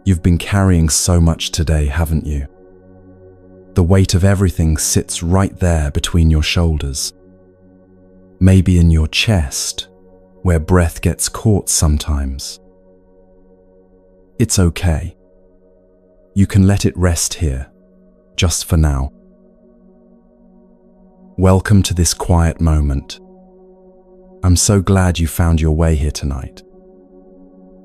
You've been carrying so much today, haven't you? The weight of everything sits right there between your shoulders. Maybe in your chest, where breath gets caught sometimes. It's okay. You can let it rest here, just for now. Welcome to this quiet moment. I'm so glad you found your way here tonight.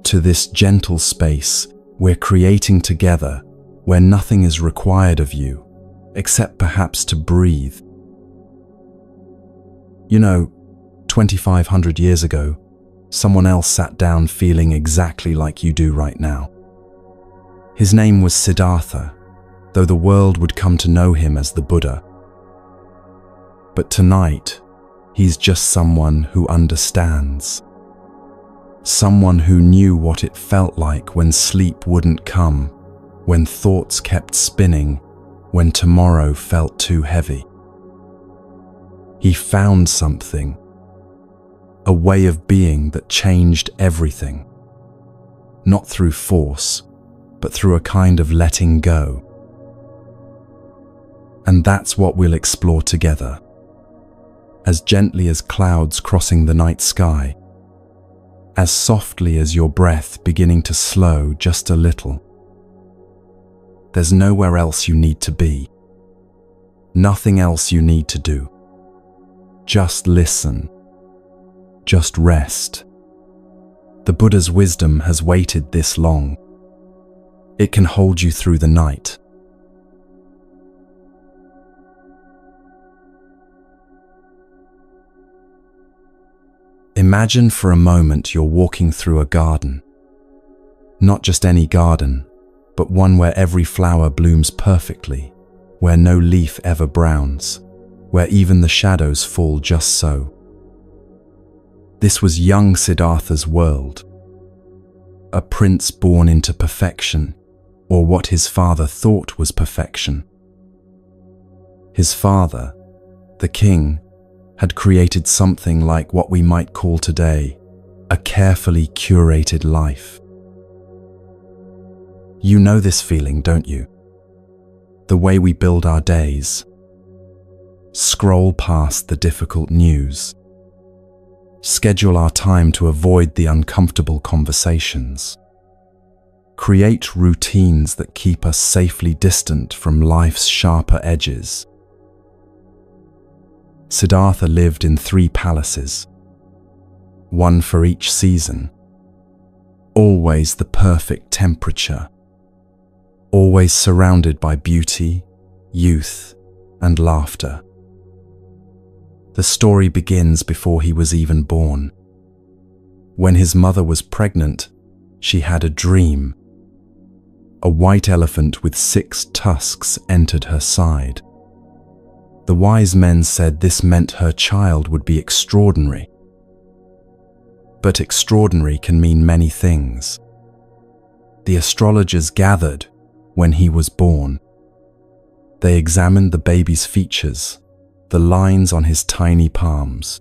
To this gentle space we're creating together, where nothing is required of you, except perhaps to breathe. You know, 2,500 years ago, someone else sat down feeling exactly like you do right now. His name was Siddhartha, though the world would come to know him as the Buddha. But tonight, he's just someone who understands. Someone who knew what it felt like when sleep wouldn't come, when thoughts kept spinning, when tomorrow felt too heavy. He found something, a way of being that changed everything, not through force, but through a kind of letting go. And that's what we'll explore together, as gently as clouds crossing the night sky, as softly as your breath beginning to slow just a little. There's nowhere else you need to be, nothing else you need to do. Just listen, just rest. The Buddha's wisdom has waited this long. It can hold you through the night. Imagine for a moment you're walking through a garden. Not just any garden, but one where every flower blooms perfectly, where no leaf ever browns, where even the shadows fall just so. This was young Siddhartha's world. A prince born into perfection, or what his father thought was perfection. His father, the king, had created something like what we might call today a carefully curated life. You know this feeling, don't you? The way we build our days. Scroll past the difficult news. Schedule our time to avoid the uncomfortable conversations. Create routines that keep us safely distant from life's sharper edges. Siddhartha lived in 3 palaces, one for each season. Always the perfect temperature, always surrounded by beauty, youth, and laughter. The story begins before he was even born. When his mother was pregnant, she had a dream. A white elephant with 6 tusks entered her side. The wise men said this meant her child would be extraordinary. But extraordinary can mean many things. The astrologers gathered when he was born. They examined the baby's features, the lines on his tiny palms.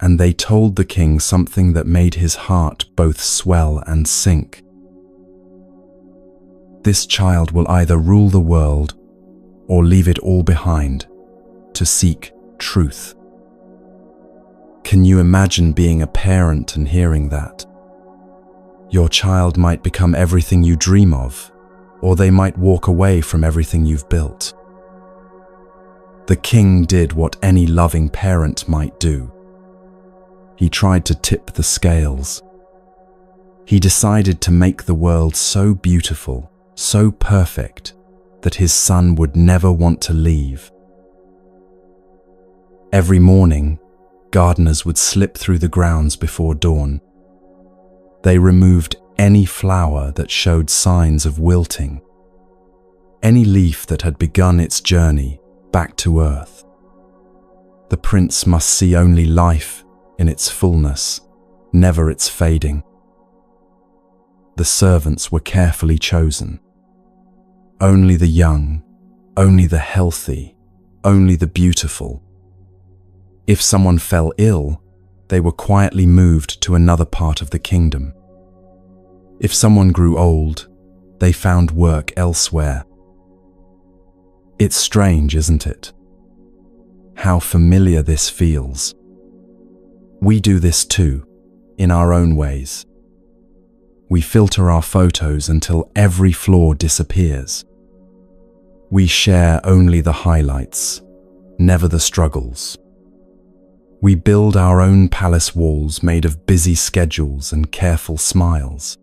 And they told the king something that made his heart both swell and sink. This child will either rule the world or leave it all behind to seek truth. Can you imagine being a parent and hearing that? Your child might become everything you dream of, or they might walk away from everything you've built. The king did what any loving parent might do. He tried to tip the scales. He decided to make the world so beautiful, so perfect, that his son would never want to leave. Every morning, gardeners would slip through the grounds before dawn. They removed any flower that showed signs of wilting, any leaf that had begun its journey back to earth. The prince must see only life in its fullness, never its fading. The servants were carefully chosen. Only the young, only the healthy, only the beautiful. If someone fell ill, they were quietly moved to another part of the kingdom. If someone grew old, they found work elsewhere. It's strange, isn't it? How familiar this feels. We do this too, in our own ways. We filter our photos until every flaw disappears. We share only the highlights, never the struggles. We build our own palace walls made of busy schedules and careful smiles.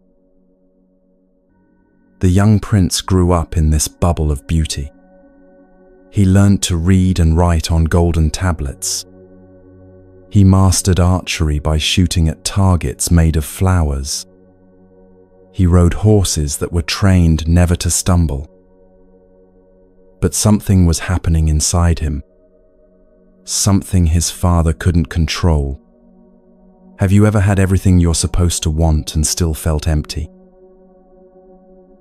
The young prince grew up in this bubble of beauty. He learnt to read and write on golden tablets. He mastered archery by shooting at targets made of flowers. He rode horses that were trained never to stumble. But something was happening inside him. Something his father couldn't control. Have you ever had everything you're supposed to want and still felt empty?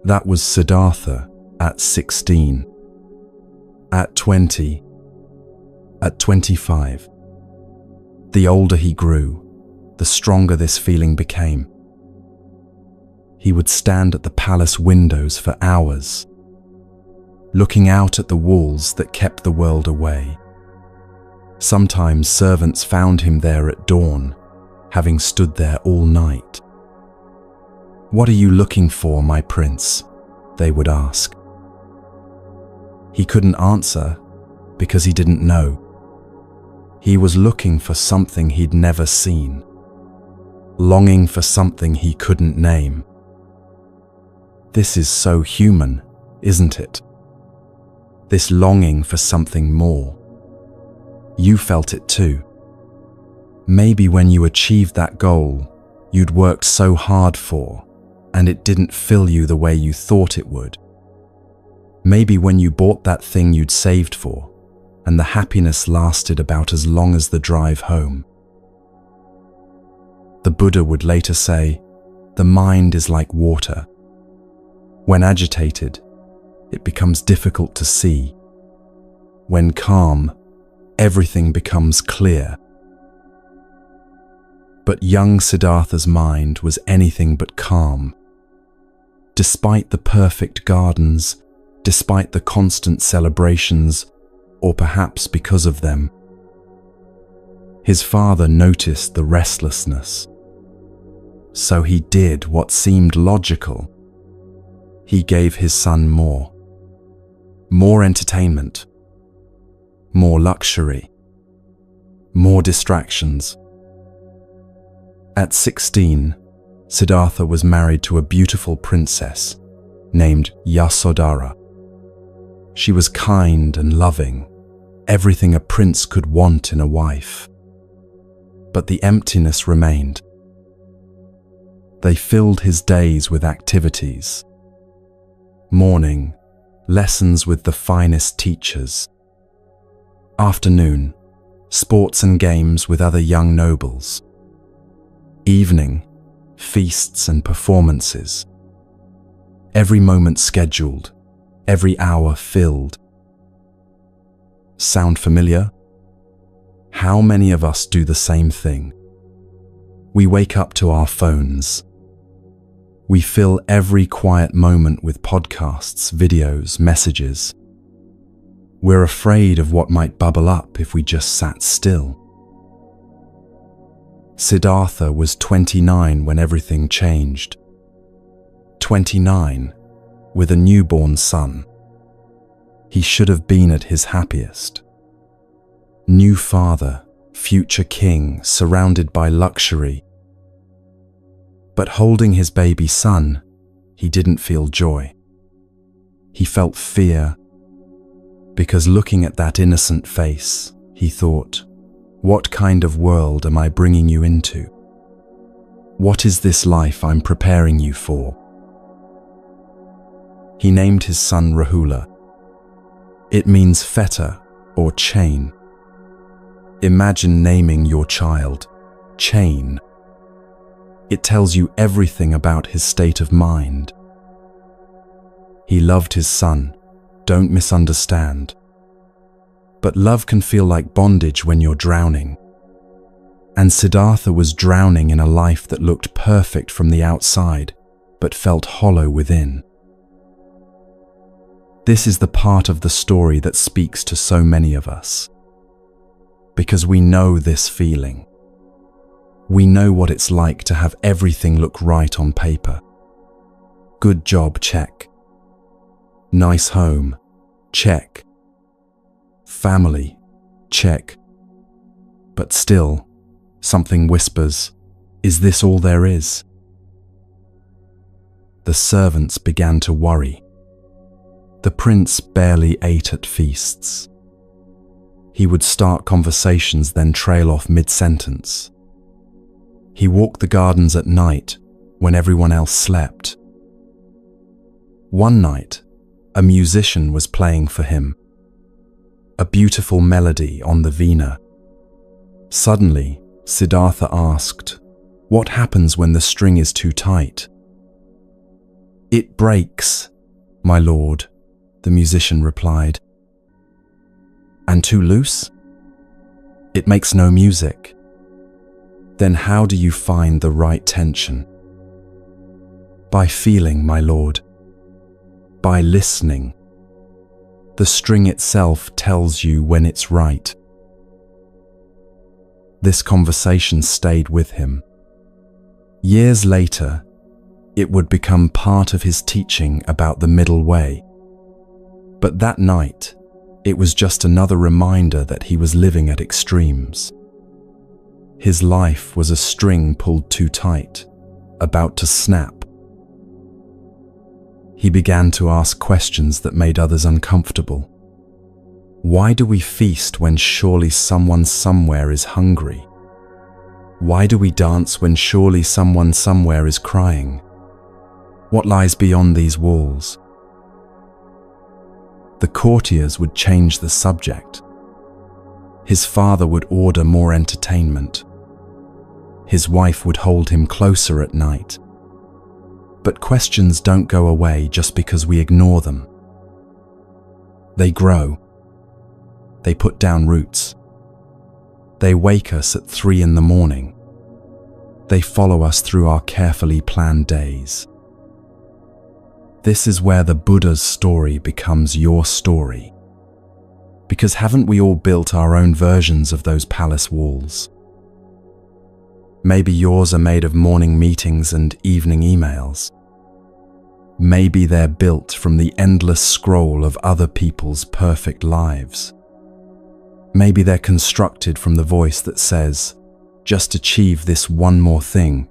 That was Siddhartha at 16, at 20, at 25. The older he grew, the stronger this feeling became. He would stand at the palace windows for hours, looking out at the walls that kept the world away. Sometimes servants found him there at dawn, having stood there all night. "What are you looking for, my prince?" they would ask. He couldn't answer because he didn't know. He was looking for something he'd never seen, longing for something he couldn't name. This is so human, isn't it? This longing for something more. You felt it too. Maybe when you achieved that goal you'd worked so hard for, and it didn't fill you the way you thought it would. Maybe when you bought that thing you'd saved for, and the happiness lasted about as long as the drive home. The Buddha would later say, "The mind is like water. When agitated, it becomes difficult to see. When calm, everything becomes clear." But young Siddhartha's mind was anything but calm. Despite the perfect gardens, despite the constant celebrations, or perhaps because of them, his father noticed the restlessness. So he did what seemed logical. He gave his son more entertainment, more luxury, more distractions. At 16, Siddhartha was married to a beautiful princess named Yasodhara. She was kind and loving, everything a prince could want in a wife. But the emptiness remained. They filled his days with activities. Morning, lessons with the finest teachers. Afternoon, sports and games with other young nobles. Evening, feasts and performances. Every moment scheduled, every hour filled. Sound familiar? How many of us do the same thing? We wake up to our phones. We fill every quiet moment with podcasts, videos, messages. We're afraid of what might bubble up if we just sat still. Siddhartha was 29 when everything changed. 29, with a newborn son. He should have been at his happiest. New father, future king, surrounded by luxury. But holding his baby son, he didn't feel joy. He felt fear, because looking at that innocent face, he thought, "What kind of world am I bringing you into? What is this life I'm preparing you for?" He named his son Rahula. It means fetter or chain. Imagine naming your child Chain. It tells you everything about his state of mind. He loved his son, don't misunderstand. But love can feel like bondage when you're drowning. And Siddhartha was drowning in a life that looked perfect from the outside, but felt hollow within. This is the part of the story that speaks to so many of us. Because we know this feeling. We know what it's like to have everything look right on paper. Good job, check. Nice home, check. Family, check. But still, something whispers, is this all there is? The servants began to worry. The prince barely ate at feasts. He would start conversations, then trail off mid-sentence. He walked the gardens at night when everyone else slept. One night, a musician was playing for him. A beautiful melody on the veena. Suddenly, Siddhartha asked, "What happens when the string is too tight?" "It breaks, my lord," the musician replied. "And too loose?" "It makes no music." "Then how do you find the right tension?" "By feeling, my lord. By listening. The string itself tells you when it's right." This conversation stayed with him. Years later, it would become part of his teaching about the middle way. But that night, it was just another reminder that he was living at extremes. His life was a string pulled too tight, about to snap. He began to ask questions that made others uncomfortable. Why do we feast when surely someone somewhere is hungry? Why do we dance when surely someone somewhere is crying? What lies beyond these walls? The courtiers would change the subject. His father would order more entertainment. His wife would hold him closer at night. But questions don't go away just because we ignore them. They grow. They put down roots. They wake us at 3 a.m. They follow us through our carefully planned days. This is where the Buddha's story becomes your story. Because haven't we all built our own versions of those palace walls? Maybe yours are made of morning meetings and evening emails. Maybe they're built from the endless scroll of other people's perfect lives. Maybe they're constructed from the voice that says, just achieve this one more thing,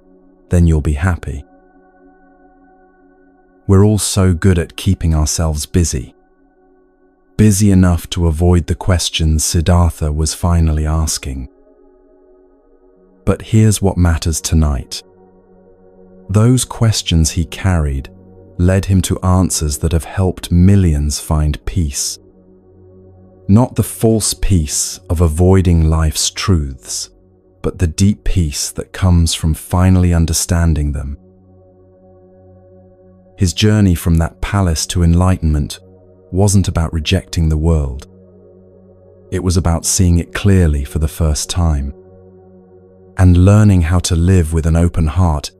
then you'll be happy. We're all so good at keeping ourselves busy. Busy enough to avoid the questions Siddhartha was finally asking. But here's what matters tonight. Those questions he carried led him to answers that have helped millions find peace. Not the false peace of avoiding life's truths, but the deep peace that comes from finally understanding them. His journey from that palace to enlightenment wasn't about rejecting the world. It was about seeing it clearly for the first time and learning how to live with an open heart,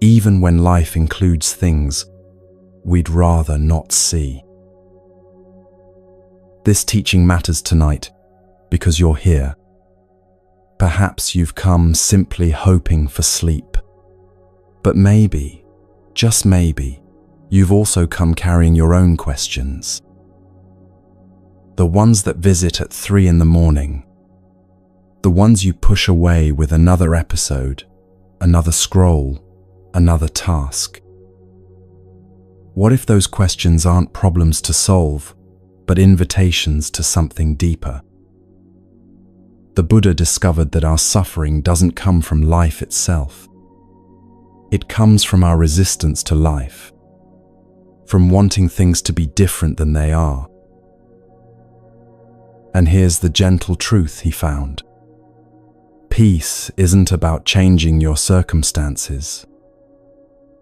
even when life includes things we'd rather not see. This teaching matters tonight because you're here. Perhaps you've come simply hoping for sleep, but maybe, just maybe, you've also come carrying your own questions. The ones that visit at 3 a.m, the ones you push away with another episode, another scroll, another task. What if those questions aren't problems to solve, but invitations to something deeper? The Buddha discovered that our suffering doesn't come from life itself. It comes from our resistance to life, from wanting things to be different than they are. And here's the gentle truth he found. Peace isn't about changing your circumstances.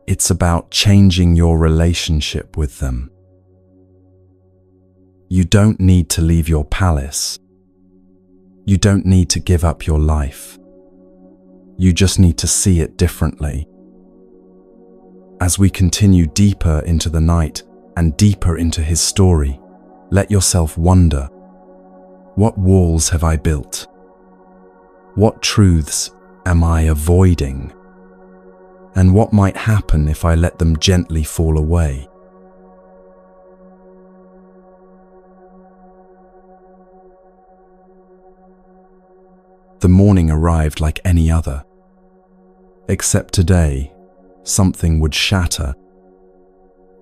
It's about changing your relationship with them. You don't need to leave your palace. You don't need to give up your life. You just need to see it differently. As we continue deeper into the night and deeper into his story, let yourself wonder, what walls have I built? What truths am I avoiding? And what might happen if I let them gently fall away? The morning arrived like any other, except today, something would shatter.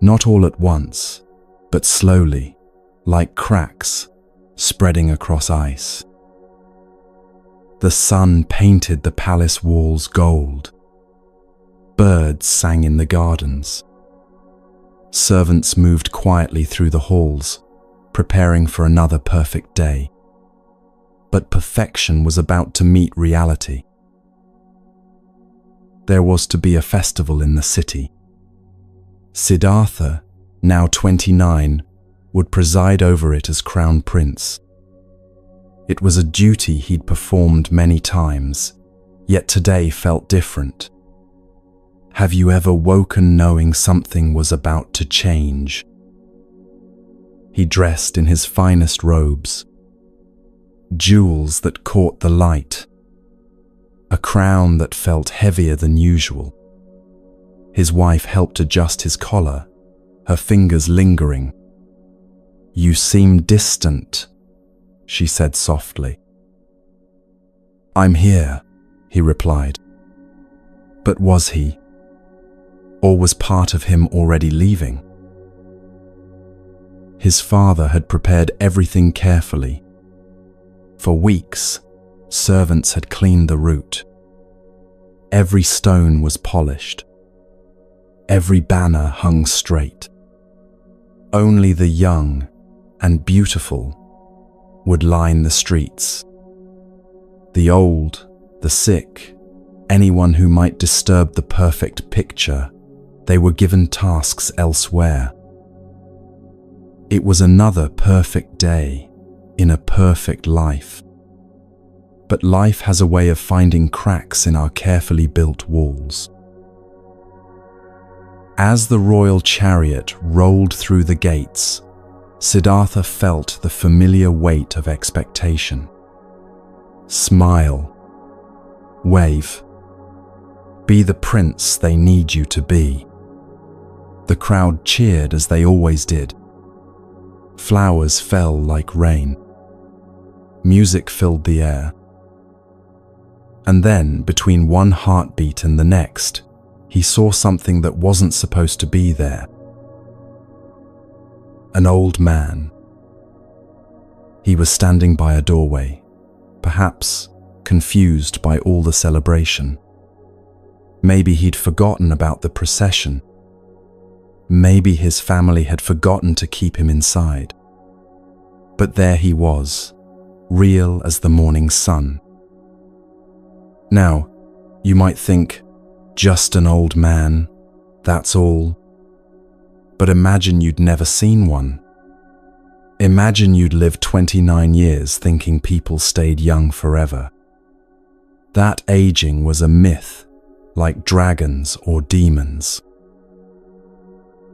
Not all at once, but slowly, like cracks spreading across ice. The sun painted the palace walls gold. Birds sang in the gardens. Servants moved quietly through the halls, preparing for another perfect day. But perfection was about to meet reality. There was to be a festival in the city. Siddhartha, now 29, would preside over it as crown prince. It was a duty he'd performed many times, yet today felt different. Have you ever woken knowing something was about to change? He dressed in his finest robes, jewels that caught the light, a crown that felt heavier than usual. His wife helped adjust his collar, her fingers lingering. "You seem distant," she said softly. "I'm here," he replied. But was he? Or was part of him already leaving? His father had prepared everything carefully. For weeks, servants had cleaned the route. Every stone was polished. Every banner hung straight. Only the young and beautiful would line the streets. The old, the sick, anyone who might disturb the perfect picture, they were given tasks elsewhere. It was another perfect day in a perfect life. But life has a way of finding cracks in our carefully built walls. As the royal chariot rolled through the gates, Siddhartha felt the familiar weight of expectation. Smile. Wave. Be the prince they need you to be. The crowd cheered as they always did. Flowers fell like rain. Music filled the air. And then, between one heartbeat and the next, he saw something that wasn't supposed to be there. An old man. He was standing by a doorway, perhaps confused by all the celebration. Maybe he'd forgotten about the procession. Maybe his family had forgotten to keep him inside. But there he was, real as the morning sun. Now, you might think, just an old man, that's all. But imagine you'd never seen one. Imagine you'd lived 29 years thinking people stayed young forever. That aging was a myth, like dragons or demons.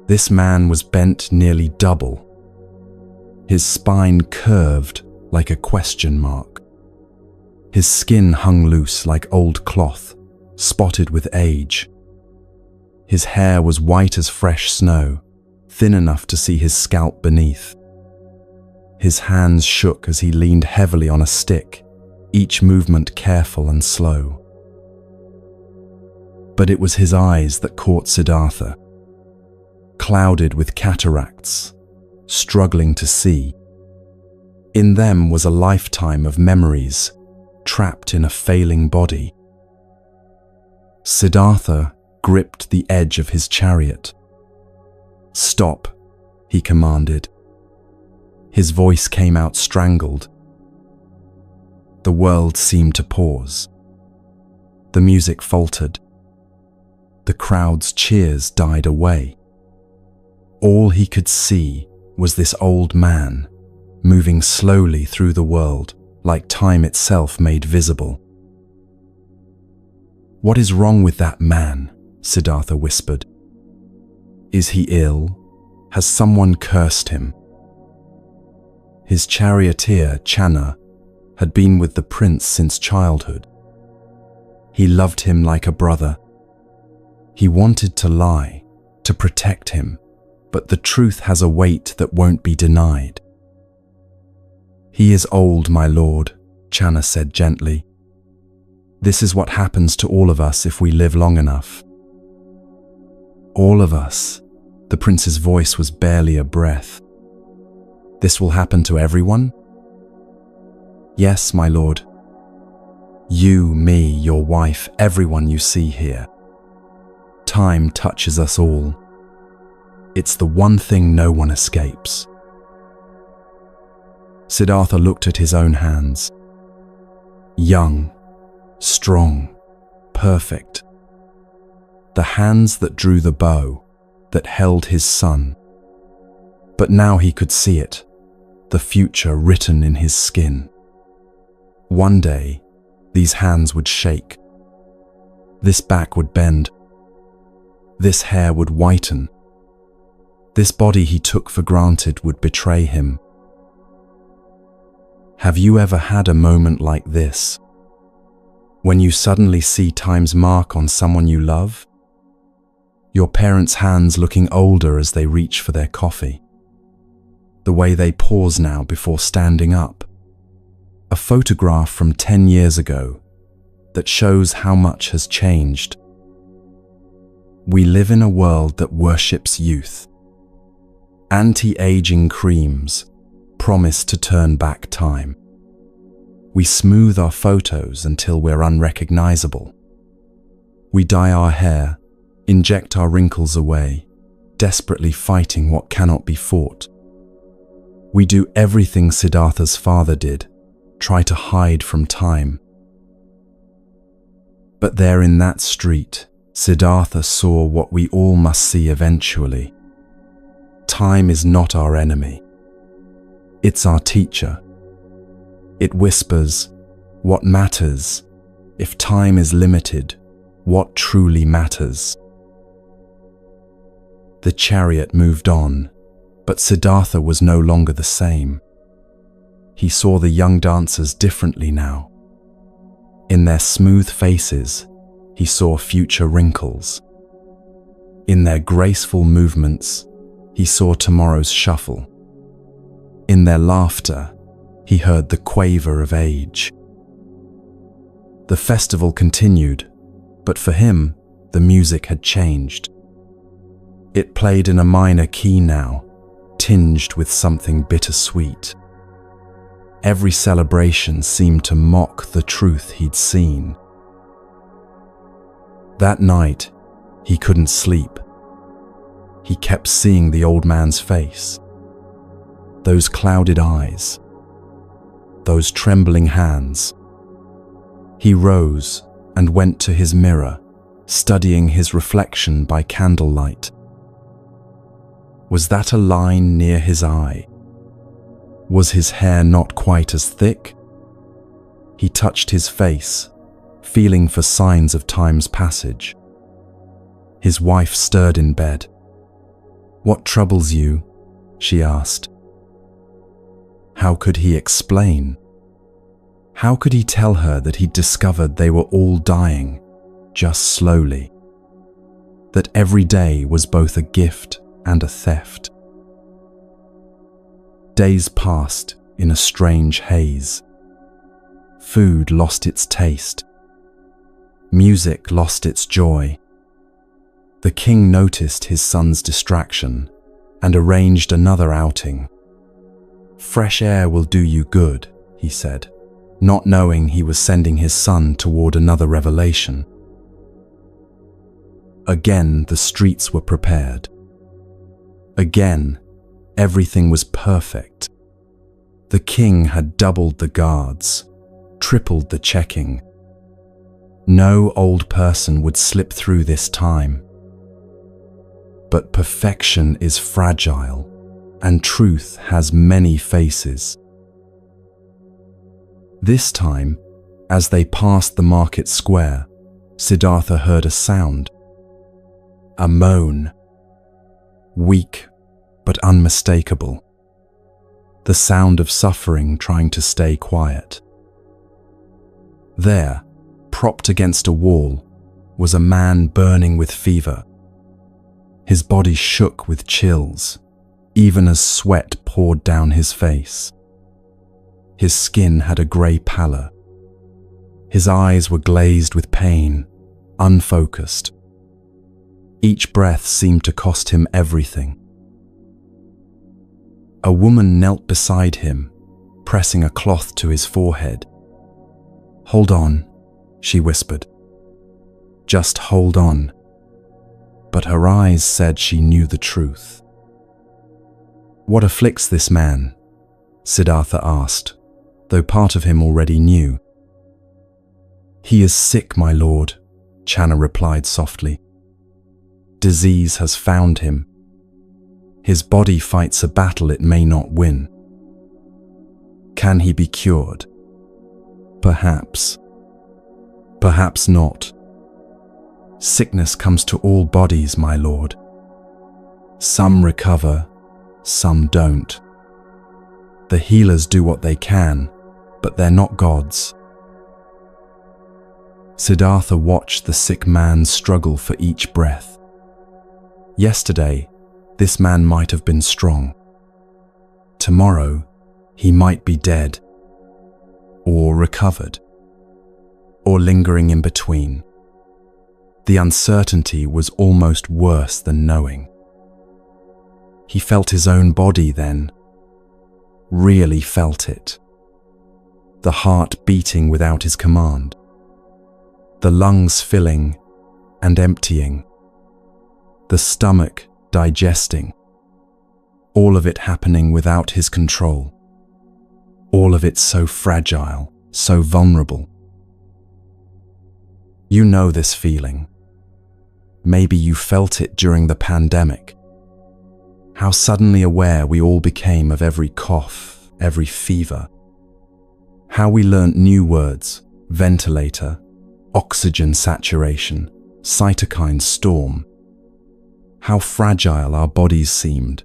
This man was bent nearly double. His spine curved like a question mark. His skin hung loose like old cloth, spotted with age. His hair was white as fresh snow, thin enough to see his scalp beneath. His hands shook as he leaned heavily on a stick, each movement careful and slow. But it was his eyes that caught Siddhartha. Clouded with cataracts, struggling to see. In them was a lifetime of memories, trapped in a failing body. Siddhartha gripped the edge of his chariot. "Stop," he commanded. His voice came out strangled. The world seemed to pause. The music faltered. The crowd's cheers died away. All he could see was this old man, moving slowly through the world, like time itself made visible. "What is wrong with that man?" Siddhartha whispered. Is he ill? Has someone cursed him? His charioteer, Channa, had been with the prince since childhood. He loved him like a brother. He wanted to lie, to protect him, but the truth has a weight that won't be denied. He is old, my lord, Channa said gently. This is what happens to all of us if we live long enough. All of us. The prince's voice was barely a breath. This will happen to everyone? Yes, my lord. You, me, your wife, everyone you see here. Time touches us all. It's the one thing no one escapes. Siddhartha looked at his own hands. Young, strong, perfect. The hands that drew the bow, that held his son. But now he could see it, the future written in his skin. One day, these hands would shake. This back would bend. This hair would whiten. This body he took for granted would betray him. Have you ever had a moment like this? When you suddenly see time's mark on someone you love? Your parents' hands looking older as they reach for their coffee. The way they pause now before standing up. A photograph from 10 years ago that shows how much has changed. We live in a world that worships youth. Anti-aging creams promise to turn back time. We smooth our photos until we're unrecognizable. We dye our hair, inject our wrinkles away, desperately fighting what cannot be fought. We do everything Siddhartha's father did, try to hide from time. But there in that street, Siddhartha saw what we all must see eventually. Time is not our enemy. It's our teacher. It whispers, what matters? If time is limited, what truly matters? The chariot moved on, but Siddhartha was no longer the same. He saw the young dancers differently now. In their smooth faces, he saw future wrinkles. In their graceful movements, he saw tomorrow's shuffle. In their laughter, he heard the quaver of age. The festival continued, but for him, the music had changed. It played in a minor key now, tinged with something bittersweet. Every celebration seemed to mock the truth he'd seen. That night, he couldn't sleep. He kept seeing the old man's face. Those clouded eyes. Those trembling hands. He rose and went to his mirror, studying his reflection by candlelight. Was that a line near his eye? Was his hair not quite as thick? He touched his face, feeling for signs of time's passage. His wife stirred in bed. "What troubles you?" she asked. How could he explain? How could he tell her that he'd discovered they were all dying, just slowly? That every day was both a gift and a theft. Days passed in a strange haze. Food lost its taste. Music lost its joy. The king noticed his son's distraction and arranged another outing. "Fresh air will do you good," he said, not knowing he was sending his son toward another revelation. Again, the streets were prepared. Again, everything was perfect. The king had doubled the guards, tripled the checking. No old person would slip through this time. But perfection is fragile, and truth has many faces. This time, as they passed the market square, Siddhartha heard a sound. A moan. weak but unmistakable, the sound of suffering trying to stay quiet. There, propped against a wall, was a man burning with fever. His body shook with chills, even as sweat poured down his face. His skin had a grey pallor. His eyes were glazed with pain, unfocused. Each breath seemed to cost him everything. A woman knelt beside him, pressing a cloth to his forehead. "Hold on," she whispered. "Just hold on." But her eyes said she knew the truth. "What afflicts this man?" Siddhartha asked, though part of him already knew. "He is sick, my lord," Channa replied softly. "Disease has found him. His body fights a battle it may not win. Can he be cured? Perhaps. Perhaps not. Sickness comes to all bodies, my lord. Some recover, some don't. The healers do what they can, but they're not gods." Siddhartha watched the sick man struggle for each breath. Yesterday, this man might have been strong. Tomorrow, he might be dead, or recovered, or lingering in between. The uncertainty was almost worse than knowing. He felt his own body then, really felt it. The heart beating without his command, the lungs filling and emptying, the stomach digesting, all of it happening without his control, all of it so fragile, so vulnerable. You know this feeling. Maybe you felt it during the pandemic. How suddenly aware we all became of every cough, every fever. How we learnt new words: ventilator, oxygen saturation, cytokine storm. How fragile our bodies seemed.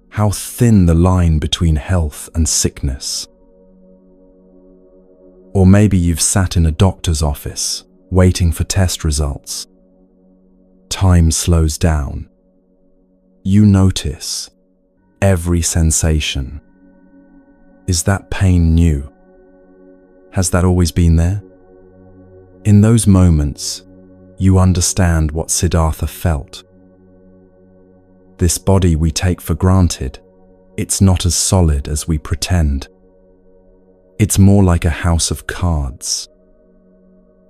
How thin the line between health and sickness. Or maybe you've sat in a doctor's office, waiting for test results. Time slows down. You notice every sensation. Is that pain new? Has that always been there? In those moments, you understand what Siddhartha felt. This body we take for granted, it's not as solid as we pretend. It's more like a house of cards.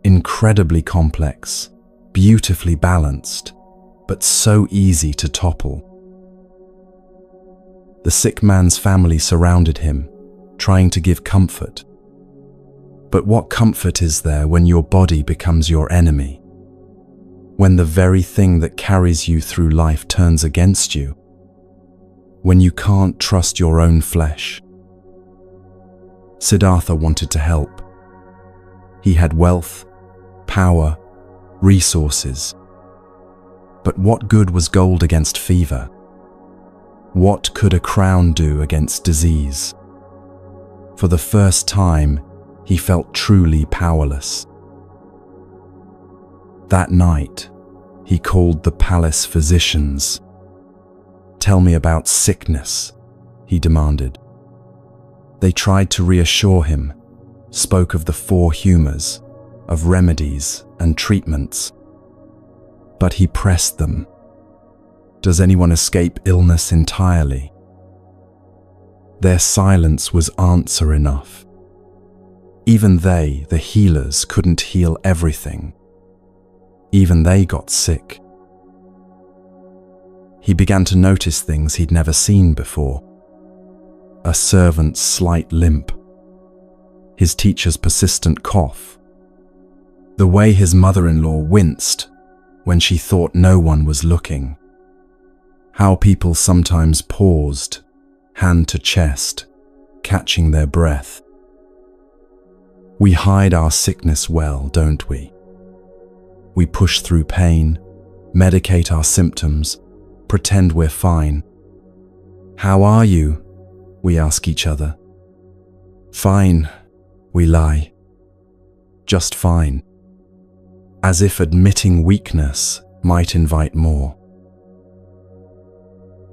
Incredibly complex, beautifully balanced, but so easy to topple. The sick man's family surrounded him, trying to give comfort. But what comfort is there when your body becomes your enemy? When the very thing that carries you through life turns against you? When you can't trust your own flesh? Siddhartha wanted to help. He had wealth, power, resources. But what good was gold against fever? What could a crown do against disease? For the first time, he felt truly powerless. That night, he called the palace physicians. "Tell me about sickness," he demanded. They tried to reassure him, spoke of the four humors, of remedies and treatments. But he pressed them. Does anyone escape illness entirely? Their silence was answer enough. Even they, the healers, couldn't heal everything. Even they got sick. He began to notice things he'd never seen before. A servant's slight limp. His teacher's persistent cough. The way his mother-in-law winced when she thought no one was looking. How people sometimes paused, hand to chest, catching their breath. We hide our sickness well, don't we? We push through pain, medicate our symptoms, pretend we're fine. How are you? We ask each other. Fine, we lie. Just fine. As if admitting weakness might invite more.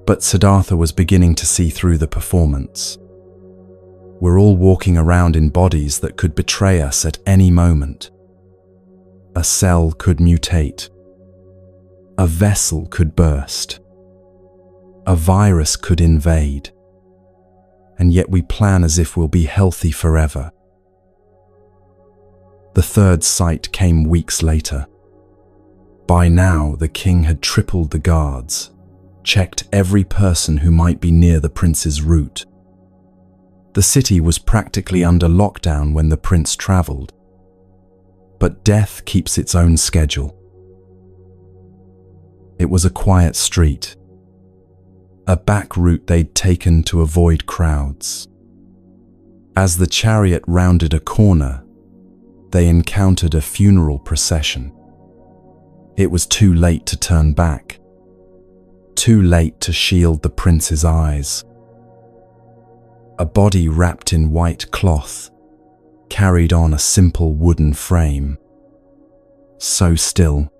But Siddhartha was beginning to see through the performance. We're all walking around in bodies that could betray us at any moment. A cell could mutate. A vessel could burst. A virus could invade. And yet we plan as if we'll be healthy forever. The third sight came weeks later. By now, the king had tripled the guards, checked every person who might be near the prince's route. The city was practically under lockdown when the prince traveled. But death keeps its own schedule. It was a quiet street, a back route they'd taken to avoid crowds. As the chariot rounded a corner, they encountered a funeral procession. It was too late to turn back, too late to shield the prince's eyes. A body wrapped in white cloth carried on a simple wooden frame. So still,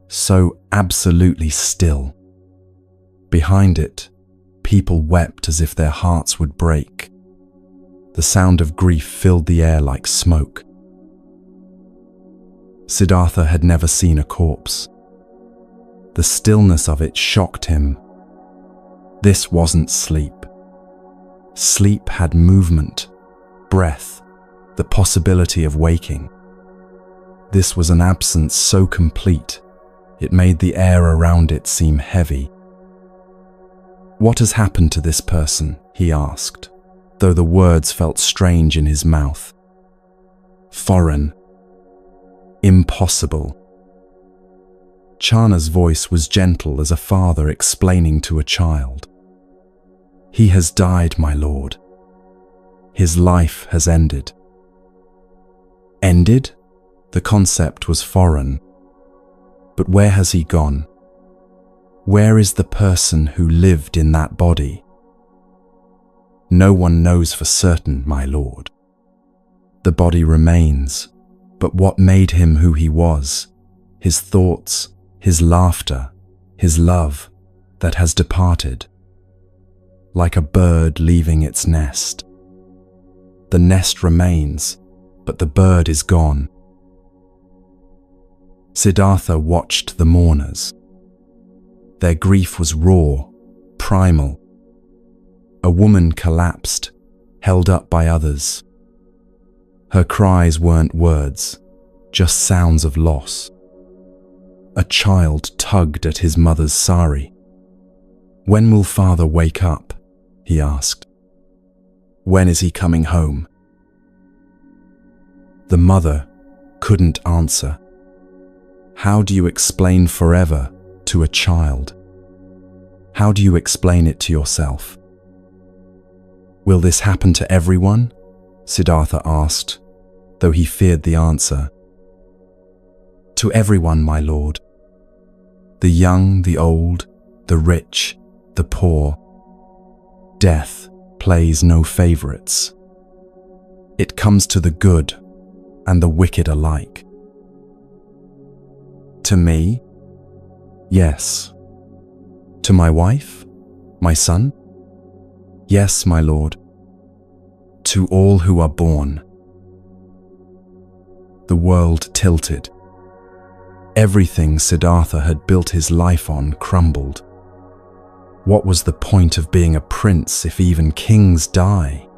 so absolutely still. Behind it, people wept as if their hearts would break. The sound of grief filled the air like smoke. Siddhartha had never seen a corpse. The stillness of it shocked him. This wasn't sleep. Sleep had movement, breath, the possibility of waking. This was an absence so complete, it made the air around it seem heavy. "What has happened to this person?" he asked, though the words felt strange in his mouth. Foreign. Impossible. Chana's voice was gentle as a father explaining to a child. "He has died, my lord. His life has ended." Ended? The concept was foreign. But where has he gone? Where is the person who lived in that body? "No one knows for certain, my lord. The body remains, but what made him who he was, his thoughts, his laughter, his love, that has departed. Like a bird leaving its nest. The nest remains, but the bird is gone." Siddhartha watched the mourners. Their grief was raw, primal. A woman collapsed, held up by others. Her cries weren't words, just sounds of loss. A child tugged at his mother's sari. "When will father wake up?" he asked. "When is he coming home?" The mother couldn't answer. How do you explain forever to a child? How do you explain it to yourself? "Will this happen to everyone?" Siddhartha asked, though he feared the answer. "To everyone, my lord. The young, the old, the rich, the poor. Death plays no favorites. It comes to the good and the wicked alike." "To me?" "Yes." "To my wife? My son?" "Yes, my lord." "To all who are born." The world tilted. Everything Siddhartha had built his life on crumbled. What was the point of being a prince if even kings die?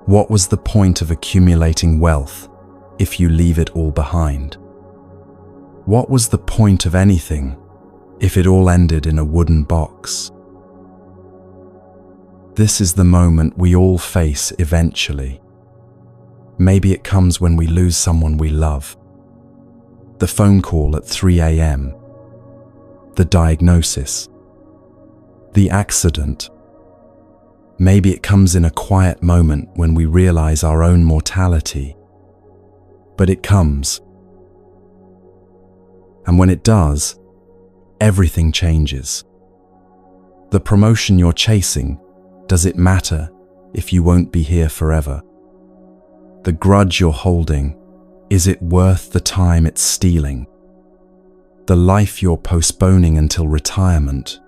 What was the point of accumulating wealth if you leave it all behind? What was the point of anything if it all ended in a wooden box? This is the moment we all face eventually. Maybe it comes when we lose someone we love. The phone call at 3 a.m. The diagnosis. The accident. Maybe it comes in a quiet moment when we realize our own mortality. But it comes. And when it does, everything changes. The promotion you're chasing, does it matter if you won't be here forever? The grudge you're holding, is it worth the time it's stealing? The life you're postponing until retirement,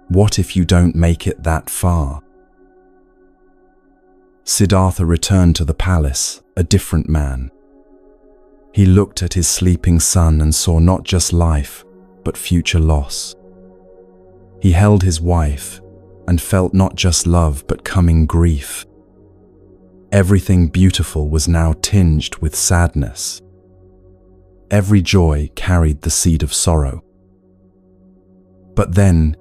what if you don't make it that far? Siddhartha returned to the palace, a different man. He looked at his sleeping son and saw not just life, but future loss. He held his wife and felt not just love, but coming grief. Everything beautiful was now tinged with sadness. Every joy carried the seed of sorrow. But then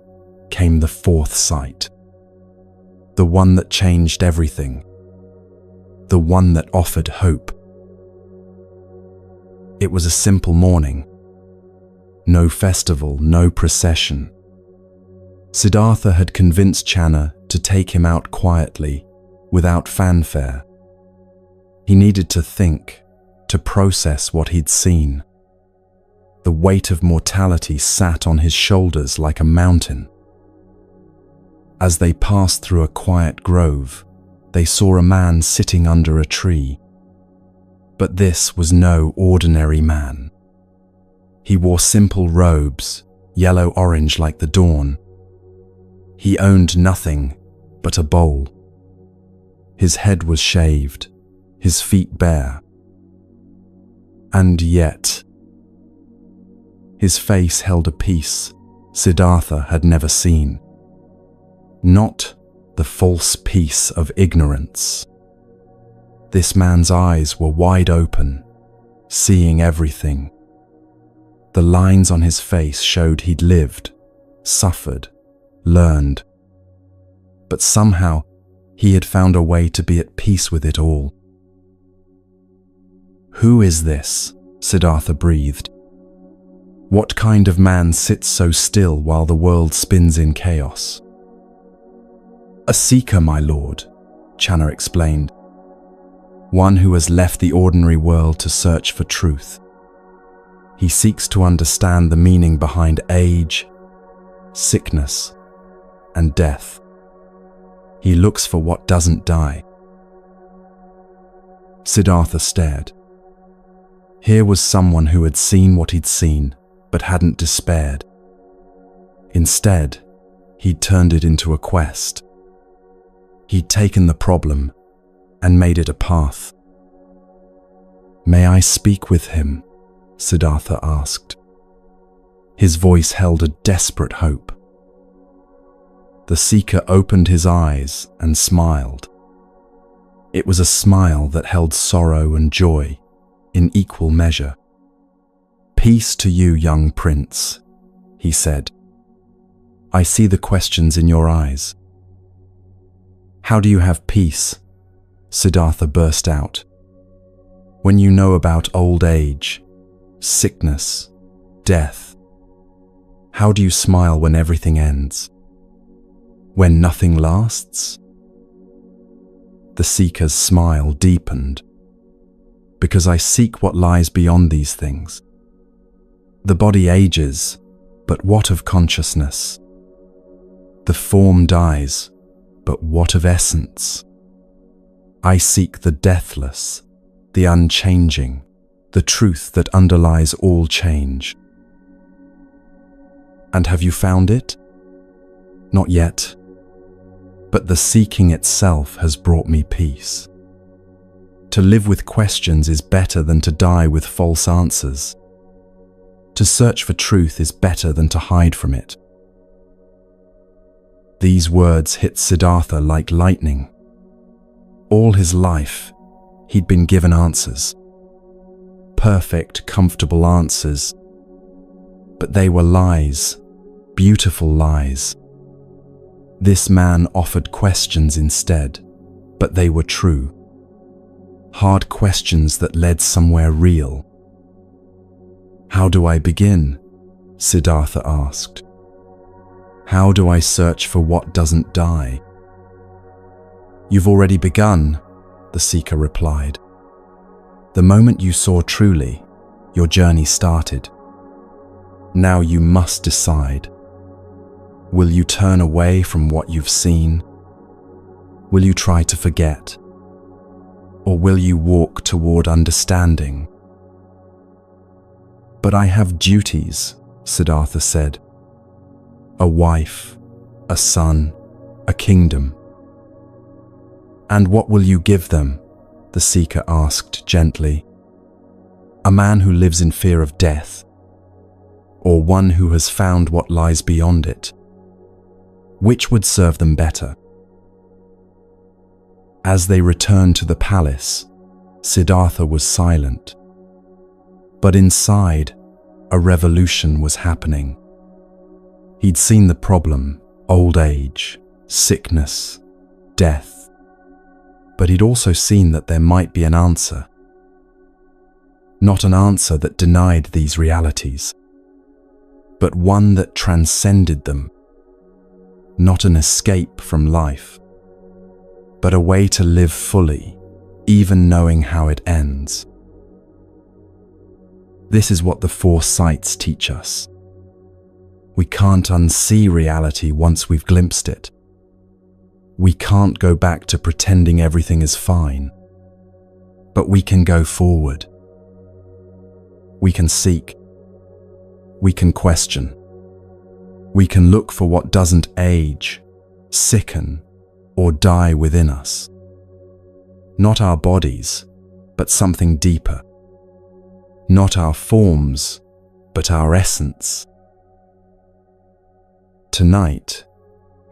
came the fourth sight, the one that changed everything, the one that offered hope. It was a simple morning. No festival, no procession. Siddhartha had convinced Channa to take him out quietly, without fanfare. He needed to think, to process what he'd seen. The weight of mortality sat on his shoulders like a mountain. As they passed through a quiet grove, they saw a man sitting under a tree. But this was no ordinary man. He wore simple robes, yellow-orange like the dawn. He owned nothing but a bowl. His head was shaved, his feet bare. And yet, his face held a peace Siddhartha had never seen. Not the false peace of ignorance. This man's eyes were wide open, seeing everything. The lines on his face showed he'd lived, suffered, learned. But somehow, he had found a way to be at peace with it all. "Who is this?" Siddhartha breathed. "What kind of man sits so still while the world spins in chaos?" "A seeker, my lord," Channa explained. "One who has left the ordinary world to search for truth. He seeks to understand the meaning behind age, sickness, and death. He looks for what doesn't die." Siddhartha stared. Here was someone who had seen what he'd seen, but hadn't despaired. Instead, he'd turned it into a quest. He'd taken the problem and made it a path. "May I speak with him?" Siddhartha asked. His voice held a desperate hope. The seeker opened his eyes and smiled. It was a smile that held sorrow and joy in equal measure. "Peace to you, young prince," he said. "I see the questions in your eyes." "How do you have peace?" Siddhartha burst out. "When you know about old age, sickness, death, how do you smile when everything ends? When nothing lasts?" The seeker's smile deepened. "Because I seek what lies beyond these things. The body ages, but what of consciousness? The form dies, but what of essence? I seek the deathless, the unchanging, the truth that underlies all change." "And have you found it?" "Not yet. But the seeking itself has brought me peace. To live with questions is better than to die with false answers. To search for truth is better than to hide from it." These words hit Siddhartha like lightning. All his life, he'd been given answers. Perfect, comfortable answers. But they were lies, beautiful lies. This man offered questions instead, but they were true. Hard questions that led somewhere real. "How do I begin?" Siddhartha asked. "How do I search for what doesn't die?" "You've already begun," the seeker replied. "The moment you saw truly, your journey started. Now you must decide. Will you turn away from what you've seen? Will you try to forget? Or will you walk toward understanding? But I have duties, Siddhartha said. A wife, a son, a kingdom. And what will you give them? The seeker asked gently. A man who lives in fear of death, or one who has found what lies beyond it? Which would serve them better? As they returned to the palace, Siddhartha was silent. But inside, a revolution was happening. He'd seen the problem: old age, sickness, death. But he'd also seen that there might be an answer. Not an answer that denied these realities, but one that transcended them. Not an escape from life, but a way to live fully, even knowing how it ends. This is what the four sights teach us. We can't unsee reality once we've glimpsed it. We can't go back to pretending everything is fine, but we can go forward. We can seek. We can question. We can look for what doesn't age, sicken, or die within us. Not our bodies, but something deeper. Not our forms, but our essence. Tonight,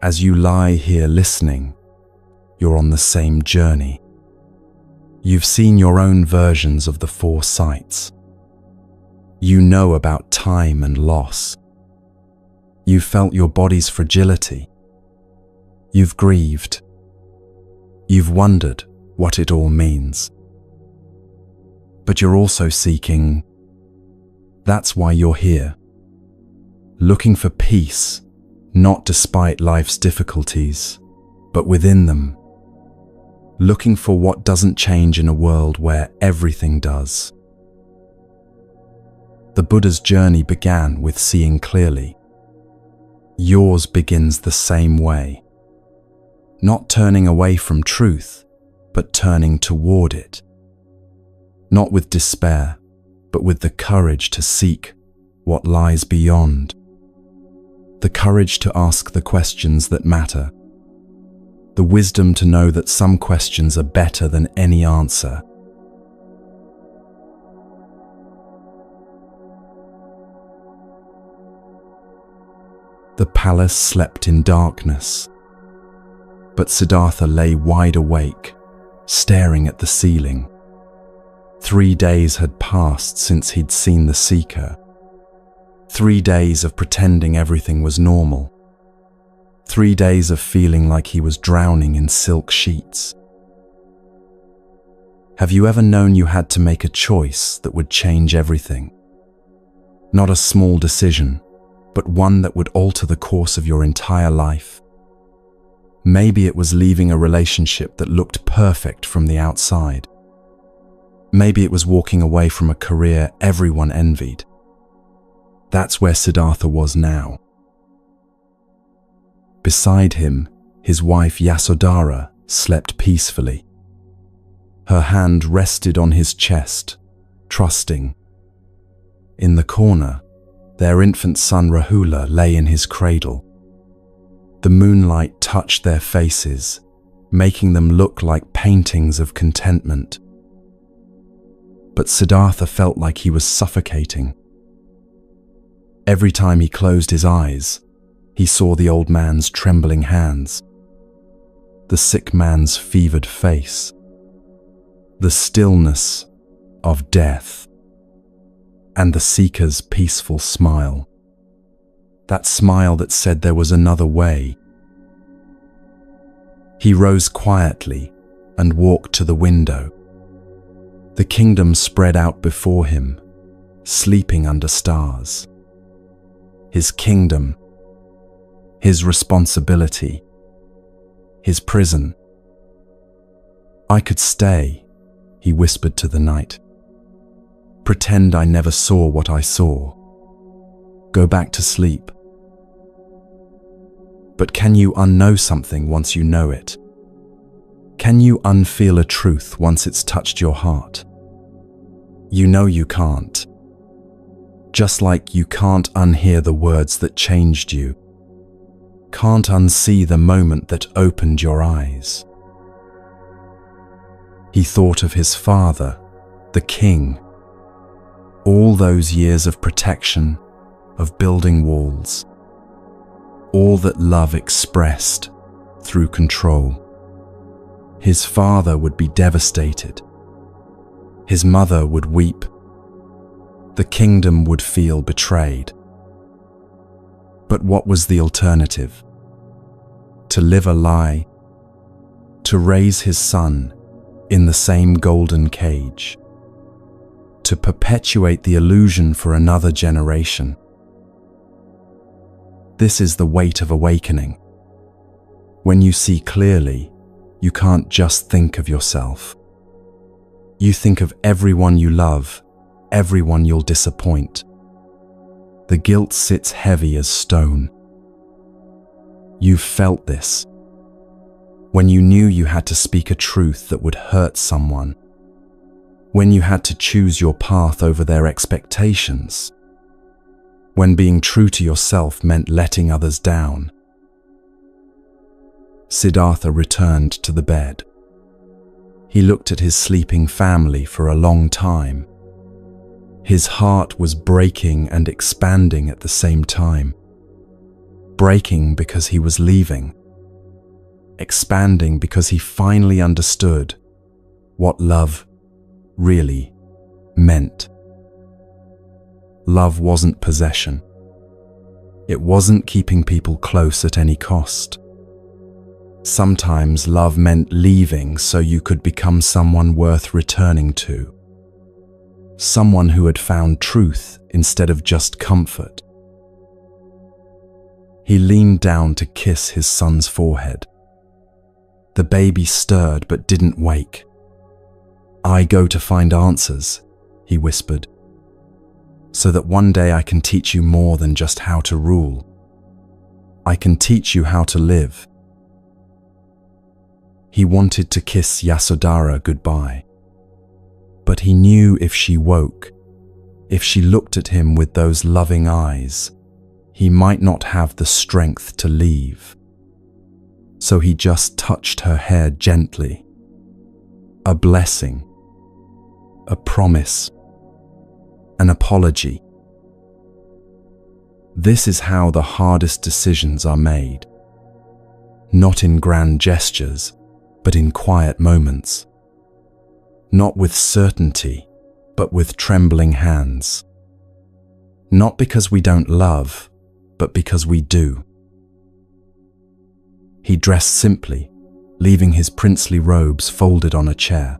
as you lie here listening, you're on the same journey. You've seen your own versions of the four sights. You know about time and loss. You've felt your body's fragility. You've grieved. You've wondered what it all means. But you're also seeking. That's why you're here. Looking for peace, not despite life's difficulties, but within them. Looking for what doesn't change in a world where everything does. The Buddha's journey began with seeing clearly. Yours begins the same way. Not turning away from truth, but turning toward it. Not with despair, but with the courage to seek what lies beyond. The courage to ask the questions that matter. The wisdom to know that some questions are better than any answer. The palace slept in darkness, but Siddhartha lay wide awake, staring at the ceiling. 3 days had passed since he'd seen the seeker. 3 days of pretending everything was normal. 3 days of feeling like he was drowning in silk sheets. Have you ever known you had to make a choice that would change everything? Not a small decision, but one that would alter the course of your entire life. Maybe it was leaving a relationship that looked perfect from the outside. Maybe it was walking away from a career everyone envied. That's where Siddhartha was now. Beside him, his wife Yasodhara slept peacefully. Her hand rested on his chest, trusting. In the corner, their infant son Rahula lay in his cradle. The moonlight touched their faces, making them look like paintings of contentment. But Siddhartha felt like he was suffocating. Every time he closed his eyes, he saw the old man's trembling hands, the sick man's fevered face, the stillness of death, and the seeker's peaceful smile. That smile that said there was another way. He rose quietly and walked to the window. The kingdom spread out before him, sleeping under stars. His kingdom, his responsibility, his prison. I could stay, he whispered to the night. Pretend I never saw what I saw. Go back to sleep. But can you unknow something once you know it? Can you unfeel a truth once it's touched your heart? You know you can't. Just like you can't unhear the words that changed you. Can't unsee the moment that opened your eyes. He thought of his father, the king. All those years of protection, of building walls. All that love expressed through control. His father would be devastated. His mother would weep. The kingdom would feel betrayed. But what was the alternative? To live a lie, to raise his son in the same golden cage, to perpetuate the illusion for another generation. This is the weight of awakening. When you see clearly, you can't just think of yourself. You think of everyone you love, everyone you'll disappoint. The guilt sits heavy as stone. You've felt this. When you knew you had to speak a truth that would hurt someone. When you had to choose your path over their expectations. When being true to yourself meant letting others down. Siddhartha returned to the bed. He looked at his sleeping family for a long time. His heart was breaking and expanding at the same time. Breaking because he was leaving. Expanding because he finally understood what love really meant. Love wasn't possession. It wasn't keeping people close at any cost. Sometimes love meant leaving so you could become someone worth returning to. Someone who had found truth instead of just comfort. He leaned down to kiss his son's forehead. The baby stirred but didn't wake. "I go to find answers," he whispered, "so that one day I can teach you more than just how to rule. I can teach you how to live." He wanted to kiss Yasodhara goodbye. But he knew if she woke, if she looked at him with those loving eyes, he might not have the strength to leave. So he just touched her hair gently. A blessing, a promise, an apology. This is how the hardest decisions are made. Not in grand gestures, but in quiet moments. Not with certainty, but with trembling hands. Not because we don't love, but because we do. He dressed simply, leaving his princely robes folded on a chair.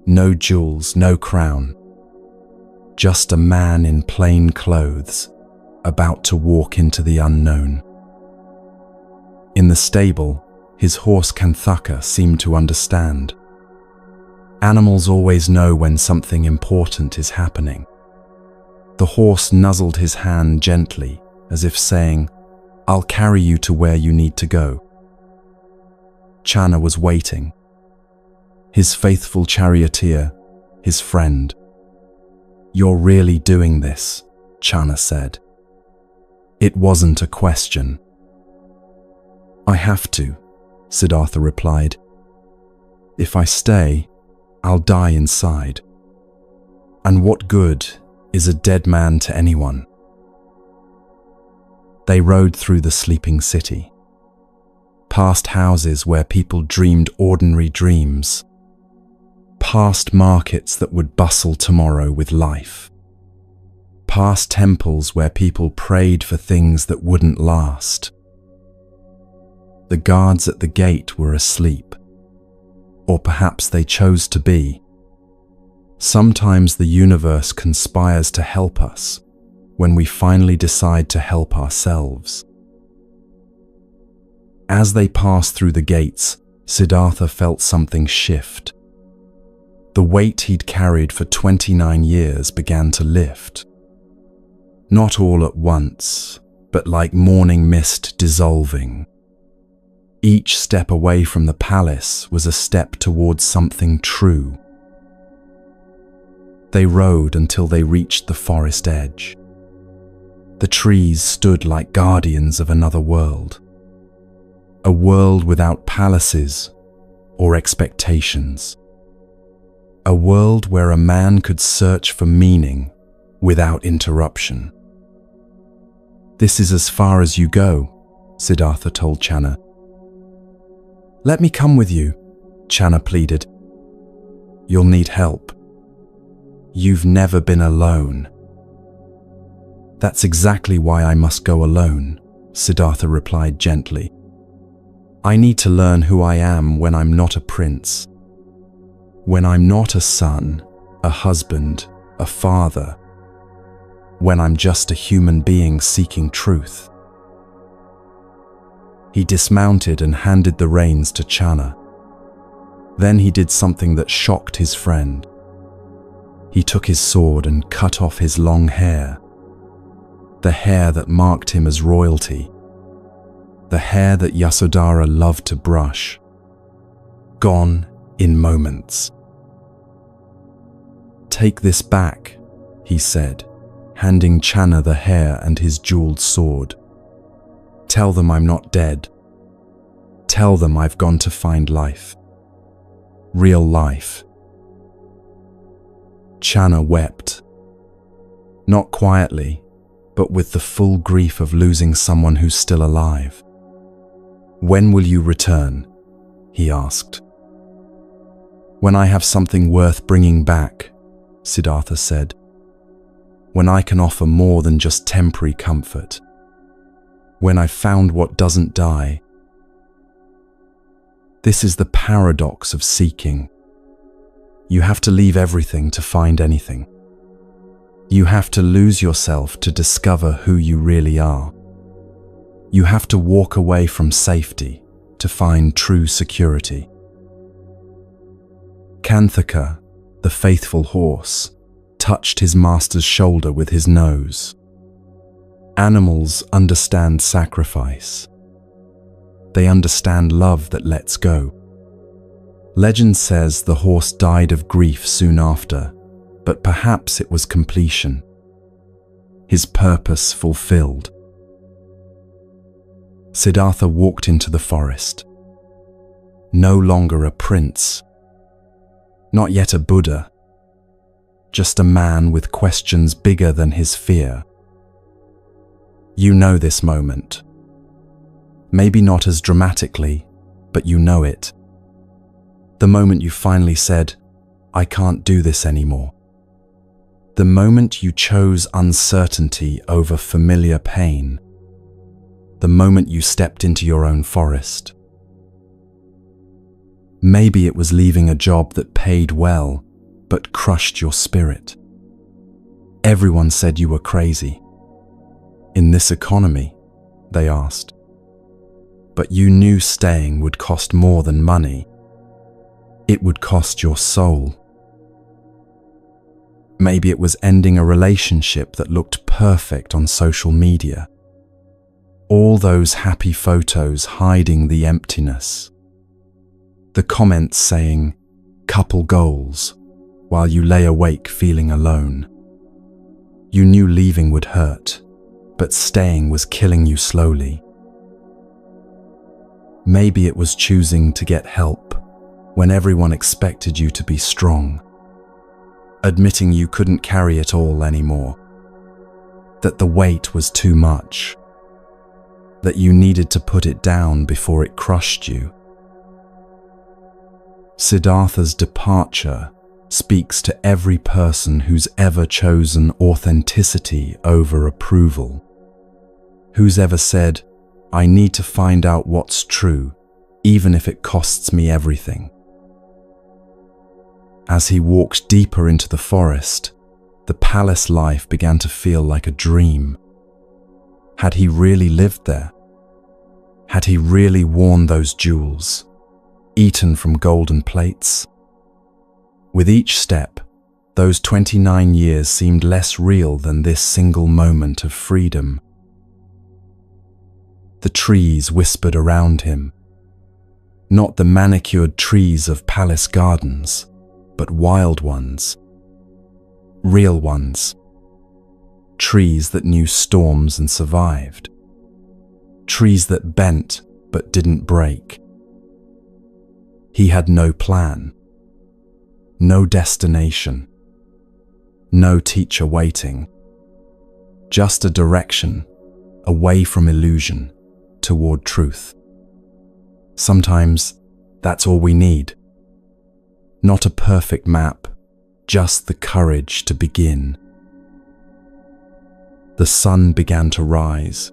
No jewels, no crown. Just a man in plain clothes, about to walk into the unknown. In the stable, his horse Kanthaka seemed to understand. Animals always know when something important is happening. The horse nuzzled his hand gently, as if saying, "I'll carry you to where you need to go." Channa was waiting. His faithful charioteer, his friend. "You're really doing this," Channa said. It wasn't a question. "I have to," Siddhartha replied. "If I stay, I'll die inside. And what good is a dead man to anyone?" They rode through the sleeping city, past houses where people dreamed ordinary dreams, past markets that would bustle tomorrow with life, past temples where people prayed for things that wouldn't last. The guards at the gate were asleep, or perhaps they chose to be. Sometimes the universe conspires to help us when we finally decide to help ourselves. As they passed through the gates, Siddhartha felt something shift. The weight he'd carried for 29 years began to lift. Not all at once, but like morning mist dissolving. Each step away from the palace was a step towards something true. They rode until they reached the forest edge. The trees stood like guardians of another world. A world without palaces or expectations. A world where a man could search for meaning without interruption. "This is as far as you go," Siddhartha told Channa. "Let me come with you," Channa pleaded. "You'll need help. You've never been alone." "That's exactly why I must go alone," Siddhartha replied gently. "I need to learn who I am when I'm not a prince. When I'm not a son, a husband, a father. When I'm just a human being seeking truth." He dismounted and handed the reins to Channa. Then he did something that shocked his friend. He took his sword and cut off his long hair. The hair that marked him as royalty. The hair that Yasodhara loved to brush. Gone in moments. "Take this back," he said, handing Channa the hair and his jeweled sword. "Tell them I'm not dead. Tell them I've gone to find life. Real life." Channa wept. Not quietly, but with the full grief of losing someone who's still alive. "When will you return?" he asked. "When I have something worth bringing back," Siddhartha said. "When I can offer more than just temporary comfort. When I've found what doesn't die." This is the paradox of seeking. You have to leave everything to find anything. You have to lose yourself to discover who you really are. You have to walk away from safety to find true security. Kanthaka, the faithful horse, touched his master's shoulder with his nose. Animals understand sacrifice. They understand love that lets go. Legend says the horse died of grief soon after, but perhaps it was completion. His purpose fulfilled. Siddhartha walked into the forest. No longer a prince. Not yet a Buddha. Just a man with questions bigger than his fear. You know this moment. Maybe not as dramatically, but you know it. The moment you finally said, "I can't do this anymore." The moment you chose uncertainty over familiar pain. The moment you stepped into your own forest. Maybe it was leaving a job that paid well, but crushed your spirit. Everyone said you were crazy. "In this economy?" they asked. But you knew staying would cost more than money. It would cost your soul. Maybe it was ending a relationship that looked perfect on social media. All those happy photos hiding the emptiness. The comments saying, "couple goals," while you lay awake feeling alone. You knew leaving would hurt, but staying was killing you slowly. Maybe it was choosing to get help when everyone expected you to be strong. Admitting you couldn't carry it all anymore. That the weight was too much. That you needed to put it down before it crushed you. Siddhartha's departure speaks to every person who's ever chosen authenticity over approval. Who's ever said, "I need to find out what's true, even if it costs me everything." As he walked deeper into the forest, the palace life began to feel like a dream. Had he really lived there? Had he really worn those jewels, eaten from golden plates? With each step, Those 29 years seemed less real than this single moment of freedom. The trees whispered around him. Not the manicured trees of palace gardens, but wild ones. Real ones. Trees that knew storms and survived. Trees that bent but didn't break. He had no plan. No destination. No teacher waiting. Just a direction, away from illusion, toward truth. Sometimes that's all we need. Not a perfect map, just the courage to begin. The sun began to rise.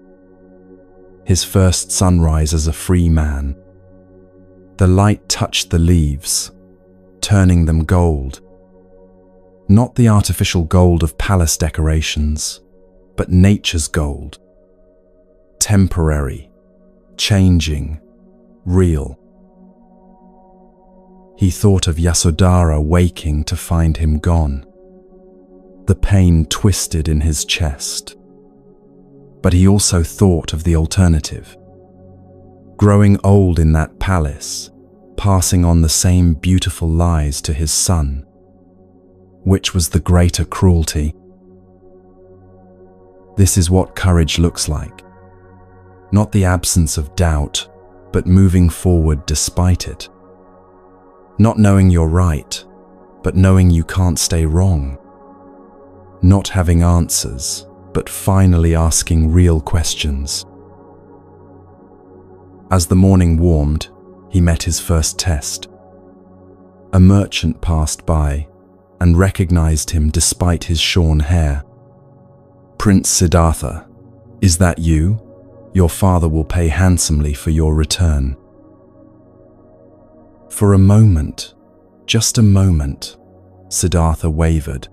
His first sunrise as a free man. The light touched the leaves, turning them gold. Not the artificial gold of palace decorations, but nature's gold. Temporary, changing, real. He thought of Yasodhara waking to find him gone. The pain twisted in his chest. But he also thought of the alternative. Growing old in that palace, passing on the same beautiful lies to his son. Which was the greater cruelty? This is what courage looks like. Not the absence of doubt, but moving forward despite it. Not knowing you're right, but knowing you can't stay wrong. Not having answers, but finally asking real questions. As the morning warmed, he met his first test. A merchant passed by and recognized him despite his shorn hair. "Prince Siddhartha, is that you? Your father will pay handsomely for your return." For a moment, just a moment, Siddhartha wavered.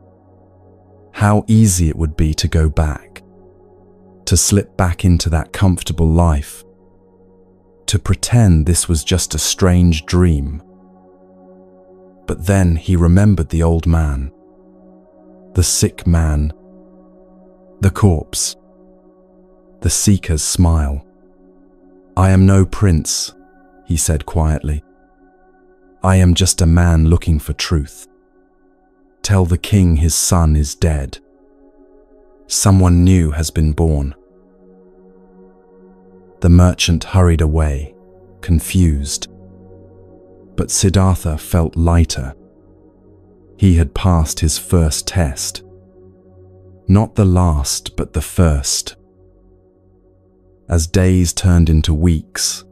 How easy it would be to go back, to slip back into that comfortable life, to pretend this was just a strange dream. But then he remembered the old man, the sick man, the corpse, the seeker's smile. "I am no prince," he said quietly. "I am just a man looking for truth. Tell the king his son is dead. Someone new has been born." The merchant hurried away, confused. But Siddhartha felt lighter. He had passed his first test. Not the last, but the first. As days turned into weeks,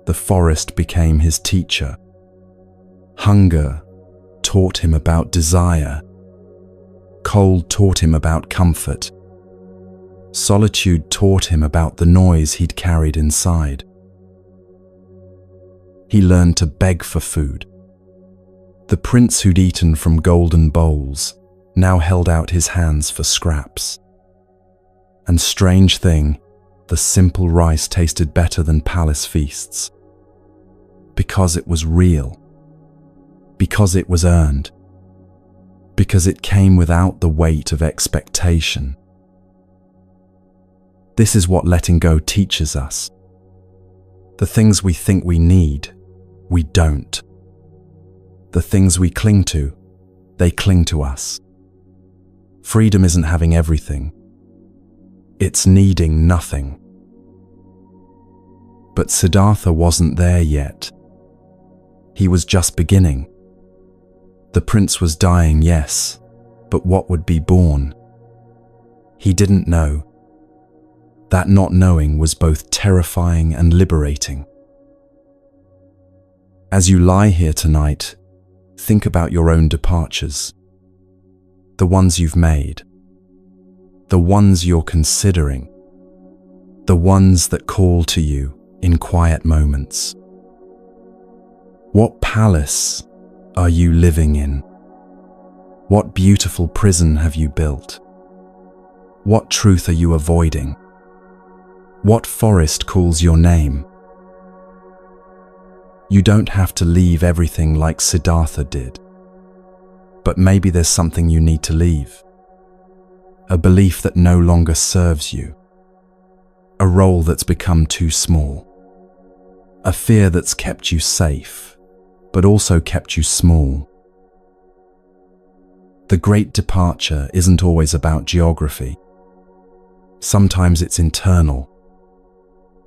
the forest became his teacher. Hunger taught him about desire. Cold taught him about comfort. Solitude taught him about the noise he'd carried inside. He learned to beg for food. The prince who'd eaten from golden bowls now held out his hands for scraps. And strange thing, the simple rice tasted better than palace feasts. Because it was real. Because it was earned. Because it came without the weight of expectation. This is what letting go teaches us. The things we think we need, we don't. The things we cling to, they cling to us. Freedom isn't having everything. It's needing nothing. But Siddhartha wasn't there yet. He was just beginning. The prince was dying, yes, but what would be born? He didn't know. That not knowing was both terrifying and liberating. As you lie here tonight, think about your own departures. The ones you've made. The ones you're considering. The ones that call to you in quiet moments. What palace are you living in? What beautiful prison have you built? What truth are you avoiding? What forest calls your name? You don't have to leave everything like Siddhartha did. But maybe there's something you need to leave. A belief that no longer serves you. A role that's become too small. A fear that's kept you safe, but also kept you small. The great departure isn't always about geography. Sometimes it's internal.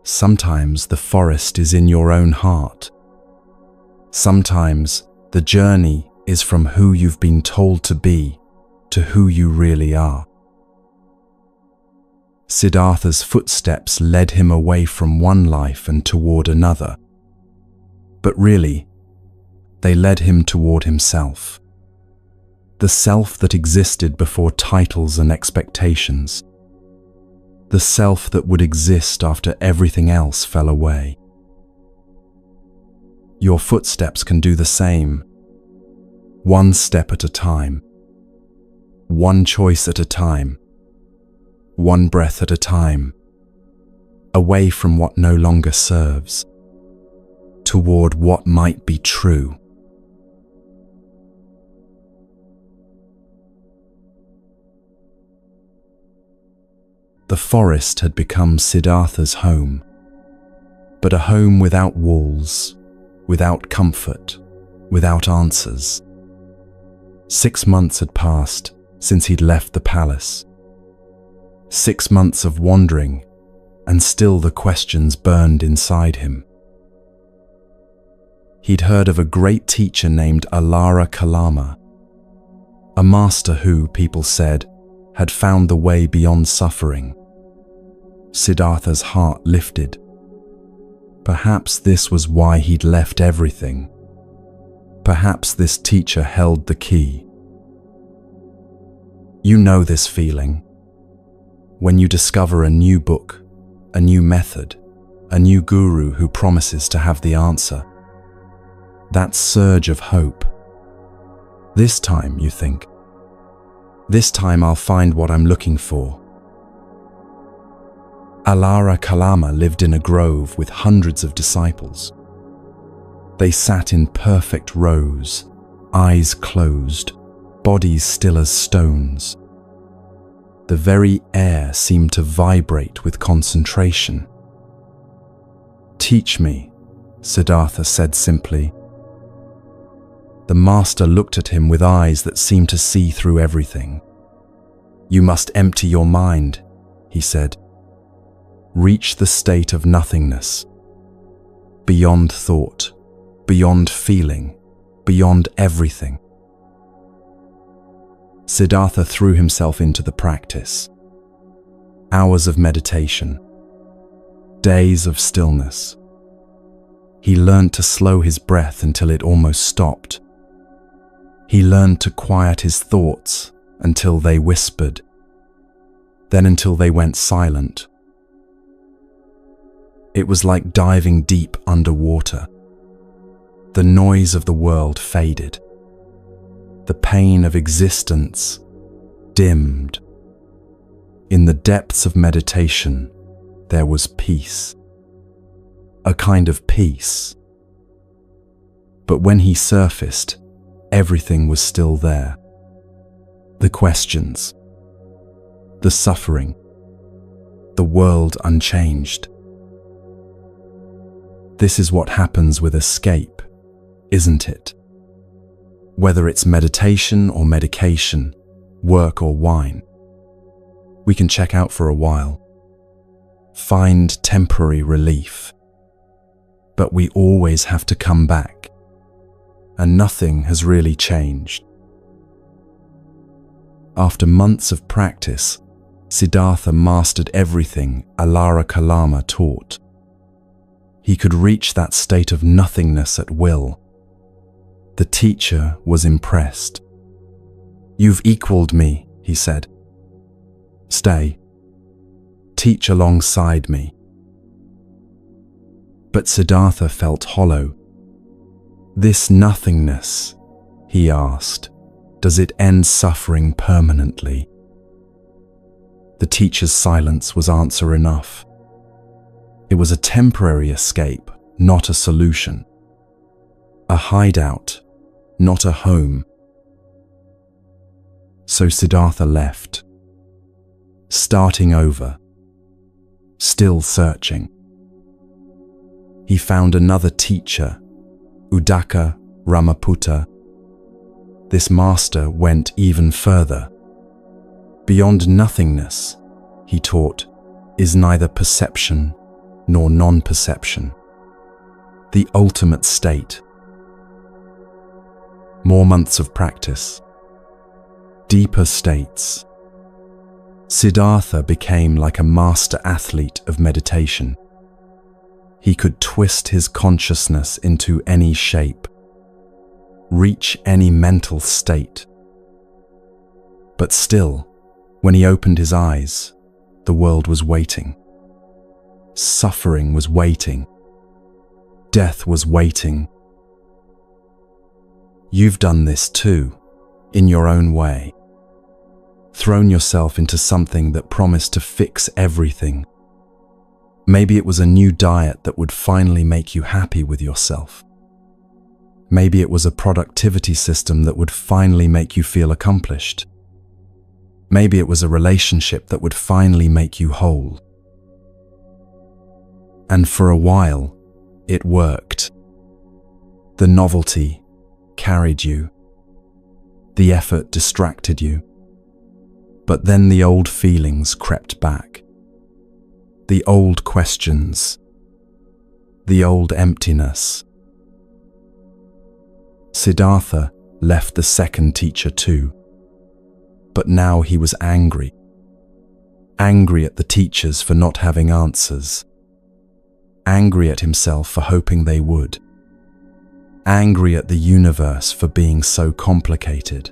Sometimes the forest is in your own heart. Sometimes the journey is from who you've been told to be to who you really are. Siddhartha's footsteps led him away from one life and toward another. But really, they led him toward himself. The self that existed before titles and expectations. The self that would exist after everything else fell away. Your footsteps can do the same. One step at a time. One choice at a time. One breath at a time. Away from what no longer serves. Toward what might be true. The forest had become Siddhartha's home, but a home without walls, without comfort, without answers. 6 months had passed since he'd left the palace. 6 months of wandering, and still the questions burned inside him. He'd heard of a great teacher named Alara Kalama, a master who, people said, had found the way beyond suffering. Siddhartha's heart lifted. Perhaps this was why he'd left everything. Perhaps this teacher held the key. You know this feeling. When you discover a new book, a new method, a new guru who promises to have the answer. That surge of hope. This time, you think. This time I'll find what I'm looking for. Alara Kalama lived in a grove with hundreds of disciples. They sat in perfect rows, eyes closed, bodies still as stones. The very air seemed to vibrate with concentration. "Teach me," Siddhartha said simply. The master looked at him with eyes that seemed to see through everything. "You must empty your mind," he said. "Reach the state of nothingness. Beyond thought, beyond feeling, beyond everything." Siddhartha threw himself into the practice. Hours of meditation. Days of stillness. He learned to slow his breath until it almost stopped. He learned to quiet his thoughts until they whispered, then until they went silent. It was like diving deep underwater. The noise of the world faded. The pain of existence dimmed. In the depths of meditation, there was peace. A kind of peace. But when he surfaced, everything was still there. The questions, the suffering, the world unchanged. This is what happens with escape, isn't it? Whether it's meditation or medication, work or wine. We can check out for a while, find temporary relief, but we always have to come back, and nothing has really changed. After months of practice, Siddhartha mastered everything Alara Kalama taught. He could reach that state of nothingness at will. The teacher was impressed. "You've equaled me," he said. "Stay. Teach alongside me." But Siddhartha felt hollow. "This nothingness," he asked, "does it end suffering permanently?" The teacher's silence was answer enough. It was a temporary escape, not a solution. A hideout, not a home. So Siddhartha left, starting over, still searching. He found another teacher, Uddaka Ramaputta. This master went even further. Beyond nothingness, he taught, is neither perception nor non-perception. The ultimate state. More months of practice. Deeper states. Siddhartha became like a master athlete of meditation. He could twist his consciousness into any shape, reach any mental state. But still, when he opened his eyes, the world was waiting. Suffering was waiting. Death was waiting. You've done this too, in your own way. Thrown yourself into something that promised to fix everything. Maybe it was a new diet that would finally make you happy with yourself. Maybe it was a productivity system that would finally make you feel accomplished. Maybe it was a relationship that would finally make you whole. And for a while, it worked. The novelty carried you. The effort distracted you. But then the old feelings crept back. The old questions. The old emptiness. Siddhartha left the second teacher too. But now he was angry. Angry at the teachers for not having answers. Angry at himself for hoping they would. Angry at the universe for being so complicated.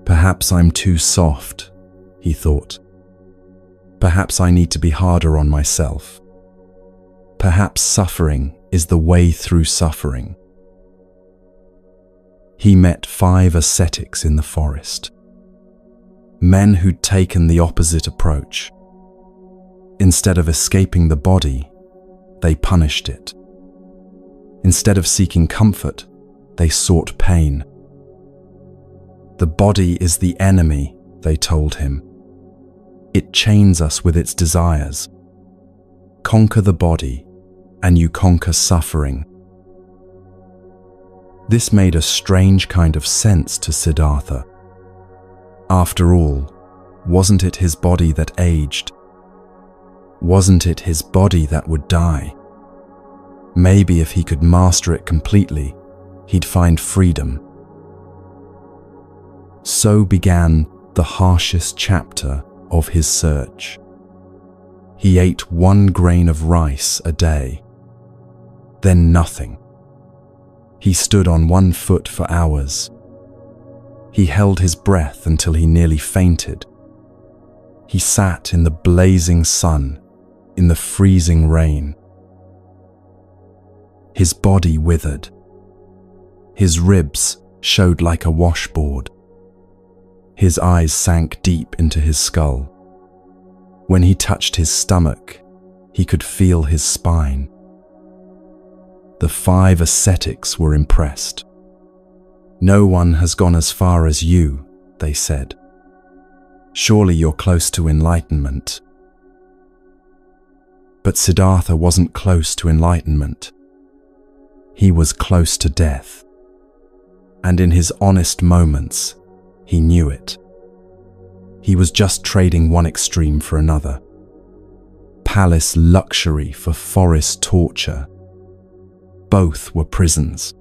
Perhaps I'm too soft, he thought. Perhaps I need to be harder on myself. Perhaps suffering is the way through suffering. He met 5 ascetics in the forest. Men who'd taken the opposite approach. Instead of escaping the body, they punished it. Instead of seeking comfort, they sought pain. The body is the enemy, they told him. It chains us with its desires. Conquer the body, and you conquer suffering. This made a strange kind of sense to Siddhartha. After all, wasn't it his body that aged? Wasn't it his body that would die? Maybe if he could master it completely, he'd find freedom. So began the harshest chapter of his search. He ate 1 grain of rice a day, then nothing. He stood on 1 foot for hours. He held his breath until he nearly fainted. He sat in the blazing sun, in the freezing rain. His body withered. His ribs showed like a washboard. His eyes sank deep into his skull. When he touched his stomach, he could feel his spine. The 5 ascetics were impressed. "No one has gone as far as you," they said. "Surely you're close to enlightenment." But Siddhartha wasn't close to enlightenment. He was close to death. And in his honest moments, he knew it. He was just trading one extreme for another. Palace luxury for forest torture. Both were prisons.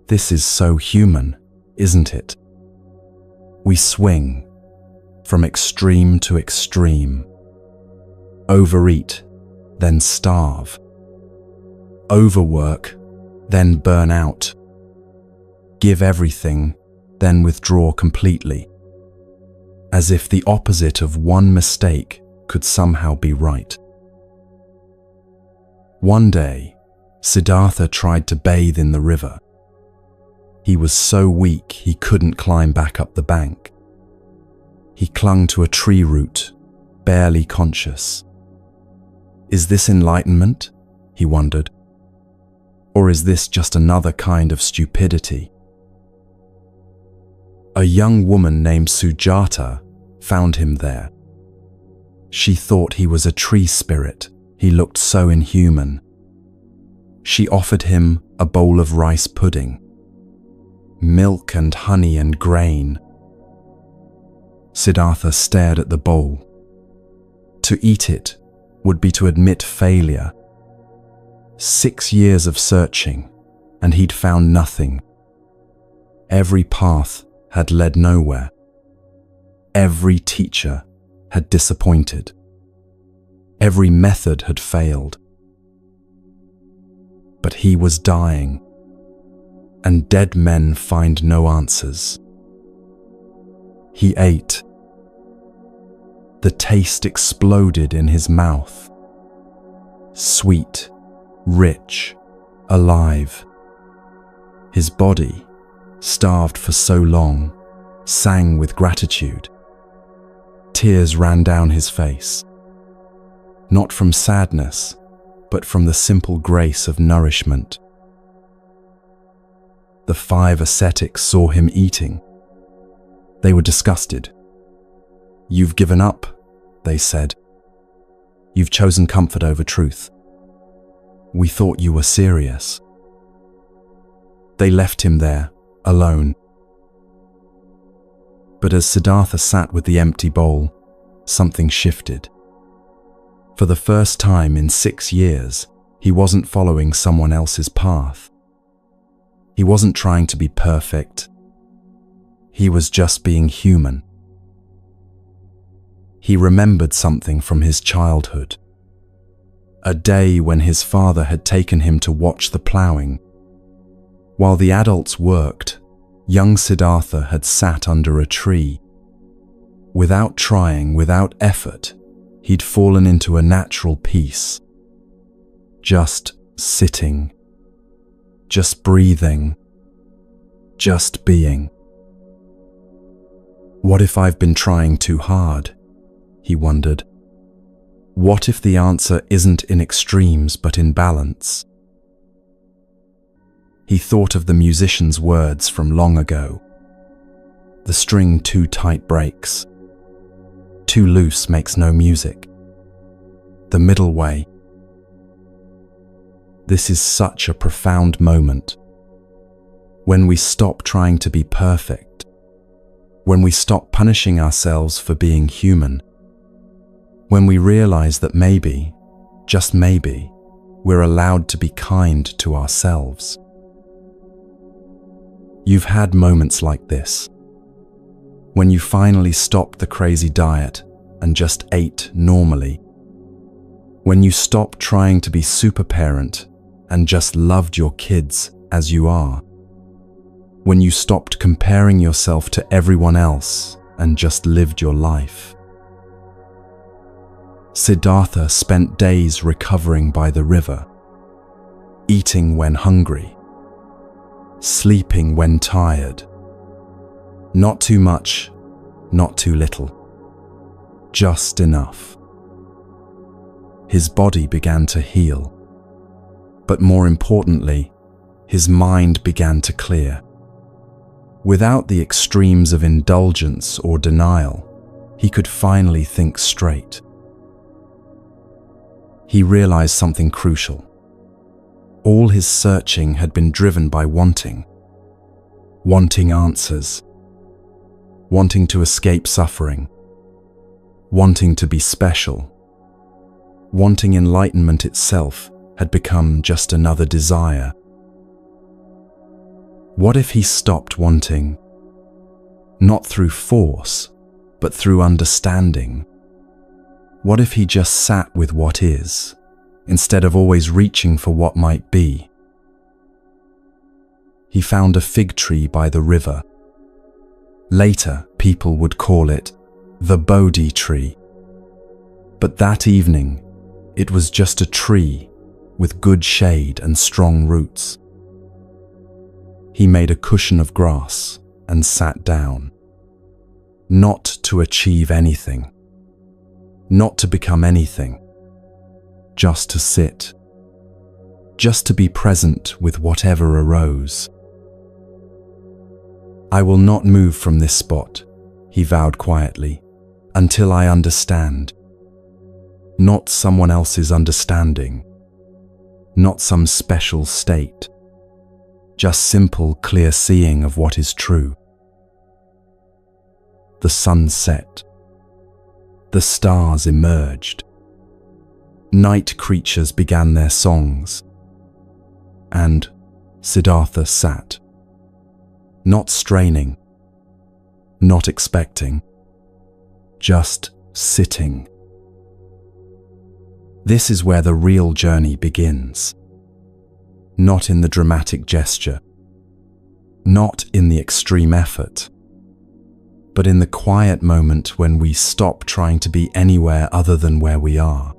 This is so human, isn't it? We swing from extreme to extreme. Overeat, then starve. Overwork, then burn out. Give everything, then withdraw completely. As if the opposite of one mistake could somehow be right. One day, Siddhartha tried to bathe in the river. He was so weak he couldn't climb back up the bank. He clung to a tree root, barely conscious. Is this enlightenment? He wondered. Or is this just another kind of stupidity? A young woman named Sujata found him there. She thought he was a tree spirit. He looked so inhuman. She offered him a bowl of rice pudding, milk and honey and grain. Siddhartha stared at the bowl. To eat it would be to admit failure. 6 years of searching, and he'd found nothing. Every path had led nowhere. Every teacher had disappointed. Every method had failed. But he was dying, and dead men find no answers. He ate. The taste exploded in his mouth. Sweet, rich, alive. His body, starved for so long, sang with gratitude. Tears ran down his face, not from sadness, but from the simple grace of nourishment. The 5 ascetics saw him eating. They were disgusted. "You've given up," they said. "You've chosen comfort over truth. We thought you were serious." They left him there, alone. But as Siddhartha sat with the empty bowl, something shifted. For the first time in 6 years, he wasn't following someone else's path. He wasn't trying to be perfect. He was just being human. He remembered something from his childhood. A day when his father had taken him to watch the ploughing. While the adults worked, young Siddhartha had sat under a tree. Without trying, without effort, he'd fallen into a natural peace. Just sitting. Just breathing. Just being. What if I've been trying too hard? He wondered. What if the answer isn't in extremes but in balance? He thought of the musician's words from long ago. The string too tight breaks. Too loose makes no music. The middle way. This is such a profound moment. When we stop trying to be perfect. When we stop punishing ourselves for being human. When we realize that maybe, just maybe, we're allowed to be kind to ourselves. You've had moments like this. When you finally stopped the crazy diet and just ate normally. When you stopped trying to be super parent and just loved your kids as you are. When you stopped comparing yourself to everyone else and just lived your life. Siddhartha spent days recovering by the river, eating when hungry, sleeping when tired. Not too much, not too little. Just enough. His body began to heal. But more importantly, his mind began to clear. Without the extremes of indulgence or denial, he could finally think straight. He realized something crucial. All his searching had been driven by wanting. Wanting answers. Wanting to escape suffering. Wanting to be special. Wanting enlightenment itself had become just another desire. What if he stopped wanting? Not through force, but through understanding. What if he just sat with what is, instead of always reaching for what might be? He found a fig tree by the river. Later, people would call it the Bodhi tree. But that evening, it was just a tree with good shade and strong roots. He made a cushion of grass and sat down. Not to achieve anything. Not to become anything. Just to sit. Just to be present with whatever arose. I will not move from this spot, he vowed quietly, until I understand. Not someone else's understanding, not some special state, just simple, clear seeing of what is true. The sun set. The stars emerged. Night creatures began their songs. And Siddhartha sat, not straining, not expecting, just sitting. This is where the real journey begins. Not in the dramatic gesture, not in the extreme effort, but in the quiet moment when we stop trying to be anywhere other than where we are.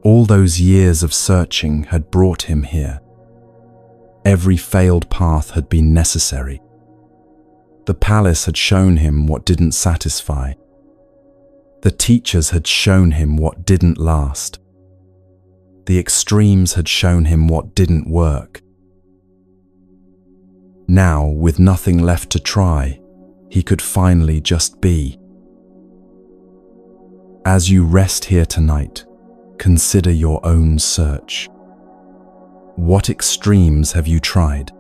All those years of searching had brought him here. Every failed path had been necessary. The palace had shown him what didn't satisfy. The teachers had shown him what didn't last. The extremes had shown him what didn't work. Now, with nothing left to try, he could finally just be. As you rest here tonight, consider your own search. What extremes have you tried?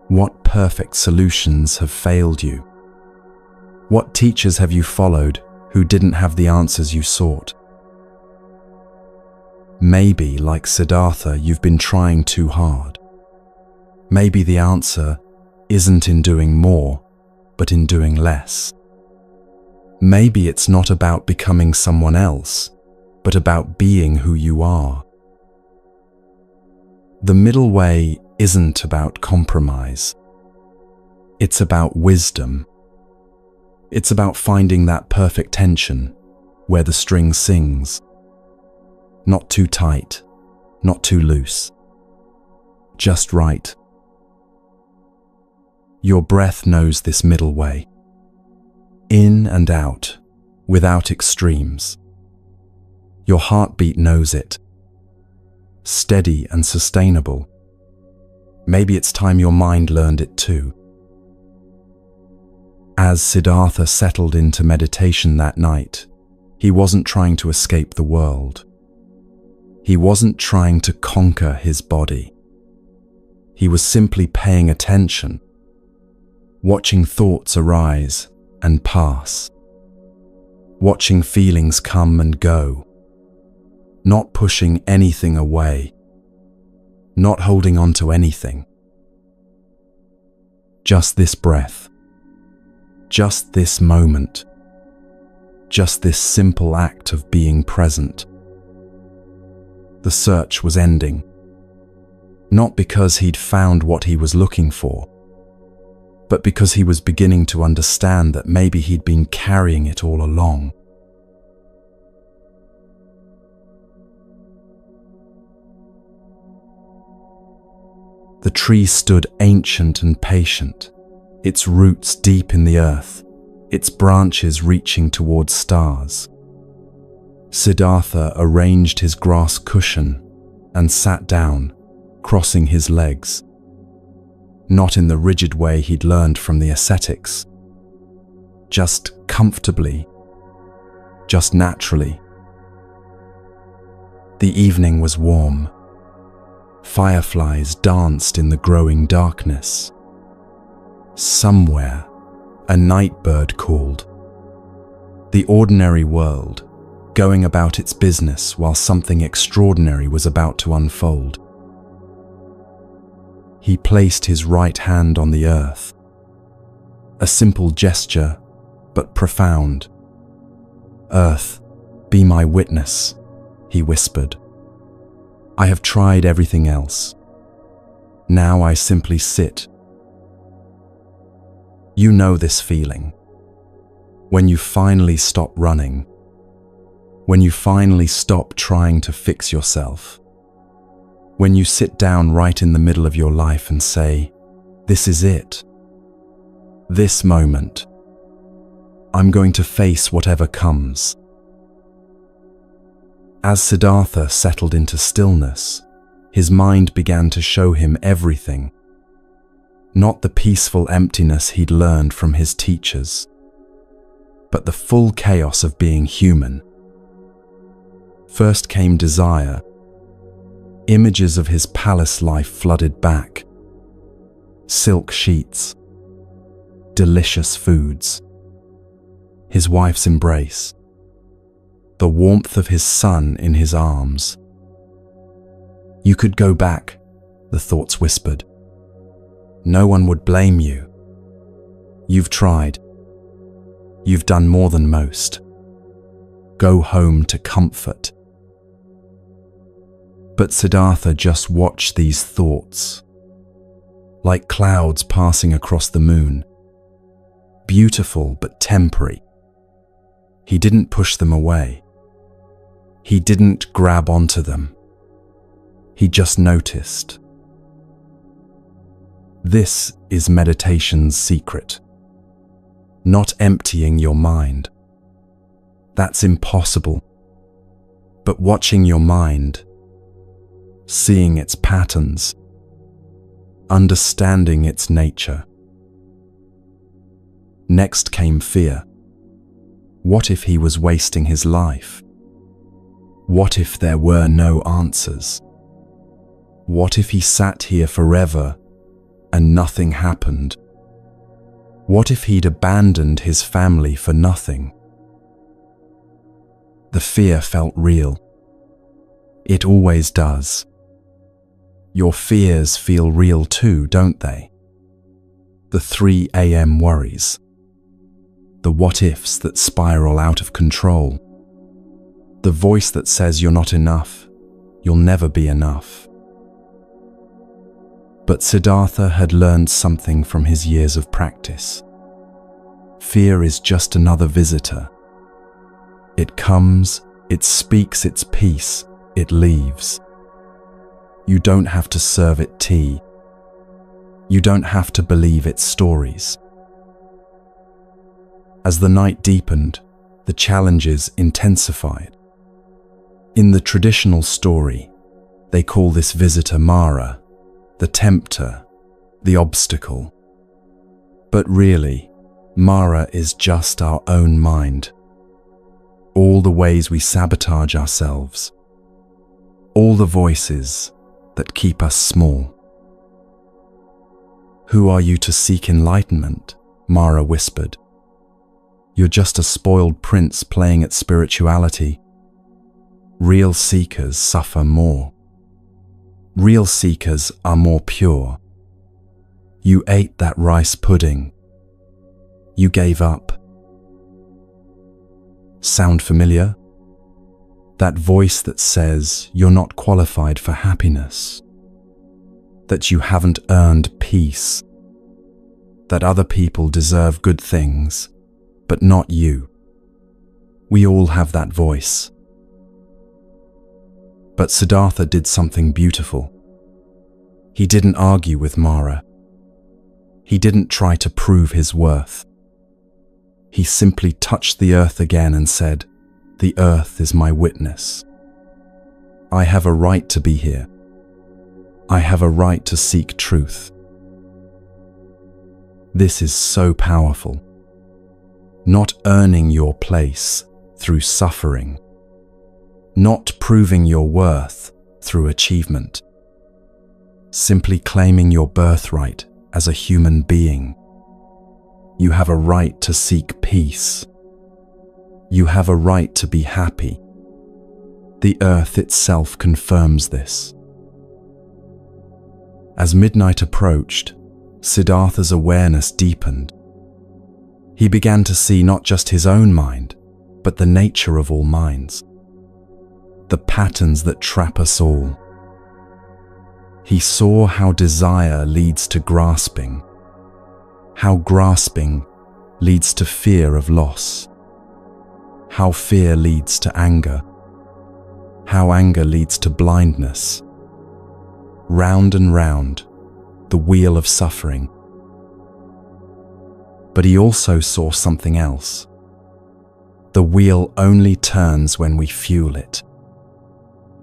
What perfect solutions have failed you? What teachers have you followed who didn't have the answers you sought? Maybe, like Siddhartha, you've been trying too hard. Maybe the answer isn't in doing more, but in doing less. Maybe it's not about becoming someone else, but about being who you are. The middle way isn't about compromise. It's about wisdom. It's about finding that perfect tension where the string sings. Not too tight, not too loose. Just right. Your breath knows this middle way. In and out, without extremes. Your heartbeat knows it. Steady and sustainable. Maybe it's time your mind learned it too. As Siddhartha settled into meditation that night, he wasn't trying to escape the world. He wasn't trying to conquer his body. He was simply paying attention, watching thoughts arise and pass, watching feelings come and go, not pushing anything away, not holding on to anything. Just this breath, just this moment, just this simple act of being present. The search was ending, not because he'd found what he was looking for, but because he was beginning to understand that maybe he'd been carrying it all along. The tree stood ancient and patient, its roots deep in the earth, its branches reaching towards stars. Siddhartha arranged his grass cushion and sat down, crossing his legs. Not in the rigid way he'd learned from the ascetics. Just comfortably, just naturally. The evening was warm. Fireflies danced in the growing darkness. Somewhere, a night bird called. The ordinary world, going about its business while something extraordinary was about to unfold. He placed his right hand on the earth. A simple gesture, but profound. "Earth, be my witness," he whispered. "I have tried everything else. Now I simply sit." You know this feeling. When you finally stop running. When you finally stop trying to fix yourself. When you sit down right in the middle of your life and say, "This is it. This moment. I'm going to face whatever comes." As Siddhartha settled into stillness, his mind began to show him everything. Not the peaceful emptiness he'd learned from his teachers, but the full chaos of being human. First came desire. Images of his palace life flooded back. Silk sheets, delicious foods, his wife's embrace, the warmth of his son in his arms. You could go back, the thoughts whispered. No one would blame you. You've tried. You've done more than most. Go home to comfort. But Siddhartha just watched these thoughts, like clouds passing across the moon, beautiful but temporary. He didn't push them away. He didn't grab onto them. He just noticed. This is meditation's secret. Not emptying your mind. That's impossible. But watching your mind, seeing its patterns, understanding its nature. Next came fear. What if he was wasting his life? What if there were no answers? What if he sat here forever and nothing happened? What if he'd abandoned his family for nothing? The fear felt real. It always does. Your fears feel real too, don't they? The 3 a.m. worries. The what-ifs that spiral out of control. The voice that says you're not enough, you'll never be enough. But Siddhartha had learned something from his years of practice. Fear is just another visitor. It comes, it speaks its piece, it leaves. You don't have to serve it tea. You don't have to believe its stories. As the night deepened, the challenges intensified. In the traditional story, they call this visitor Mara, the tempter, the obstacle. But really, Mara is just our own mind. All the ways we sabotage ourselves. All the voices that keep us small. Who are you to seek enlightenment? Mara whispered. You're just a spoiled prince playing at spirituality. Real seekers suffer more. Real seekers are more pure. You ate that rice pudding. You gave up. Sound familiar? That voice that says you're not qualified for happiness, that you haven't earned peace, that other people deserve good things, but not you. We all have that voice. But Siddhartha did something beautiful. He didn't argue with Mara. He didn't try to prove his worth. He simply touched the earth again and said, "The earth is my witness. I have a right to be here. I have a right to seek truth." This is so powerful. Not earning your place through suffering. Not proving your worth through achievement. Simply claiming your birthright as a human being. You have a right to seek peace. You have a right to be happy. The earth itself confirms this. As midnight approached, Siddhartha's awareness deepened. He began to see not just his own mind, but the nature of all minds. The patterns that trap us all. He saw how desire leads to grasping, how grasping leads to fear of loss, how fear leads to anger, how anger leads to blindness. Round and round, the wheel of suffering. But he also saw something else. The wheel only turns when we fuel it.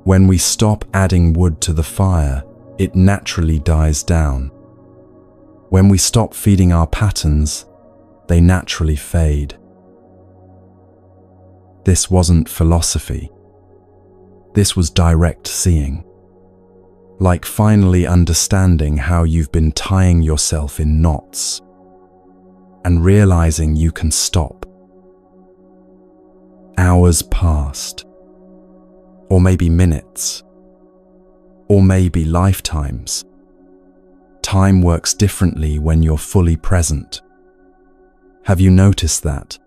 When we stop adding wood to the fire, it naturally dies down. When we stop feeding our patterns, they naturally fade. This wasn't philosophy. This was direct seeing. Like finally understanding how you've been tying yourself in knots and realizing you can stop. Hours passed, or maybe minutes, or maybe lifetimes. Time works differently when you're fully present. Have you noticed that?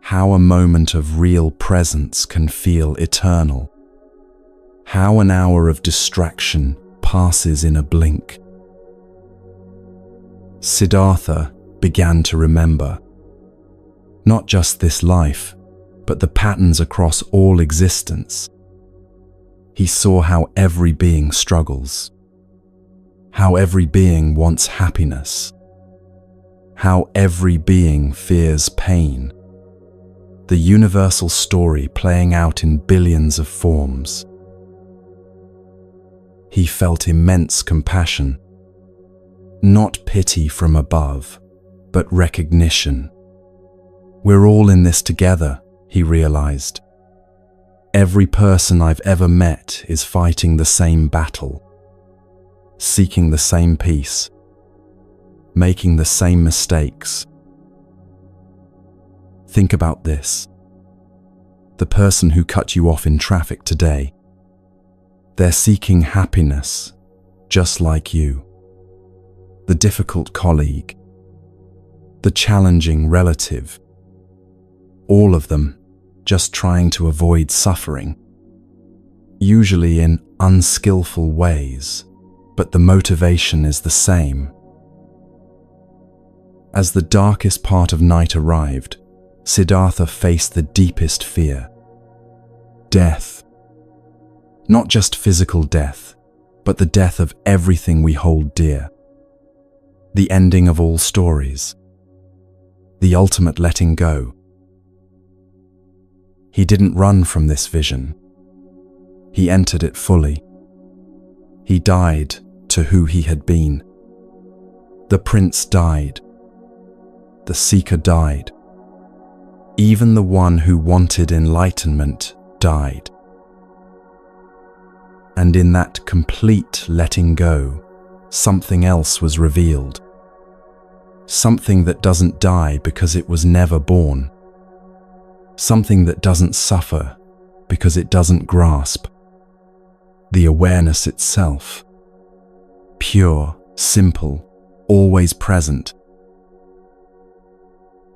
How a moment of real presence can feel eternal. How an hour of distraction passes in a blink. Siddhartha began to remember, not just this life, but the patterns across all existence. He saw how every being struggles, how every being wants happiness, how every being fears pain, the universal story playing out in billions of forms. He felt immense compassion, not pity from above, but recognition. We're all in this together, he realized. Every person I've ever met is fighting the same battle, seeking the same peace, making the same mistakes. Think about this. The person who cut you off in traffic today, they're seeking happiness, just like you. The difficult colleague, the challenging relative, all of them just trying to avoid suffering, usually in unskillful ways, but the motivation is the same. As the darkest part of night arrived, Siddhartha faced the deepest fear: death. Not just physical death, but the death of everything we hold dear. The ending of all stories. The ultimate letting go. He didn't run from this vision. He entered it fully. He died to who he had been. The prince died. The seeker died. Even the one who wanted enlightenment died. And in that complete letting go, something else was revealed. Something that doesn't die because it was never born. Something that doesn't suffer because it doesn't grasp. The awareness itself. Pure, simple, always present.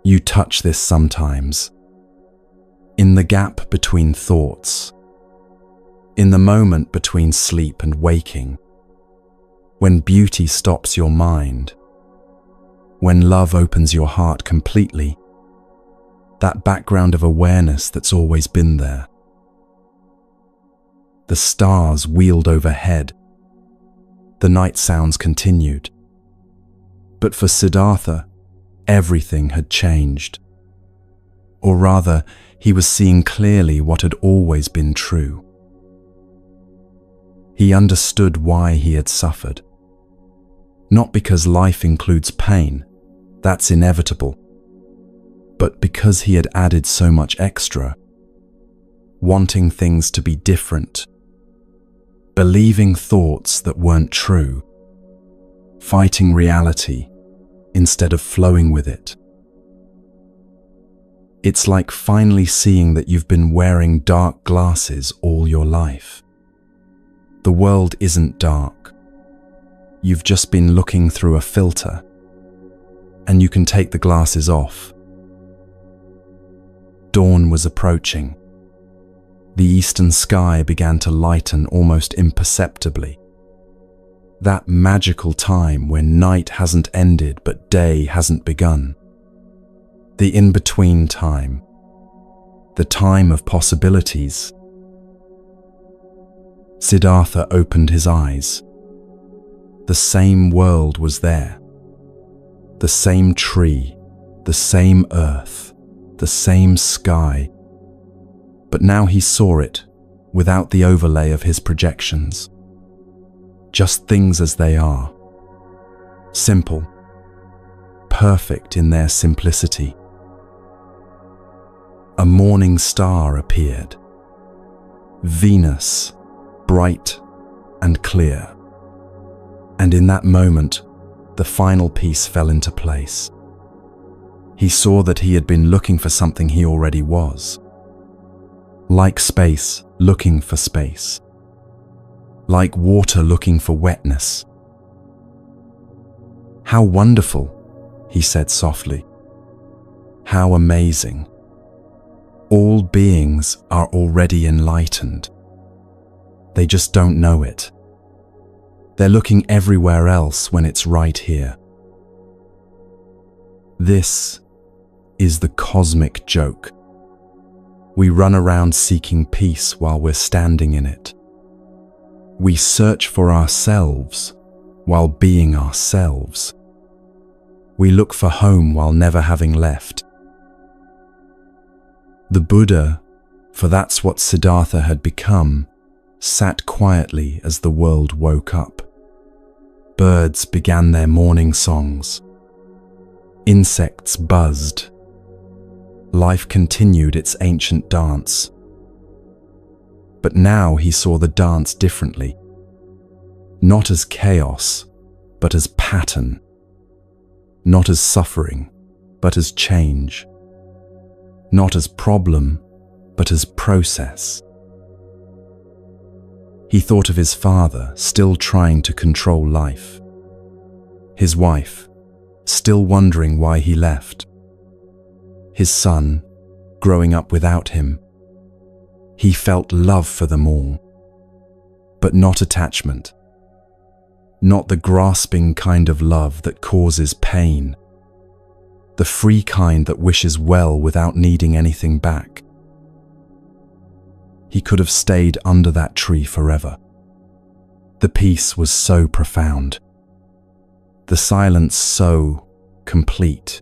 You touch this sometimes. In the gap between thoughts. In the moment between sleep and waking, when beauty stops your mind, when love opens your heart completely, that background of awareness that's always been there. The stars wheeled overhead. The night sounds continued. But for Siddhartha, everything had changed. Or rather, he was seeing clearly what had always been true. He understood why he had suffered. Not because life includes pain, that's inevitable, but because he had added so much extra, wanting things to be different, believing thoughts that weren't true, fighting reality instead of flowing with it. It's like finally seeing that you've been wearing dark glasses all your life. The world isn't dark. You've just been looking through a filter, and you can take the glasses off. Dawn was approaching. The eastern sky began to lighten almost imperceptibly. That magical time when night hasn't ended but day hasn't begun. The in-between time. The time of possibilities. Siddhartha opened his eyes. The same world was there. The same tree, the same earth, the same sky. But now he saw it without the overlay of his projections. Just things as they are. simple, perfect in their simplicity. A morning star appeared, Venus, bright and clear. And in that moment, the final piece fell into place. He saw that he had been looking for something he already was. Like space looking for space. Like water looking for wetness. "How wonderful," he said softly. "How amazing. All beings are already enlightened. They just don't know it. They're looking everywhere else when it's right here. This is the cosmic joke. We run around seeking peace while we're standing in it. We search for ourselves while being ourselves. We look for home while never having left." The Buddha, for that's what Siddhartha had become, sat quietly as the world woke up. Birds began their morning songs. Insects buzzed. Life continued its ancient dance. But now he saw the dance differently. Not as chaos, but as pattern. Not as suffering, but as change. Not as problem, but as process. He thought of his father, still trying to control life. His wife, still wondering why he left. His son, growing up without him. He felt love for them all, but not attachment. Not the grasping kind of love that causes pain. The free kind that wishes well without needing anything back. He could have stayed under that tree forever. The peace was so profound. The silence so complete.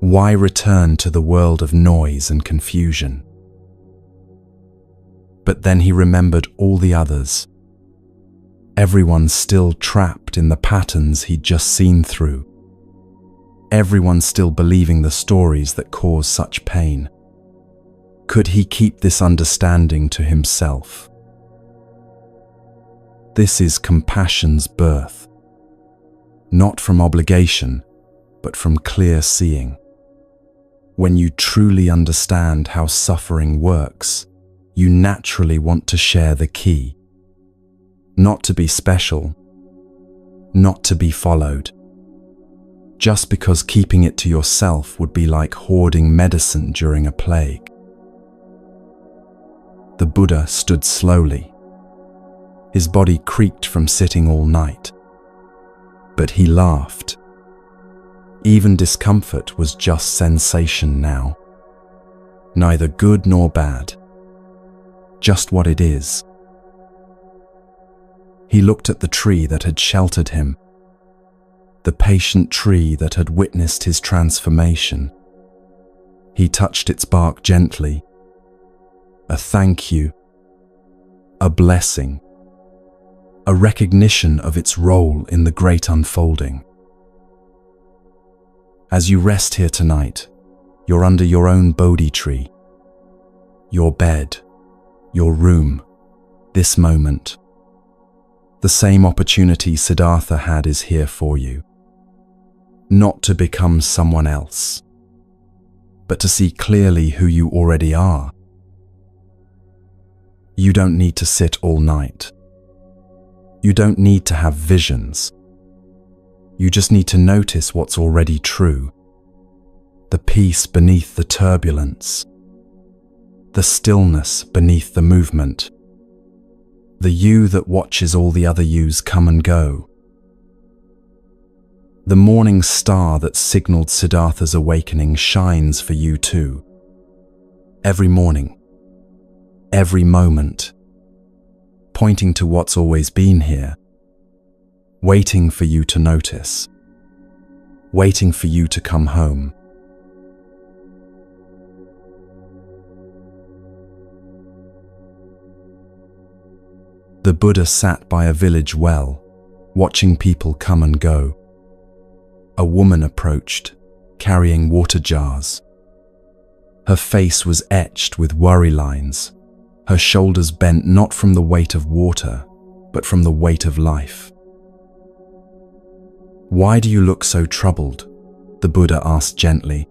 Why return to the world of noise and confusion? But then he remembered all the others. Everyone still trapped in the patterns he'd just seen through. Everyone still believing the stories that cause such pain. Could he keep this understanding to himself? This is compassion's birth. Not from obligation, but from clear seeing. When you truly understand how suffering works, you naturally want to share the key. Not to be special, not to be followed. Just because keeping it to yourself would be like hoarding medicine during a plague. The Buddha stood slowly. His body creaked from sitting all night. But he laughed. Even discomfort was just sensation now. Neither good nor bad. Just what it is. He looked at the tree that had sheltered him. The patient tree that had witnessed his transformation. He touched its bark gently. A thank you. A blessing. A recognition of its role in the great unfolding. As you rest here tonight, you're under your own Bodhi tree. Your bed, your room, this moment. The same opportunity Siddhartha had is here for you. Not to become someone else, but to see clearly who you already are. You don't need to sit all night. You don't need to have visions. You just need to notice what's already true. The peace beneath the turbulence. The stillness beneath the movement. The you that watches all the other yous come and go. The morning star that signaled Siddhartha's awakening shines for you too. Every morning. Every moment. Pointing to what's always been here. Waiting for you to notice. Waiting for you to come home. The Buddha sat by a village well, watching people come and go. A woman approached, carrying water jars. Her face was etched with worry lines, her shoulders bent not from the weight of water, but from the weight of life. "Why do you look so troubled?" the Buddha asked gently.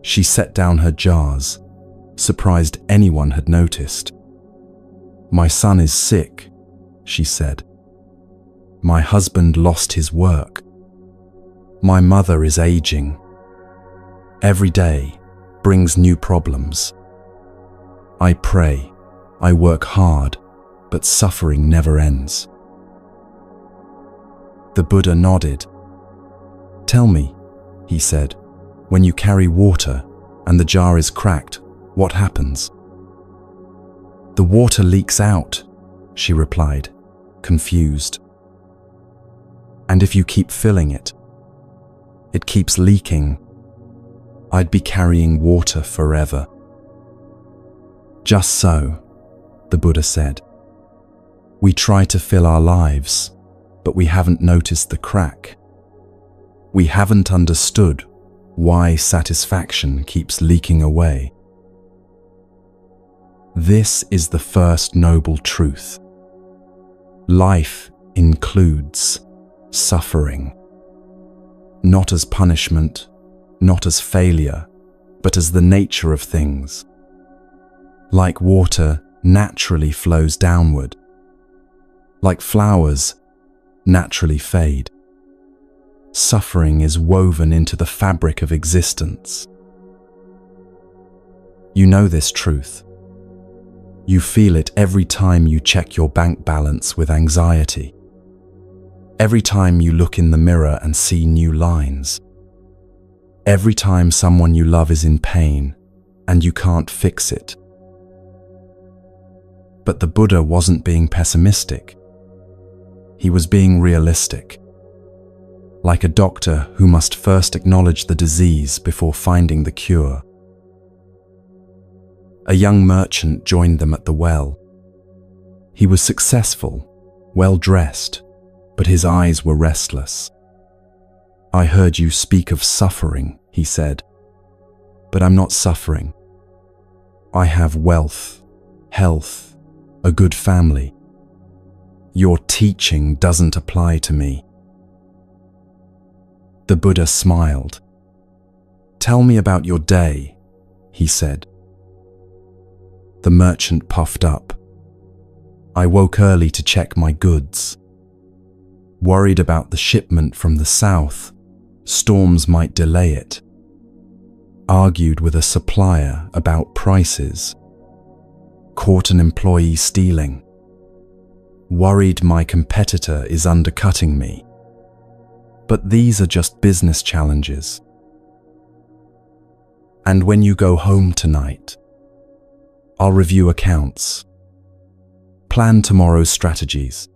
She set down her jars, surprised anyone had noticed. "My son is sick," she said. "My husband lost his work. My mother is aging. Every day brings new problems. I pray, I work hard, but suffering never ends." The Buddha nodded. "Tell me," he said, "when you carry water and the jar is cracked, what happens?" "The water leaks out," she replied, confused. "And if you keep filling it, it keeps leaking. I'd be carrying water forever." "Just so," the Buddha said. "We try to fill our lives, but we haven't noticed the crack. We haven't understood why satisfaction keeps leaking away. This is the first noble truth. Life includes suffering, not as punishment, not as failure, but as the nature of things. Like water naturally flows downward, like flowers naturally fade, suffering is woven into the fabric of existence. You know this truth. You feel it every time you check your bank balance with anxiety, every time you look in the mirror and see new lines, every time someone you love is in pain and you can't fix it. But the Buddha wasn't being pessimistic. He was being realistic, like a doctor who must first acknowledge the disease before finding the cure. A young merchant joined them at the well. He was successful, well-dressed, but his eyes were restless. "I heard you speak of suffering," he said, "but I'm not suffering. I have wealth, health, a good family. Your teaching doesn't apply to me." The Buddha smiled. "Tell me about your day," he said. The merchant puffed up. "I woke early to check my goods. Worried about the shipment from the south, storms might delay it. Argued with a supplier about prices. Caught an employee stealing. Worried my competitor is undercutting me. But these are just business challenges. And when you go home tonight, I'll review accounts. Plan tomorrow's strategies.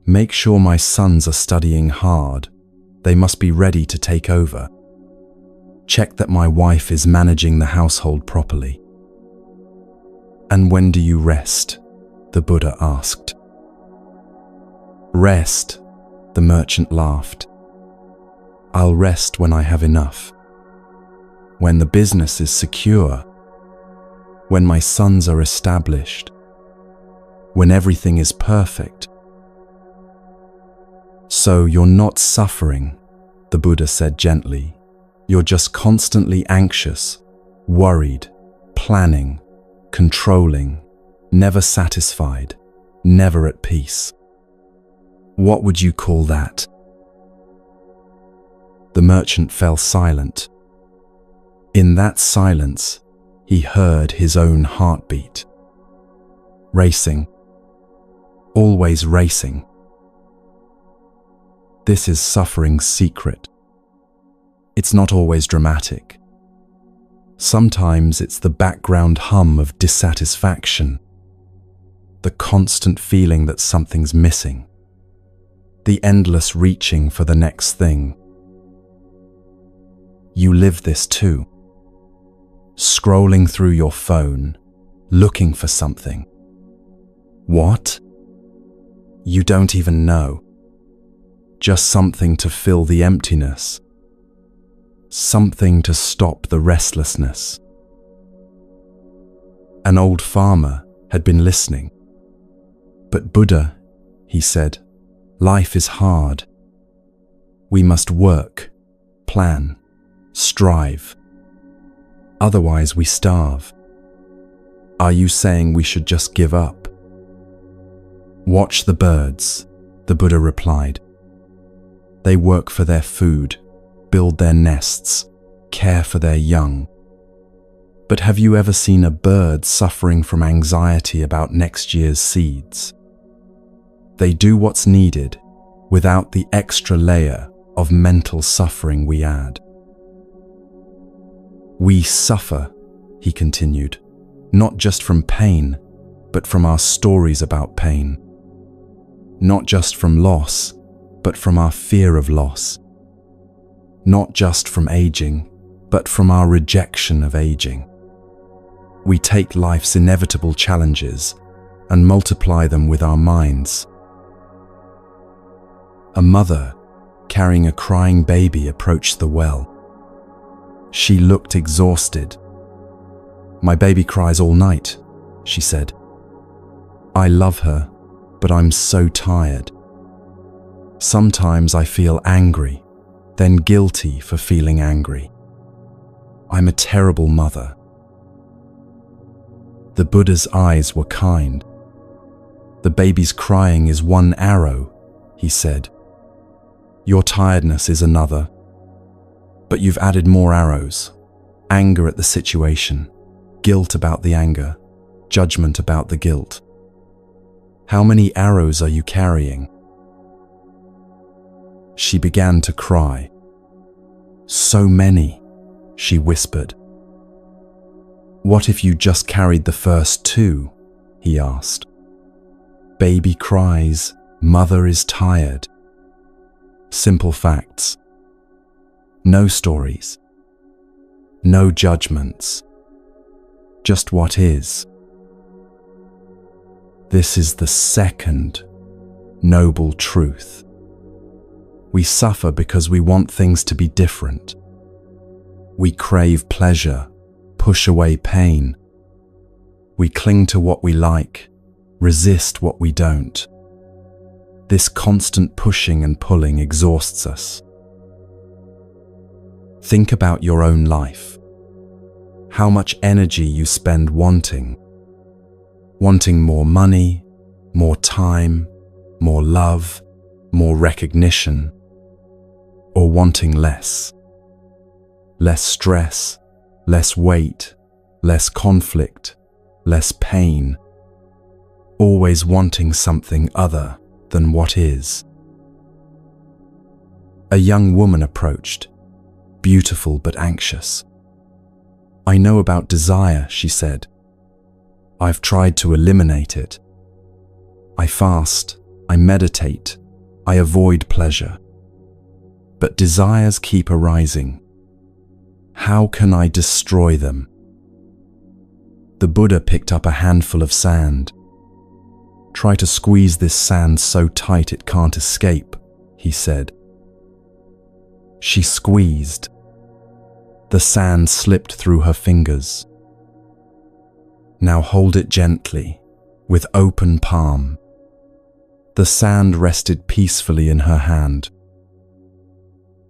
Make sure my sons are studying hard. They must be ready to take over. Check that my wife is managing the household properly." "And when do you rest?" the Buddha asked. "Rest," the merchant laughed. "I'll rest when I have enough. When the business is secure. When my sons are established. When everything is perfect." "So you're not suffering," the Buddha said gently. "You're just constantly anxious, worried, planning, controlling, never satisfied, never at peace. What would you call that?" The merchant fell silent. In that silence, he heard his own heartbeat. Racing. Always racing. This is suffering's secret. It's not always dramatic. Sometimes it's the background hum of dissatisfaction, the constant feeling that something's missing, the endless reaching for the next thing. You live this too. Scrolling through your phone, looking for something. What? You don't even know. just something to fill the emptiness, something to stop the restlessness. An old farmer had been listening. "But Buddha," he said, "life is hard. We must work, plan, strive. Otherwise we starve. Are you saying we should just give up?" "Watch the birds," the Buddha replied. "They work for their food, build their nests, care for their young. But have you ever seen a bird suffering from anxiety about next year's seeds? They do what's needed without the extra layer of mental suffering we add." "We suffer," he continued, "not just from pain, but from our stories about pain. Not just from loss, but from our fear of loss. Not just from aging, but from our rejection of aging. We take life's inevitable challenges and multiply them with our minds." A mother carrying a crying baby approached the well. She looked exhausted. "My baby cries all night," she said. "I love her, but I'm so tired. Sometimes I feel angry, then guilty for feeling angry. I'm a terrible mother." The Buddha's eyes were kind. "The baby's crying is one arrow," he said. "Your tiredness is another. But you've added more arrows. Anger at the situation, guilt about the anger, judgment about the guilt. How many arrows are you carrying?" She began to cry. "So many," she whispered. "What if you just carried the first two?" he asked. "Baby cries, mother is tired. Simple facts. No stories. No judgments. Just what is." This is the second noble truth. We suffer because we want things to be different. We crave pleasure, push away pain. We cling to what we like, resist what we don't. This constant pushing and pulling exhausts us. Think about your own life. How much energy you spend wanting more money, more time, more love, more recognition, or wanting less. Less stress, less weight, less conflict, less pain. Always wanting something other than what is. A young woman approached, beautiful but anxious. "I know about desire," she said. "I've tried to eliminate it. I fast, I meditate, I avoid pleasure. But desires keep arising. How can I destroy them?" The Buddha picked up a handful of sand. "Try to squeeze this sand so tight it can't escape," he said. She squeezed. The sand slipped through her fingers. "Now hold it gently, with open palm." The sand rested peacefully in her hand.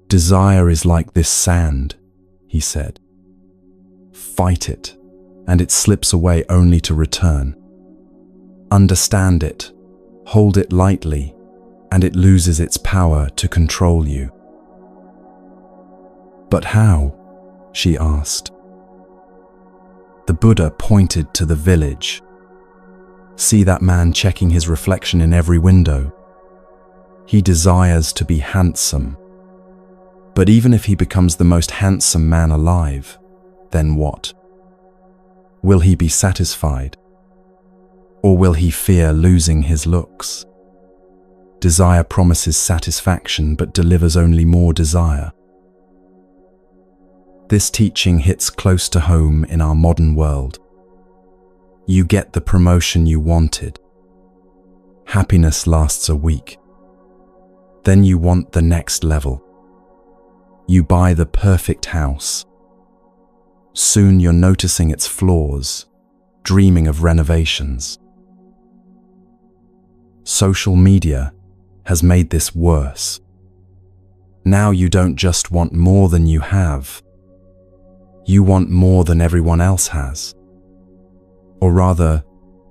"Desire is like this sand," he said. "Fight it, and it slips away only to return. Understand it, hold it lightly, and it loses its power to control you." "But how?" she asked. The Buddha pointed to the village. "See that man checking his reflection in every window? He desires to be handsome. But even if he becomes the most handsome man alive, then what? Will he be satisfied? Or will he fear losing his looks? Desire promises satisfaction but delivers only more desire." This teaching hits close to home in our modern world. You get the promotion you wanted. Happiness lasts a week. Then you want the next level. You buy the perfect house. Soon you're noticing its flaws, dreaming of renovations. Social media has made this worse. Now you don't just want more than you have. You want more than everyone else has. Or rather,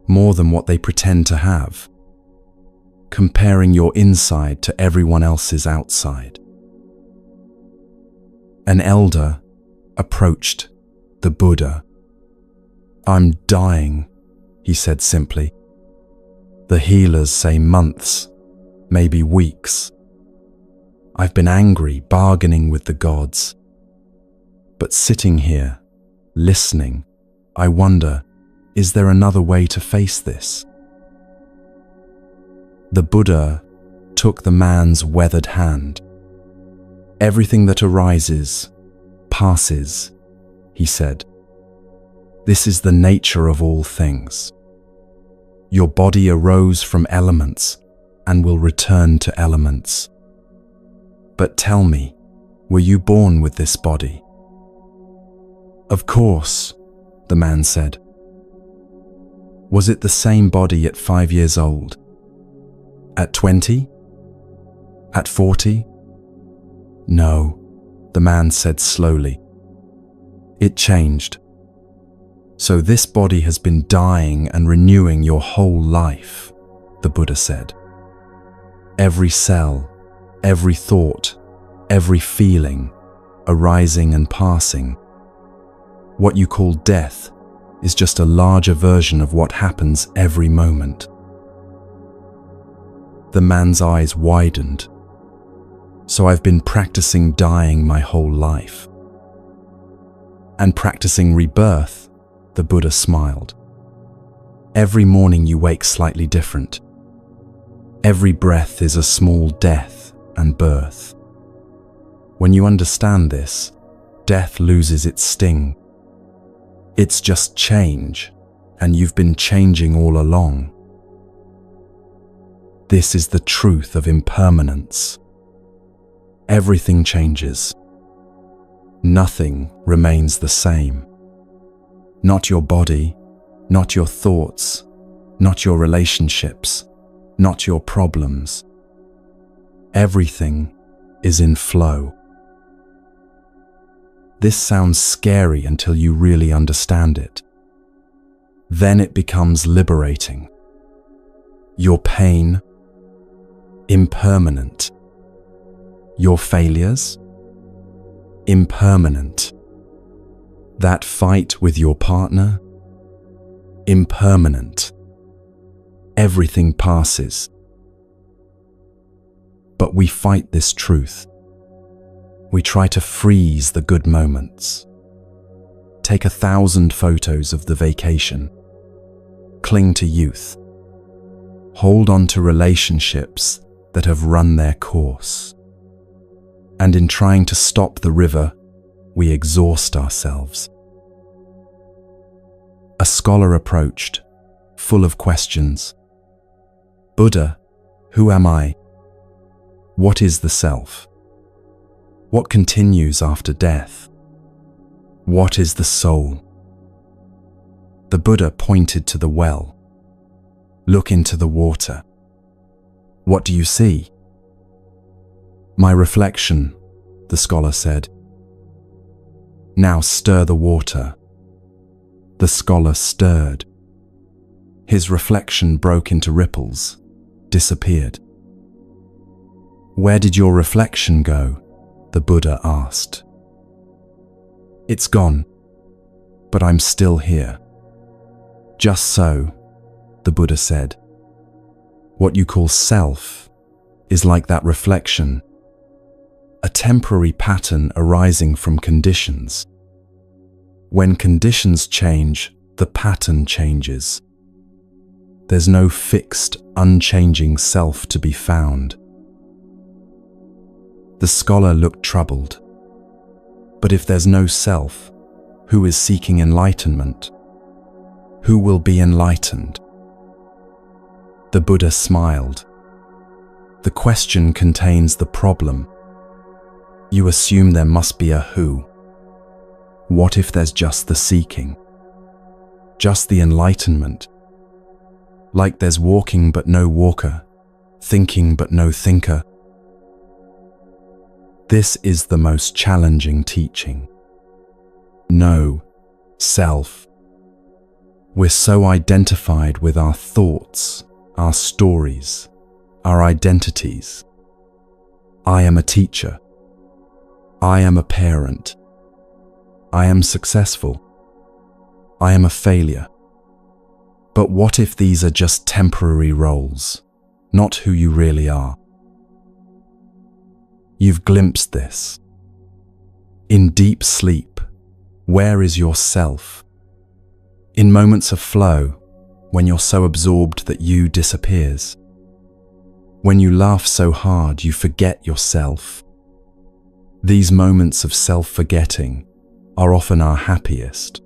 more than what they pretend to have. Comparing your inside to everyone else's outside. An elder approached the Buddha. "I'm dying," he said simply. "The healers say months, maybe weeks. I've been angry, bargaining with the gods. But sitting here, listening, I wonder, is there another way to face this?" The Buddha took the man's weathered hand. "Everything that arises, passes," he said. "This is the nature of all things. Your body arose from elements and will return to elements. But tell me, were you born with this body?" "Of course," the man said. "Was it the same body at 5 years old? At 20? At 40? "No," the man said slowly. "It changed. So this body has been dying and renewing your whole life," the Buddha said. "Every cell, every thought, every feeling, arising and passing. What you call death is just a larger version of what happens every moment." The man's eyes widened. "So I've been practicing dying my whole life." "And practicing rebirth," the Buddha smiled. "Every morning you wake slightly different. Every breath is a small death and birth. When you understand this, death loses its sting. It's just change, and you've been changing all along. This is the truth of impermanence. Everything changes. Nothing remains the same. Not your body, not your thoughts, not your relationships, not your problems. Everything is in flow. This sounds scary until you really understand it. Then it becomes liberating. Your pain, impermanent. Your failures, impermanent. That fight with your partner, impermanent. Everything passes. But we fight this truth. We try to freeze the good moments. Take 1,000 photos of the vacation. Cling to youth. Hold on to relationships that have run their course. And in trying to stop the river, we exhaust ourselves. A scholar approached, full of questions. "Buddha, who am I? What is the self? What continues after death? What is the soul?" The Buddha pointed to the well. "Look into the water. What do you see?" "My reflection," the scholar said. "Now stir the water." The scholar stirred. His reflection broke into ripples, disappeared. "Where did your reflection go?" the Buddha asked. "It's gone, but I'm still here." "Just so," the Buddha said. "What you call self is like that reflection, a temporary pattern arising from conditions. When conditions change, the pattern changes. There's no fixed, unchanging self to be found." The scholar looked troubled. But if there's no self, who is seeking enlightenment? Who will be enlightened? The Buddha smiled. The question contains the problem. You assume there must be a who. What if there's just the seeking? Just the enlightenment? Like there's walking but no walker, thinking but no thinker. This is the most challenging teaching. No, self. We're so identified with our thoughts, our stories, our identities. I am a teacher. I am a parent. I am successful. I am a failure. But what if these are just temporary roles, not who you really are? You've glimpsed this. In deep sleep, where is your self? In moments of flow, when you're so absorbed that you disappears. When you laugh so hard you forget yourself. These moments of self-forgetting are often our happiest.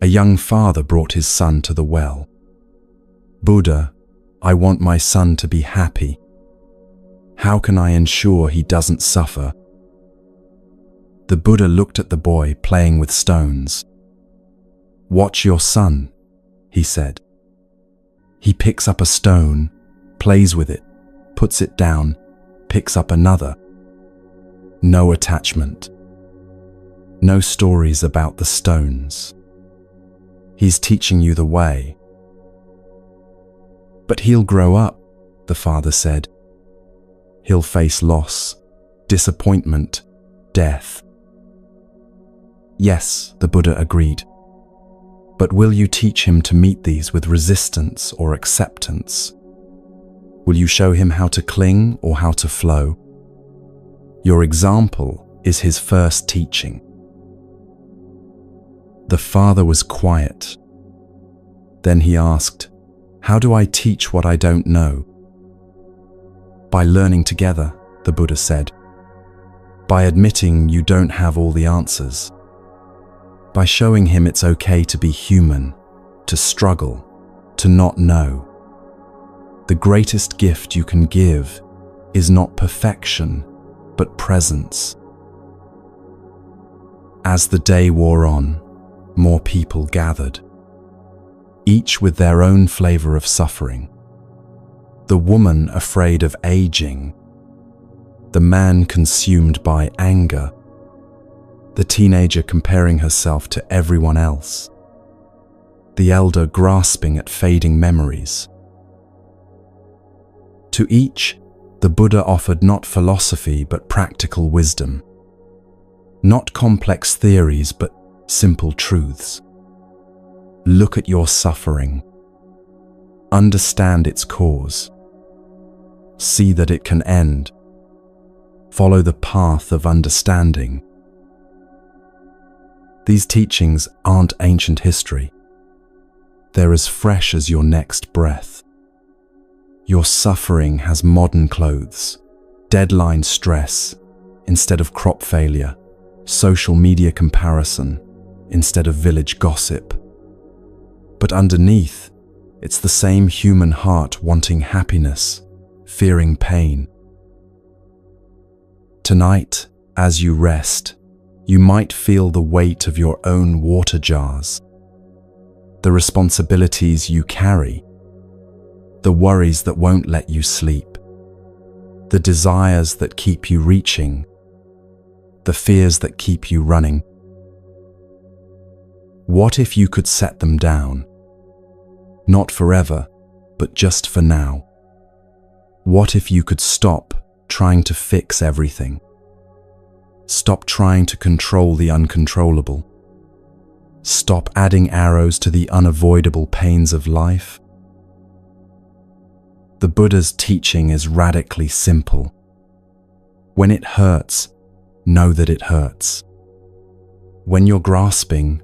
A young father brought his son to the well. Buddha, I want my son to be happy. How can I ensure he doesn't suffer? The Buddha looked at the boy playing with stones. Watch your son, he said. He picks up a stone, plays with it, puts it down, picks up another. No attachment. No stories about the stones. He's teaching you the way. But he'll grow up, the father said. He'll face loss, disappointment, death. Yes, the Buddha agreed. But will you teach him to meet these with resistance or acceptance? Will you show him how to cling or how to flow? Your example is his first teaching. The father was quiet. Then he asked, how do I teach what I don't know? By learning together, the Buddha said. By admitting you don't have all the answers. By showing him it's okay to be human, to struggle, to not know. The greatest gift you can give is not perfection, but presence. As the day wore on, more people gathered, each with their own flavor of suffering. The woman afraid of aging, the man consumed by anger, the teenager comparing herself to everyone else, the elder grasping at fading memories. To each, the Buddha offered not philosophy but practical wisdom, not complex theories but simple truths. Look at your suffering. Understand its cause. See that it can end. Follow the path of understanding. These teachings aren't ancient history. They're as fresh as your next breath. Your suffering has modern clothes, deadline stress instead of crop failure, social media comparison instead of village gossip. But underneath, it's the same human heart wanting happiness, fearing pain. Tonight, as you rest, you might feel the weight of your own water jars, the responsibilities you carry, the worries that won't let you sleep, the desires that keep you reaching, the fears that keep you running. What if you could set them down? Not forever, but just for now. What if you could stop trying to fix everything? Stop trying to control the uncontrollable. Stop adding arrows to the unavoidable pains of life. The Buddha's teaching is radically simple. When it hurts, know that it hurts. When you're grasping,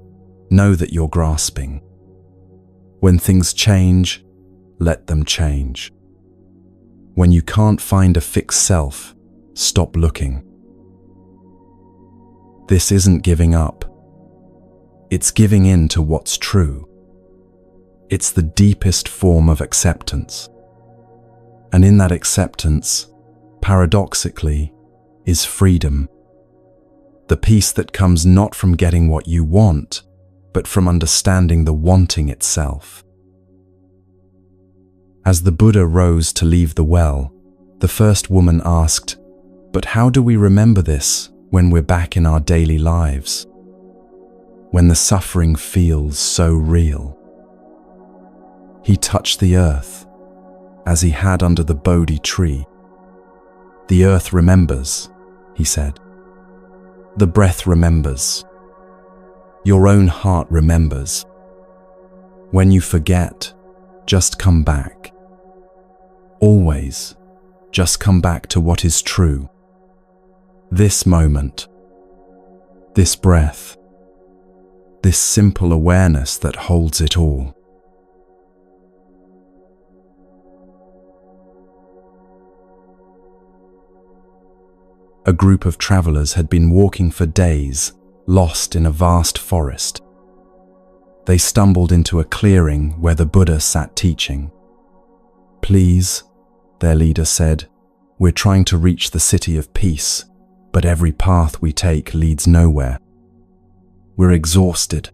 know that you're grasping. When things change, let them change. When you can't find a fixed self, stop looking. This isn't giving up. It's giving in to what's true. It's the deepest form of acceptance. And in that acceptance, paradoxically, is freedom. The peace that comes not from getting what you want, but from understanding the wanting itself. As the Buddha rose to leave the well, the first woman asked, "But how do we remember this when we're back in our daily lives? When the suffering feels so real?" He touched the earth, as he had under the Bodhi tree. "The earth remembers," he said. "The breath remembers. Your own heart remembers. When you forget, just come back. Always, just come back to what is true. This moment, this breath, this simple awareness that holds it all." A group of travelers had been walking for days, lost in a vast forest. They stumbled into a clearing where the Buddha sat teaching. "Please," their leader said, "we're trying to reach the city of peace, but every path we take leads nowhere. We're exhausted."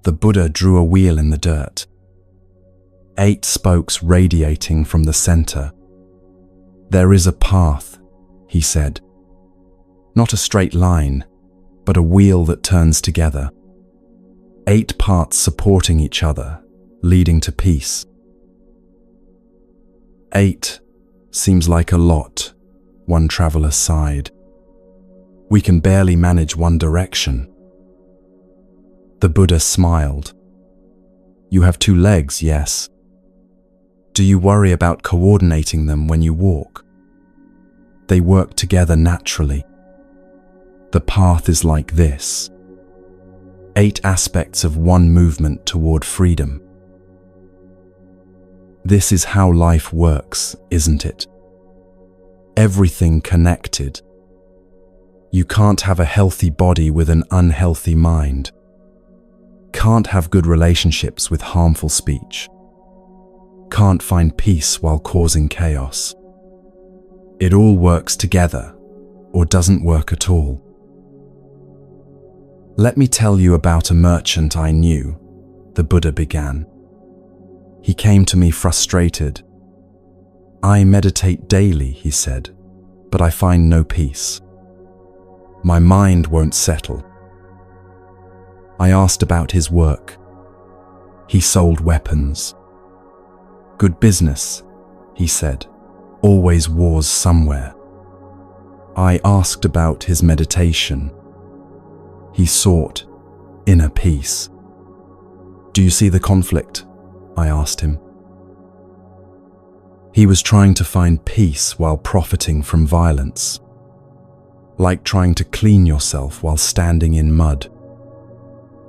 The Buddha drew a wheel in the dirt. 8 spokes radiating from the center. "There is a path," he said. "Not a straight line, but a wheel that turns together. 8 parts supporting each other, leading to peace." 8 seems like a lot, one traveler sighed. "We can barely manage one direction." The Buddha smiled. "You have 2 legs, yes. Do you worry about coordinating them when you walk? They work together naturally. The path is like this. 8 aspects of one movement toward freedom. This is how life works, isn't it? Everything connected. You can't have a healthy body with an unhealthy mind. Can't have good relationships with harmful speech. Can't find peace while causing chaos. It all works together, or doesn't work at all. Let me tell you about a merchant I knew," the Buddha began. "He came to me frustrated. 'I meditate daily,' he said, 'but I find no peace. My mind won't settle.' I asked about his work. He sold weapons. 'Good business,' he said, 'always wars somewhere.' I asked about his meditation. He sought inner peace. 'Do you see the conflict?' I asked him. He was trying to find peace while profiting from violence, like trying to clean yourself while standing in mud.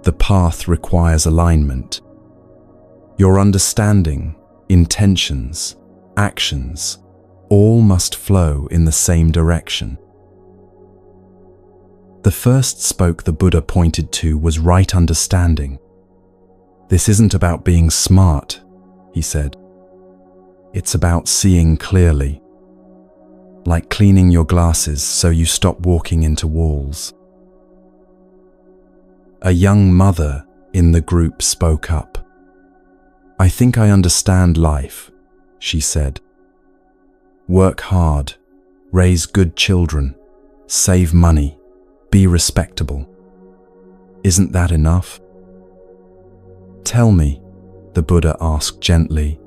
The path requires alignment. Your understanding, intentions, actions, all must flow in the same direction. The first spoke the Buddha pointed to was right understanding. This isn't about being smart, he said. It's about seeing clearly, like cleaning your glasses so you stop walking into walls. A young mother in the group spoke up. I think I understand life, she said. Work hard, raise good children, save money, be respectable. Isn't that enough? Tell me, the Buddha asked gently,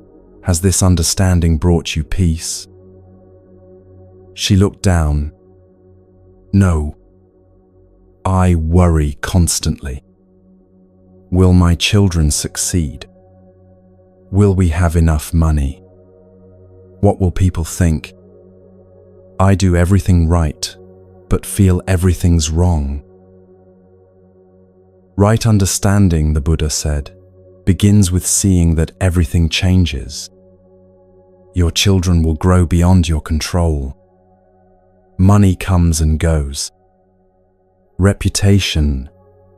has this understanding brought you peace? She looked down. No. I worry constantly. Will my children succeed? Will we have enough money? What will people think? I do everything right, but feel everything's wrong. Right understanding, the Buddha said, begins with seeing that everything changes. Your children will grow beyond your control. Money comes and goes. Reputation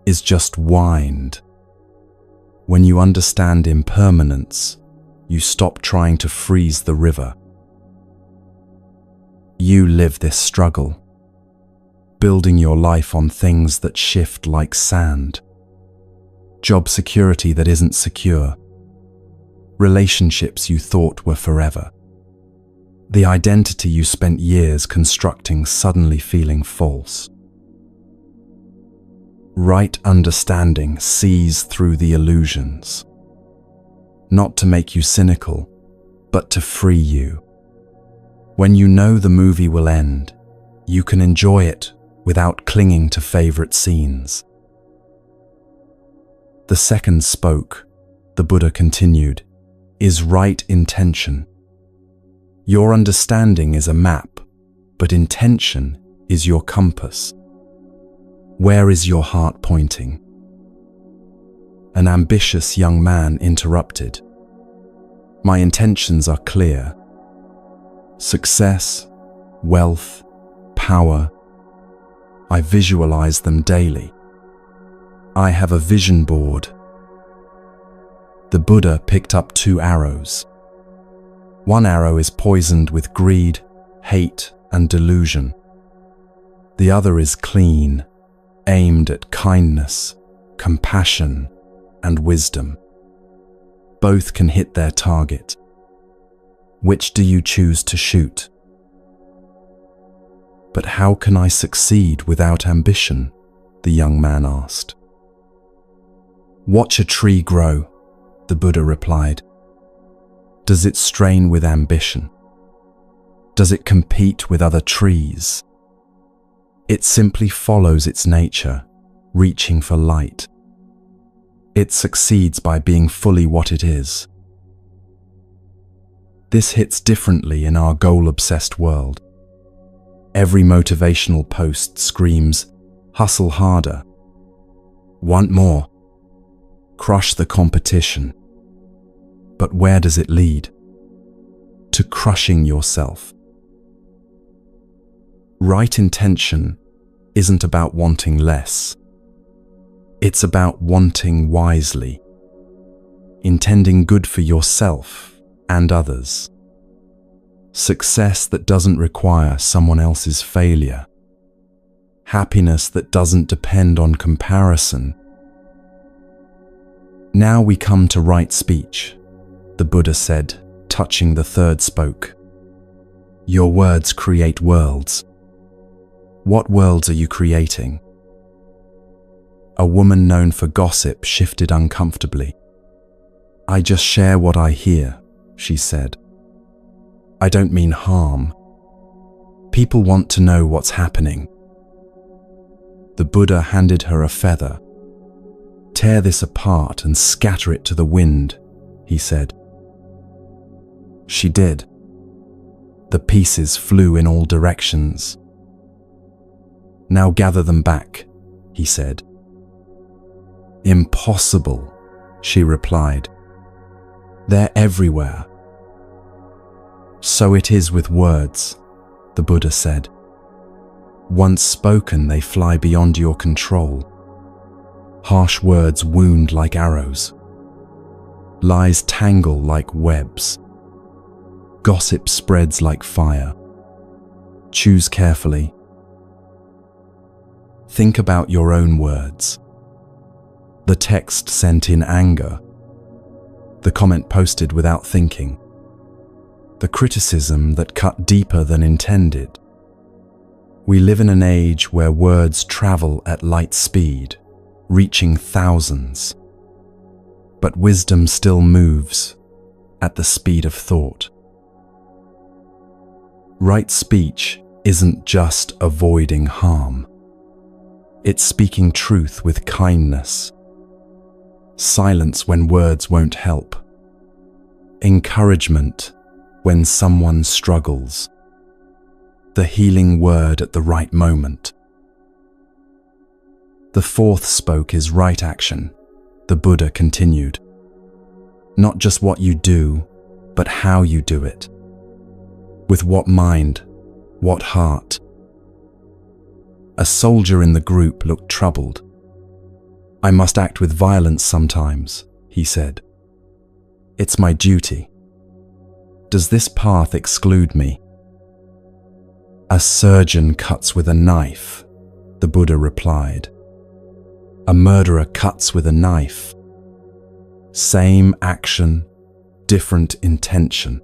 is just wind. When you understand impermanence, you stop trying to freeze the river. You live this struggle, building your life on things that shift like sand. Job security that isn't secure. Relationships you thought were forever. The identity you spent years constructing suddenly feeling false. Right understanding sees through the illusions. Not to make you cynical, but to free you. When you know the movie will end, you can enjoy it without clinging to favorite scenes. The second spoke, the Buddha continued, is right intention. Your understanding is a map, but intention is your compass. Where is your heart pointing? An ambitious young man interrupted. My intentions are clear. Success, wealth, power. I visualize them daily. I have a vision board. The Buddha picked up 2 arrows. One arrow is poisoned with greed, hate, and delusion. The other is clean, aimed at kindness, compassion, and wisdom. Both can hit their target. Which do you choose to shoot? But how can I succeed without ambition? The young man asked. Watch a tree grow, the Buddha replied. Does it strain with ambition? Does it compete with other trees? It simply follows its nature, reaching for light. It succeeds by being fully what it is. This hits differently in our goal-obsessed world. Every motivational post screams, hustle harder, want more, crush the competition. But where does it lead? To crushing yourself. Right intention isn't about wanting less. It's about wanting wisely, intending good for yourself and others. Success that doesn't require someone else's failure. Happiness that doesn't depend on comparison. Now we come to right speech, the Buddha said, touching the third spoke. Your words create worlds. What worlds are you creating? A woman known for gossip shifted uncomfortably. I just share what I hear, she said. I don't mean harm. People want to know what's happening. The Buddha handed her a feather. Tear this apart and scatter it to the wind, he said. She did. The pieces flew in all directions. Now gather them back, he said. Impossible, she replied. They're everywhere. So it is with words, the Buddha said. Once spoken, they fly beyond your control. Harsh words wound like arrows. Lies tangle like webs. Gossip spreads like fire. Choose carefully. Think about your own words. The text sent in anger. The comment posted without thinking. The criticism that cut deeper than intended. We live in an age where words travel at light speed, reaching thousands. But wisdom still moves at the speed of thought. Right speech isn't just avoiding harm. It's speaking truth with kindness. Silence when words won't help. Encouragement when someone struggles. The healing word at the right moment. The fourth spoke is right action, the Buddha continued. Not just what you do, but how you do it. With what mind, what heart. A soldier in the group looked troubled. I must act with violence sometimes, he said. It's my duty. Does this path exclude me? A surgeon cuts with a knife, the Buddha replied. A murderer cuts with a knife. Same action, different intention.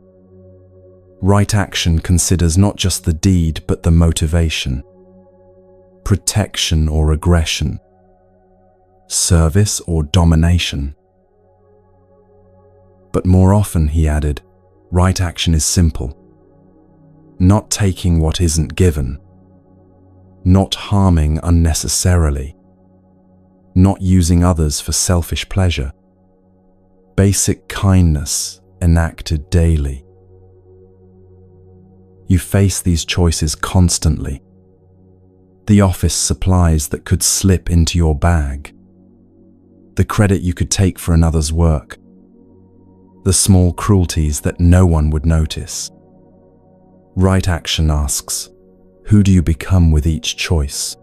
Right action considers not just the deed but the motivation. Protection or aggression. Service or domination. But more often, he added, right action is simple. Not taking what isn't given. Not harming unnecessarily. Not using others for selfish pleasure. Basic kindness enacted daily. You face these choices constantly. The office supplies that could slip into your bag. The credit you could take for another's work. The small cruelties that no one would notice. Right action asks, who do you become with each choice?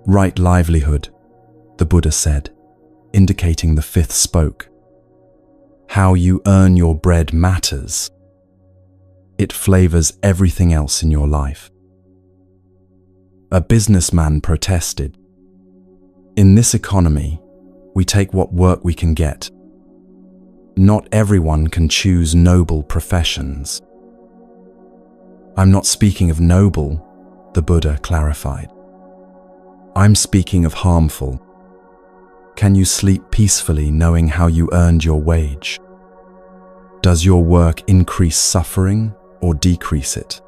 Right livelihood, the Buddha said, indicating the fifth spoke. How you earn your bread matters. It flavors everything else in your life. A businessman protested. In this economy, we take what work we can get. Not everyone can choose noble professions. I'm not speaking of noble, the Buddha clarified. I'm speaking of harmful. Can you sleep peacefully knowing how you earned your wage? Does your work increase suffering or decrease it?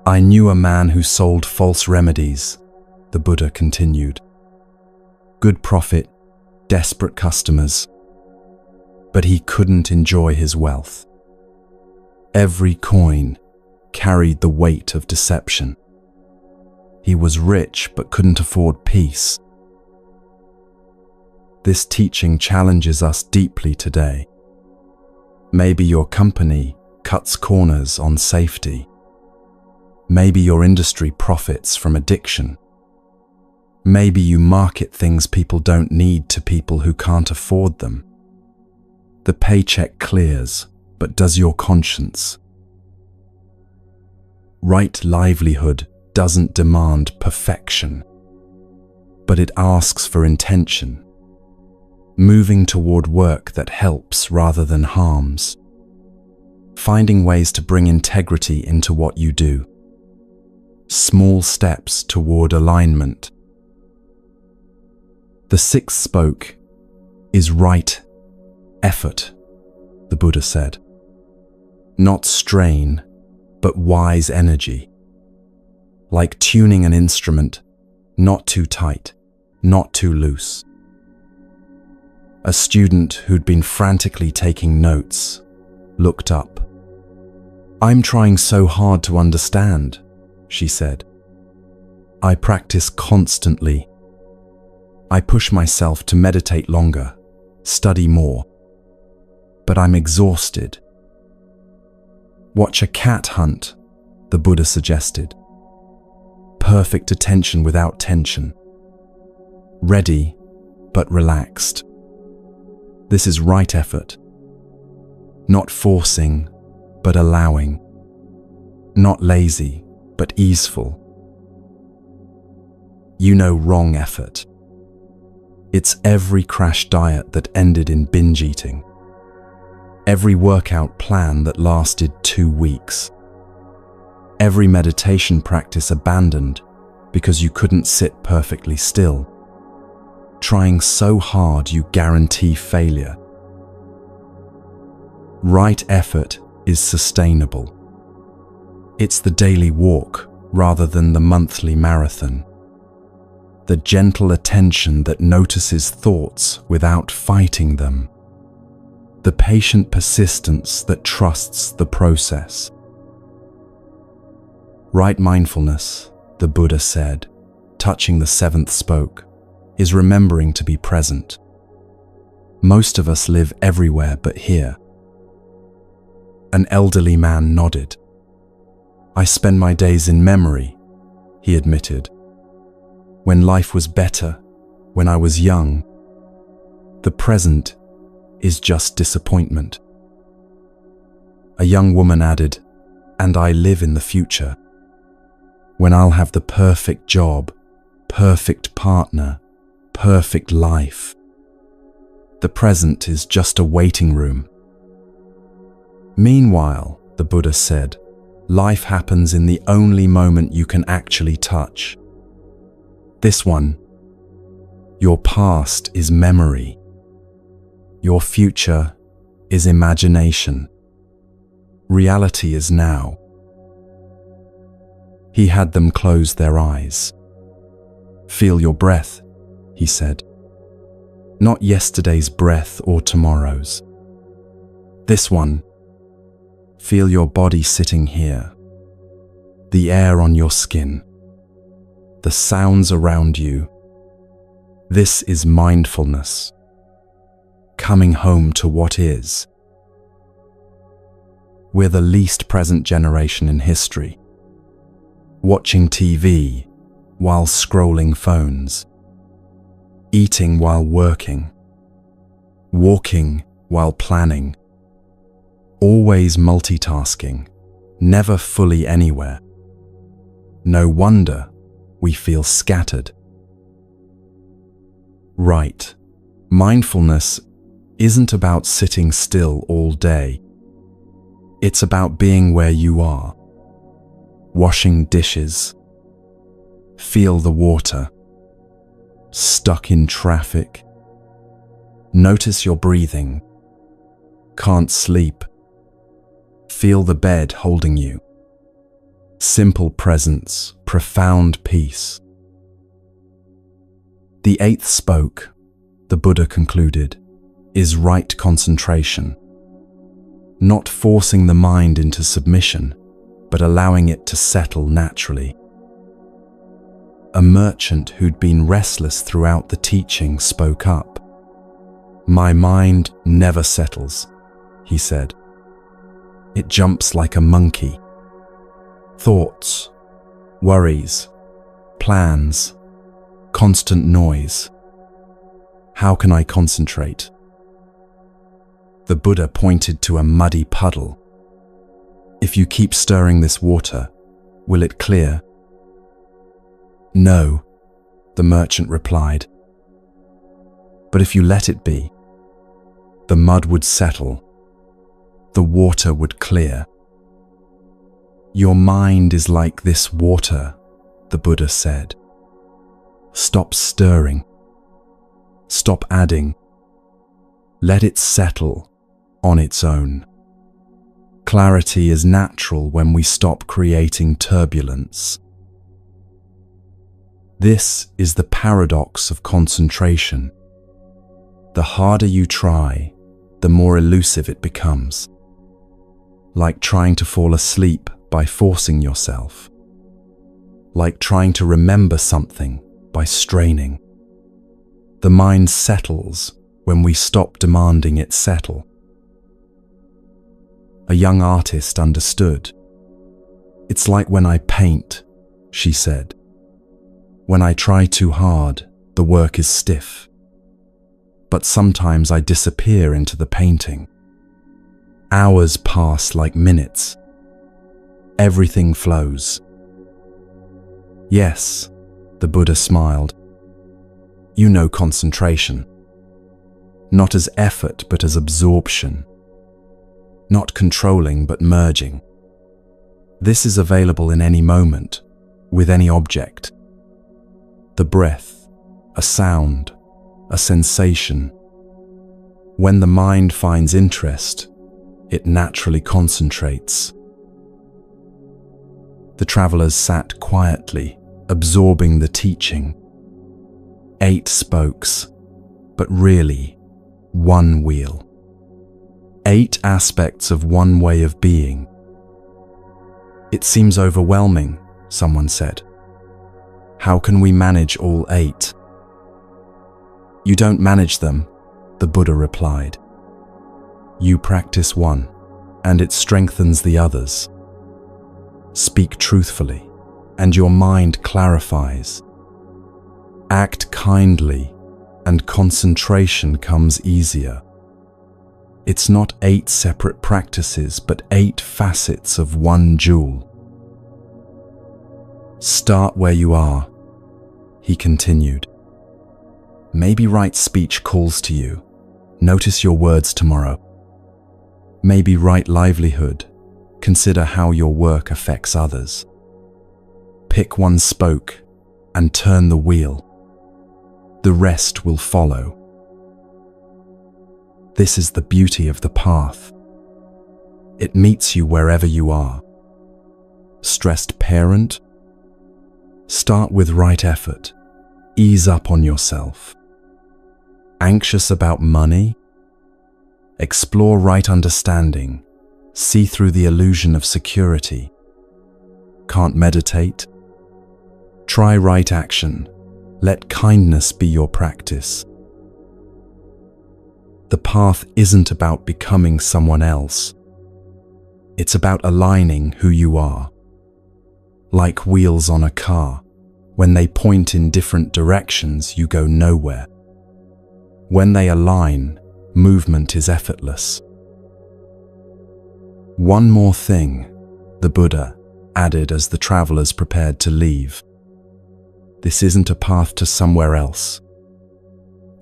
I knew a man who sold false remedies, the Buddha continued. Good profit, desperate customers. But he couldn't enjoy his wealth. Every coin carried the weight of deception. He was rich but couldn't afford peace. This teaching challenges us deeply today. Maybe your company cuts corners on safety. Maybe your industry profits from addiction. Maybe you market things people don't need to people who can't afford them. The paycheck clears, but does your conscience? Right livelihood doesn't demand perfection, but it asks for intention, moving toward work that helps rather than harms, finding ways to bring integrity into what you do, small steps toward alignment. The sixth spoke is right effort, the Buddha said. Not strain, but wise energy. Like tuning an instrument, not too tight, not too loose. A student who'd been frantically taking notes looked up. I'm trying so hard to understand, she said. I practice constantly. I push myself to meditate longer, study more. But I'm exhausted. Watch a cat hunt, the Buddha suggested. Perfect attention without tension. Ready, but relaxed. This is right effort. Not forcing, but allowing. Not lazy, but easeful. You know wrong effort. It's every crash diet that ended in binge eating. Every workout plan that lasted 2 weeks. Every meditation practice abandoned because you couldn't sit perfectly still. Trying so hard you guarantee failure. Right effort is sustainable. It's the daily walk rather than the monthly marathon. The gentle attention that notices thoughts without fighting them. The patient persistence that trusts the process. Right mindfulness, the Buddha said, touching the seventh spoke, is remembering to be present. Most of us live everywhere but here. An elderly man nodded. I spend my days in memory, he admitted. When life was better, when I was young. The present is just disappointment. A young woman added, "And I live in the future, when I'll have the perfect job, perfect partner, perfect life. The present is just a waiting room." Meanwhile, the Buddha said, life happens in the only moment you can actually touch. This one. Your past is memory. Your future is imagination. Reality is now. He had them close their eyes. "Feel your breath," he said. "Not yesterday's breath or tomorrow's. This one. Feel your body sitting here, the air on your skin, the sounds around you. This is mindfulness, coming home to what is." We're the least present generation in history, watching TV while scrolling phones, eating while working, walking while planning, always multitasking, never fully anywhere. No wonder we feel scattered. Right, mindfulness isn't about sitting still all day. It's about being where you are, washing dishes, feel the water, stuck in traffic, notice your breathing, can't sleep, feel the bed holding you. Simple presence, profound peace. The eighth spoke, the Buddha concluded, is right concentration. Not forcing the mind into submission, but allowing it to settle naturally. A merchant who'd been restless throughout the teaching spoke up. "My mind never settles," he said. "It jumps like a monkey. Thoughts, worries, plans, constant noise. How can I concentrate?" The Buddha pointed to a muddy puddle. "If you keep stirring this water, will it clear?" "No," the merchant replied. "But if you let it be, the mud would settle, the water would clear." Your mind is like this water, the Buddha said. Stop stirring. Stop adding. Let it settle on its own. Clarity is natural when we stop creating turbulence. This is the paradox of concentration. The harder you try, the more elusive it becomes. Like trying to fall asleep by forcing yourself. Like trying to remember something by straining. The mind settles when we stop demanding it settle. A young artist understood. "It's like when I paint," she said. "When I try too hard, the work is stiff. But sometimes I disappear into the painting. Hours pass like minutes. Everything flows." "Yes," the Buddha smiled. "You know concentration. Not as effort, but as absorption. Not controlling, but merging. This is available in any moment, with any object. The breath, a sound, a sensation. When the mind finds interest, it naturally concentrates." The travelers sat quietly, absorbing the teaching. 8 spokes, but really, one wheel. 8 aspects of one way of being. "It seems overwhelming," someone said. "How can we manage all 8? "You don't manage them," the Buddha replied. "You practice one, and it strengthens the others. Speak truthfully, and your mind clarifies. Act kindly, and concentration comes easier. It's not 8 separate practices, but 8 facets of one jewel. Start where you are, he continued. Maybe right speech calls to you. Notice your words tomorrow. Maybe right livelihood. Consider how your work affects others. Pick one spoke and turn the wheel. The rest will follow. This is the beauty of the path. It meets you wherever you are. Stressed parent? Start with right effort. Ease up on yourself. Anxious about money? Explore right understanding. See through the illusion of security. Can't meditate? Try right action. Let kindness be your practice. The path isn't about becoming someone else. It's about aligning who you are. Like wheels on a car, when they point in different directions, you go nowhere. When they align, movement is effortless. One more thing, the Buddha added as the travelers prepared to leave. This isn't a path to somewhere else.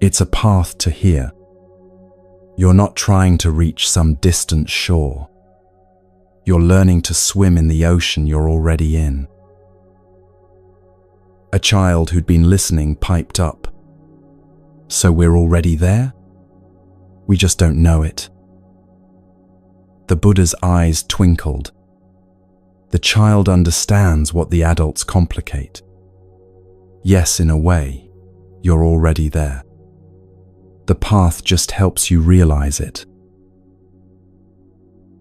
It's a path to here. You're not trying to reach some distant shore. You're learning to swim in the ocean you're already in. A child who'd been listening piped up. So we're already there? We just don't know it. The Buddha's eyes twinkled. The child understands what the adults complicate. Yes, in a way, you're already there. The path just helps you realize it.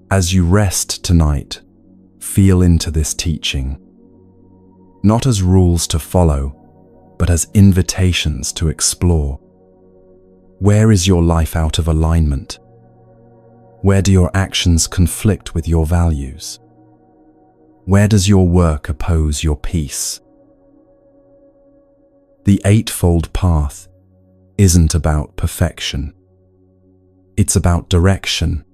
As you rest tonight, feel into this teaching. Not as rules to follow, but as invitations to explore. Where is your life out of alignment? Where do your actions conflict with your values? Where does your work oppose your peace? The Eightfold Path isn't about perfection. It's about direction.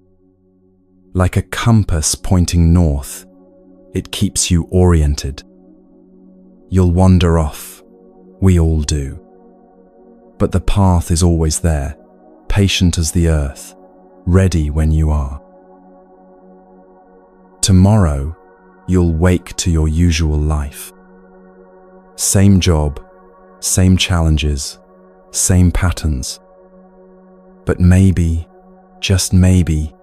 Like a compass pointing north, it keeps you oriented. You'll wander off. We all do. But the path is always there, patient as the earth, ready when you are. Tomorrow, you'll wake to your usual life. Same job, same challenges, same patterns. But maybe, just maybe,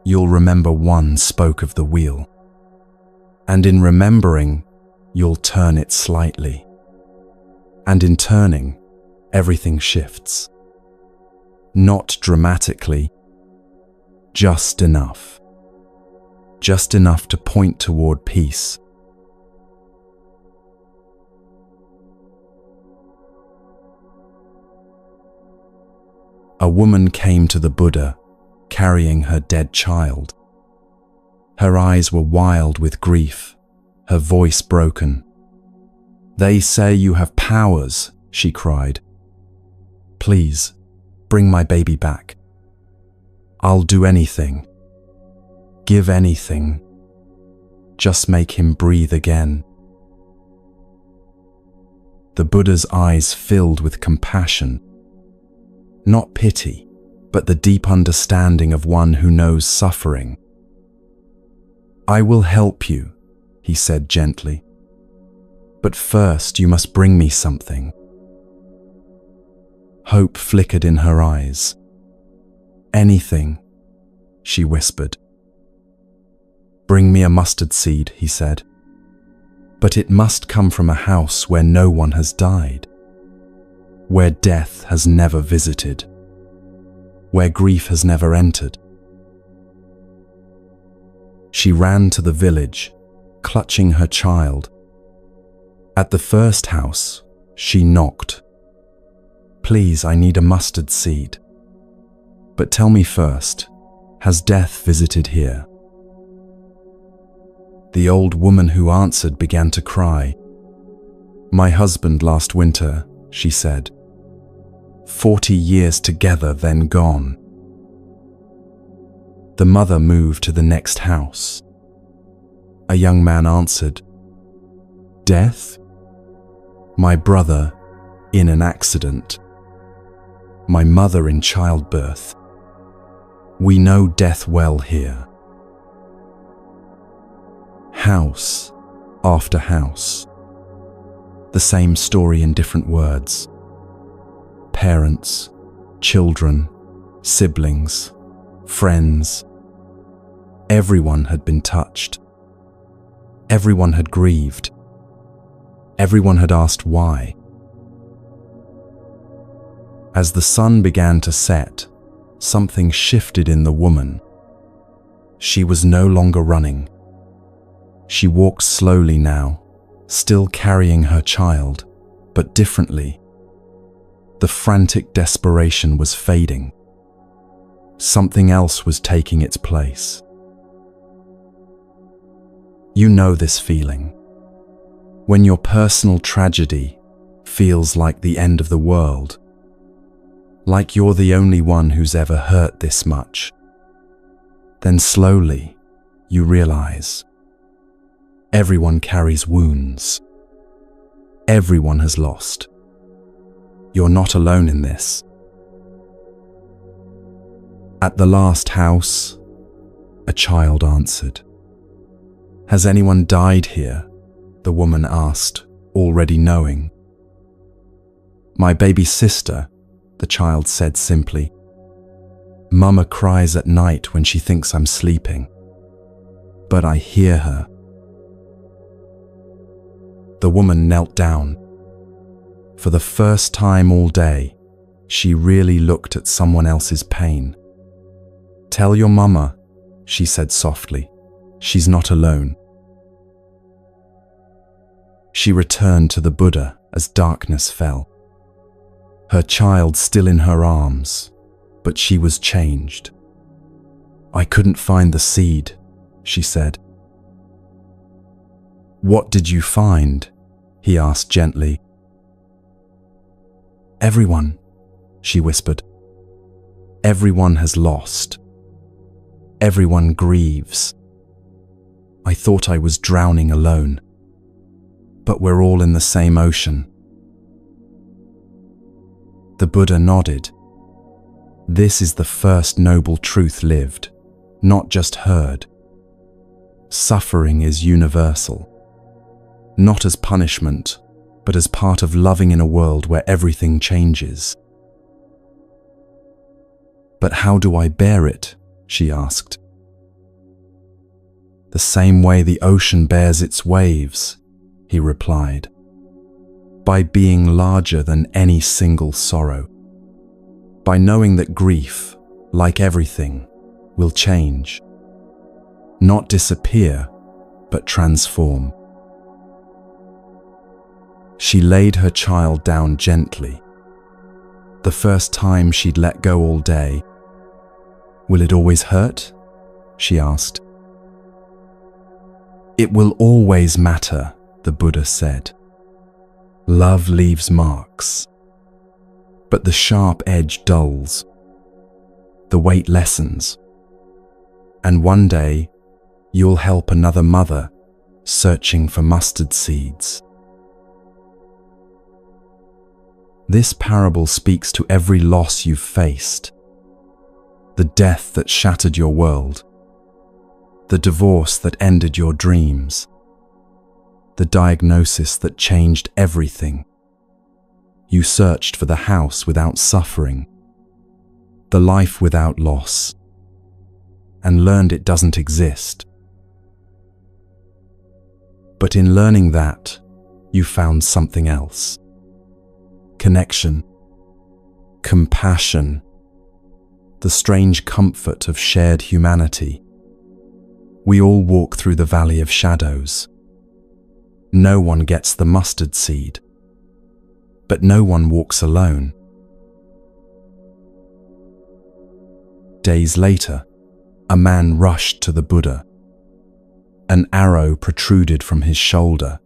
you'll remember one spoke of the wheel. And in remembering, you'll turn it slightly. And in turning, everything shifts. Not dramatically, just enough. Just enough to point toward peace. A woman came to the Buddha, carrying her dead child. Her eyes were wild with grief, her voice broken. "They say you have powers," she cried. "Please, bring my baby back. I'll do anything. Give anything. Just make him breathe again." The Buddha's eyes filled with compassion. Not pity, but the deep understanding of one who knows suffering. "I will help you," he said gently. "But first you must bring me something." Hope flickered in her eyes. "Anything," she whispered. "Bring me a mustard seed," he said. "But it must come from a house where no one has died, where death has never visited, where grief has never entered." She ran to the village, clutching her child. At the first house, she knocked. "Please, I need a mustard seed. But tell me first, has death visited here?" The old woman who answered began to cry. "My husband last winter," she said. 40 years together, then gone." The mother moved to the next house. A young man answered, "Death? My brother in an accident. My mother in childbirth. We know death well here." House after house. The same story in different words. Parents, children, siblings, friends. Everyone had been touched. Everyone had grieved. Everyone had asked why. As the sun began to set, something shifted in the woman. She was no longer running. She walked slowly now, still carrying her child, but differently. The frantic desperation was fading. Something else was taking its place. You know this feeling. When your personal tragedy feels like the end of the world, like you're the only one who's ever hurt this much. Then slowly, you realize everyone carries wounds. Everyone has lost. You're not alone in this. At the last house, a child answered. "Has anyone died here?" the woman asked, already knowing. "My baby sister," the child said simply. "Mama cries at night when she thinks I'm sleeping, but I hear her." The woman knelt down. For the first time all day, she really looked at someone else's pain. "Tell your mama," she said softly. "She's not alone." She returned to the Buddha as darkness fell. Her child still in her arms, but she was changed. "I couldn't find the seed," she said. "What did you find?" he asked gently. "Everyone," she whispered. "Everyone has lost. Everyone grieves. I thought I was drowning alone, but we're all in the same ocean." The Buddha nodded. This is the first noble truth lived, not just heard. Suffering is universal, not as punishment, but as part of loving in a world where everything changes. "But how do I bear it?" she asked. "The same way the ocean bears its waves," he replied. "By being larger than any single sorrow. By knowing that grief, like everything, will change. Not disappear, but transform." She laid her child down gently. The first time she'd let go all day. "Will it always hurt?" she asked. "It will always matter," the Buddha said. "Love leaves marks, but the sharp edge dulls. The weight lessens, and one day you'll help another mother searching for mustard seeds." This parable speaks to every loss you've faced. The death that shattered your world. The divorce that ended your dreams. The diagnosis that changed everything. You searched for the house without suffering. The life without loss. And learned it doesn't exist. But in learning that, you found something else. Connection. Compassion. The strange comfort of shared humanity. We all walk through the valley of shadows. No one gets the mustard seed, but no one walks alone. Days later, a man rushed to the Buddha. An arrow protruded from his shoulder,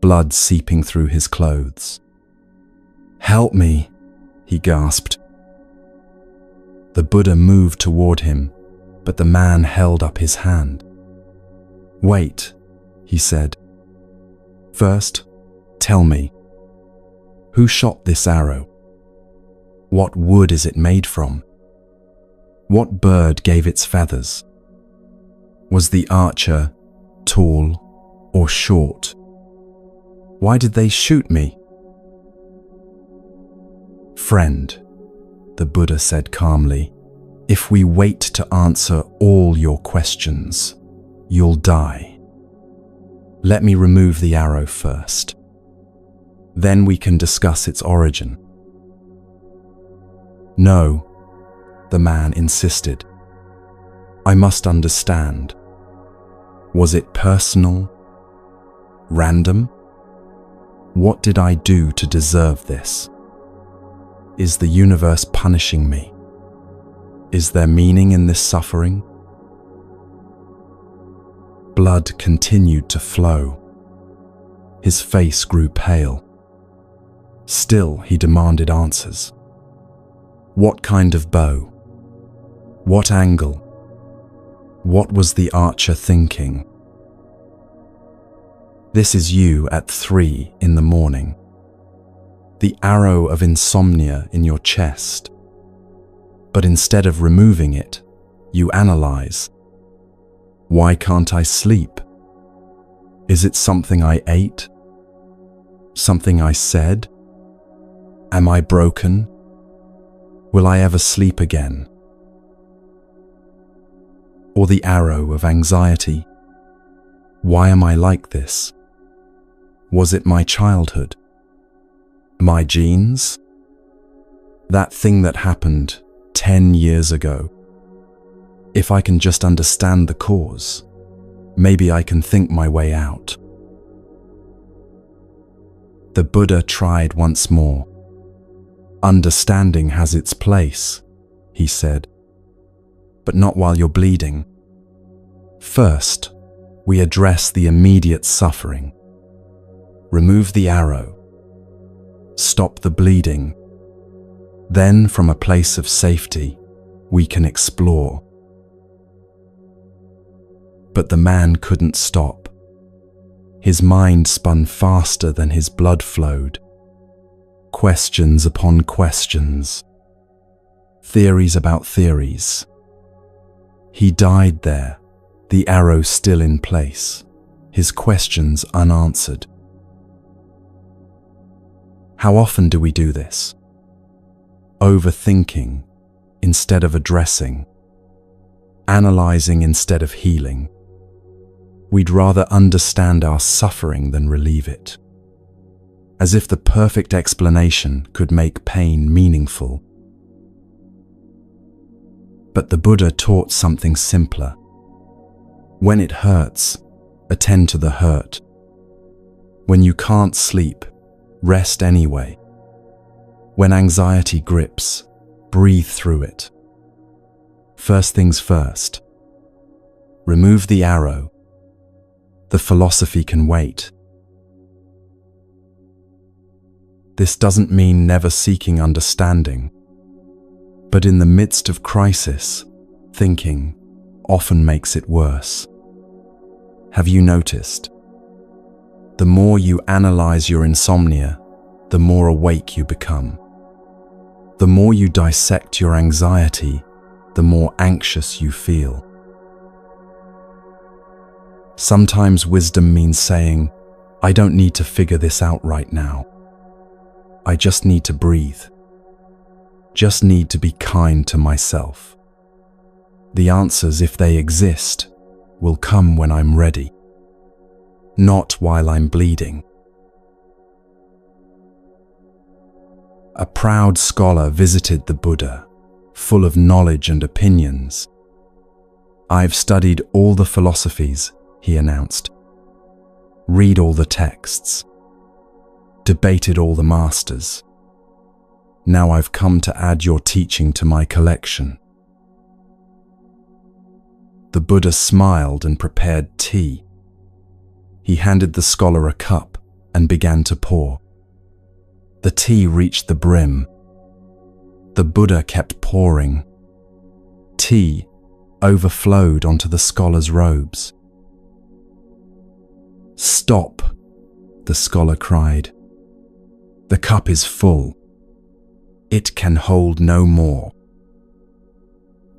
blood seeping through his clothes. "Help me," he gasped. The Buddha moved toward him, But the man held up his hand. "Wait," he said. "First, tell me, who shot this arrow? What wood is it made from? What bird gave its feathers? Was the archer tall or short? Why did they shoot me?" "Friend," the Buddha said calmly, "if we wait to answer all your questions, you'll die. Let me remove the arrow first. Then we can discuss its origin." "No," the man insisted. "I must understand. Was it personal? Random? What did I do to deserve this? Is the universe punishing me? Is there meaning in this suffering?" Blood continued to flow. His face grew pale. Still, he demanded answers. What kind of bow? What angle? What was the archer thinking? This is you at 3 in the morning. The arrow of insomnia in your chest. But instead of removing it, you analyze. Why can't I sleep? Is it something I ate? Something I said? Am I broken? Will I ever sleep again? Or the arrow of anxiety. Why am I like this? Was it my childhood? My genes? That thing that happened 10 years ago? If I can just understand the cause, maybe I can think my way out. The Buddha tried once more. Understanding has its place, he said, but not while you're bleeding. First, we address the immediate suffering. Remove the arrow. Stop the bleeding. Then, from a place of safety, we can explore. But the man couldn't stop. His mind spun faster than his blood flowed. Questions upon questions. Theories about theories. He died there, the arrow still in place, his questions unanswered. How often do we do this? Overthinking instead of addressing. Analyzing instead of healing. We'd rather understand our suffering than relieve it. As if the perfect explanation could make pain meaningful. But the Buddha taught something simpler. When it hurts, attend to the hurt. When you can't sleep, rest anyway. When anxiety grips, breathe through it. First things first. Remove the arrow. The philosophy can wait. This doesn't mean never seeking understanding, but in the midst of crisis, thinking often makes it worse. Have you noticed? The more you analyze your insomnia, the more awake you become. The more you dissect your anxiety, the more anxious you feel. Sometimes wisdom means saying, I don't need to figure this out right now. I just need to breathe. Just need to be kind to myself. The answers, if they exist, will come when I'm ready, not while I'm bleeding. A proud scholar visited the Buddha, full of knowledge and opinions. I've studied all the philosophies, he announced. Read all the texts. Debated all the masters. Now I've come to add your teaching to my collection. The Buddha smiled and prepared tea. He handed the scholar a cup and began to pour. The tea reached the brim. The Buddha kept pouring. Tea, overflowed onto the scholar's robes. "Stop," the scholar cried. "The cup is full. It can hold no more."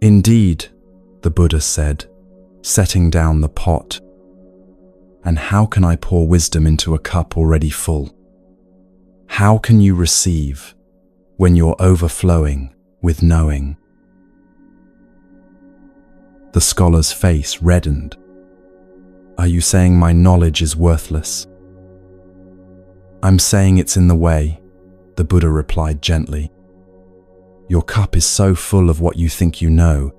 "Indeed," the Buddha said, setting down the pot. "And how can I pour wisdom into a cup already full? How can you receive when you're overflowing with knowing?" The scholar's face reddened. "Are you saying my knowledge is worthless?" "I'm saying it's in the way," the Buddha replied gently. "Your cup is so full of what you think you know,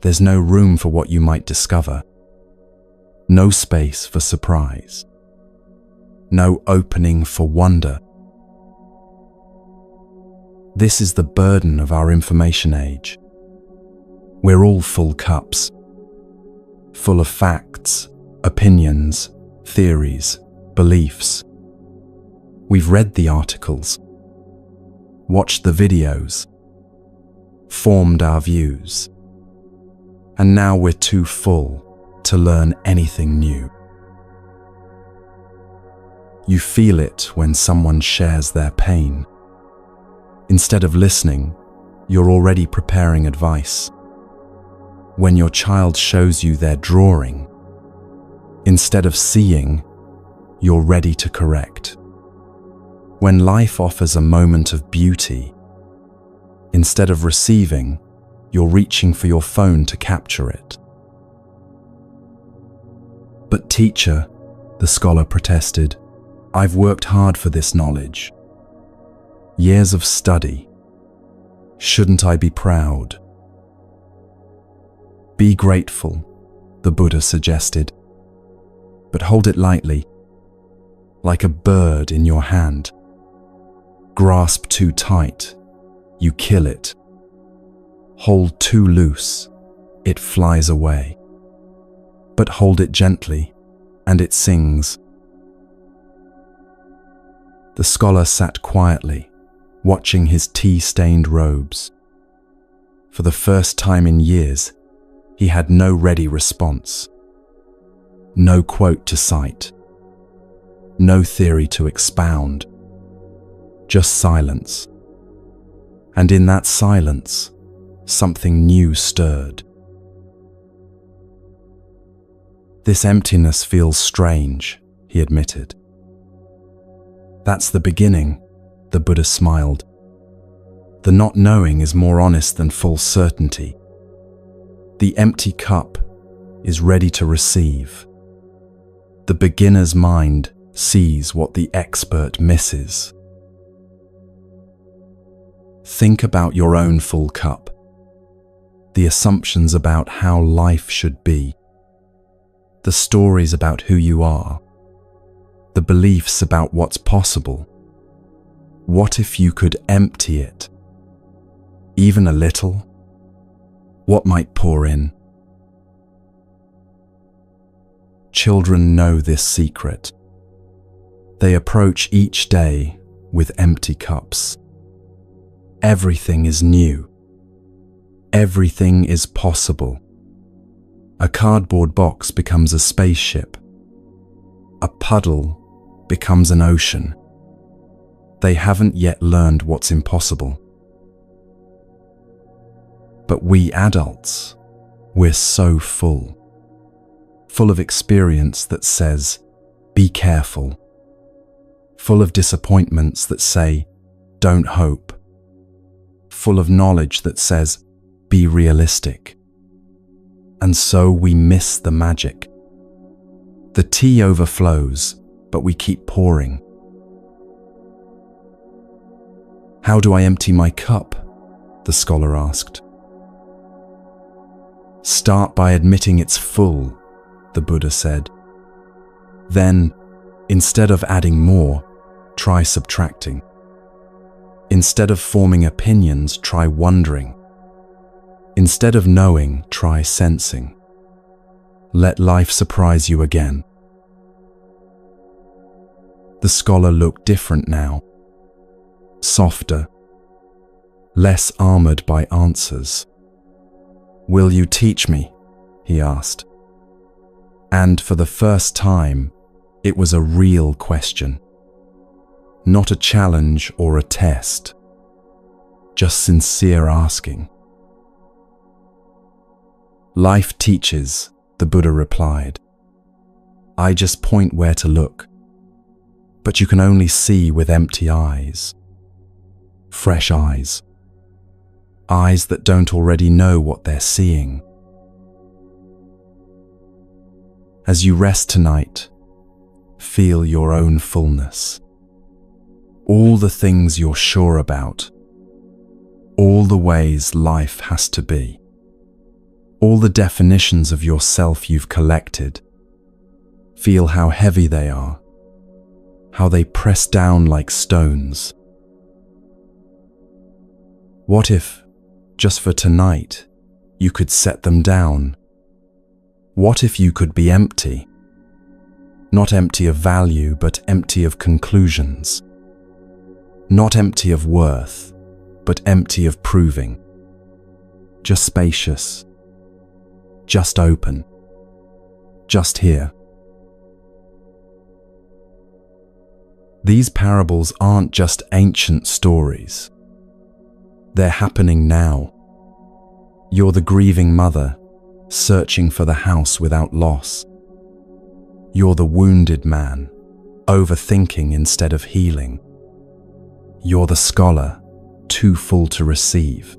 there's no room for what you might discover. No space for surprise. No opening for wonder. This is the burden of our information age. We're all full cups, full of facts, opinions, theories, beliefs. We've read the articles, watched the videos, formed our views, and now we're too full to learn anything new. You feel it when someone shares their pain. Instead of listening, you're already preparing advice. When your child shows you their drawing, instead of seeing, you're ready to correct. When life offers a moment of beauty, instead of receiving, you're reaching for your phone to capture it. "But teacher," the scholar protested, "I've worked hard for this knowledge. Years of study. Shouldn't I be proud?" "Be grateful," the Buddha suggested, "but hold it lightly, like a bird in your hand. Grasp too tight, you kill it. Hold too loose, it flies away. But hold it gently, and it sings." The scholar sat quietly, watching his tea-stained robes. For the first time in years, he had no ready response. No quote to cite. No theory to expound. Just silence. And in that silence, something new stirred. "This emptiness feels strange," he admitted. "That's the beginning," the Buddha smiled. "The not knowing is more honest than false certainty. The empty cup is ready to receive. The beginner's mind sees what the expert misses." Think about your own full cup, the assumptions about how life should be, the stories about who you are, the beliefs about what's possible. What if you could empty it? Even a little? What might pour in? Children know this secret. They approach each day with empty cups. Everything is new. Everything is possible. A cardboard box becomes a spaceship. A puddle becomes an ocean. They haven't yet learned what's impossible. But we adults, we're so full. Full of experience that says, "Be careful." Full of disappointments that say, "Don't hope." Full of knowledge that says, "Be realistic." And so we miss the magic. The tea overflows, but we keep pouring. "How do I empty my cup?" the scholar asked. "Start by admitting it's full," the Buddha said. Then, instead of adding more, try subtracting. Instead of forming opinions, try wondering. Instead of knowing, try sensing. Let life surprise you again. The scholar looked different now. Softer. Less armored by answers. "Will you teach me?" he asked. And for the first time, it was a real question. Not a challenge or a test. Just sincere asking. Life teaches, the Buddha replied. I just point where to look. But you can only see with empty eyes. Fresh eyes. Eyes that don't already know what they're seeing. As you rest tonight, feel your own fullness. All the things you're sure about. All the ways life has to be. All the definitions of yourself you've collected. Feel how heavy they are. How they press down like stones. What if, just for tonight, you could set them down? What if you could be empty? Not empty of value, but empty of conclusions. Not empty of worth, but empty of proving. Just spacious. Just open. Just here. These parables aren't just ancient stories. They're happening now. You're the grieving mother, searching for the house without loss. You're the wounded man, overthinking instead of healing. You're the scholar, too full to receive.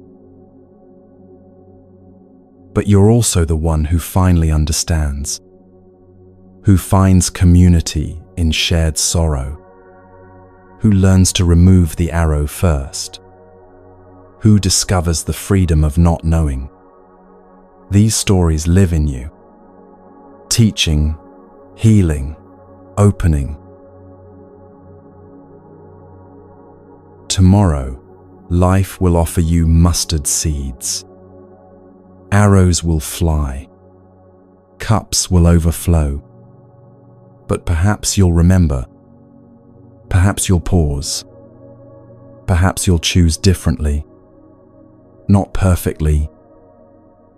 But you're also the one who finally understands, who finds community in shared sorrow, who learns to remove the arrow first, who discovers the freedom of not knowing. These stories live in you, teaching, healing, opening. Tomorrow, life will offer you mustard seeds. Arrows will fly. Cups will overflow. But perhaps you'll remember. Perhaps you'll pause. Perhaps you'll choose differently. Not perfectly,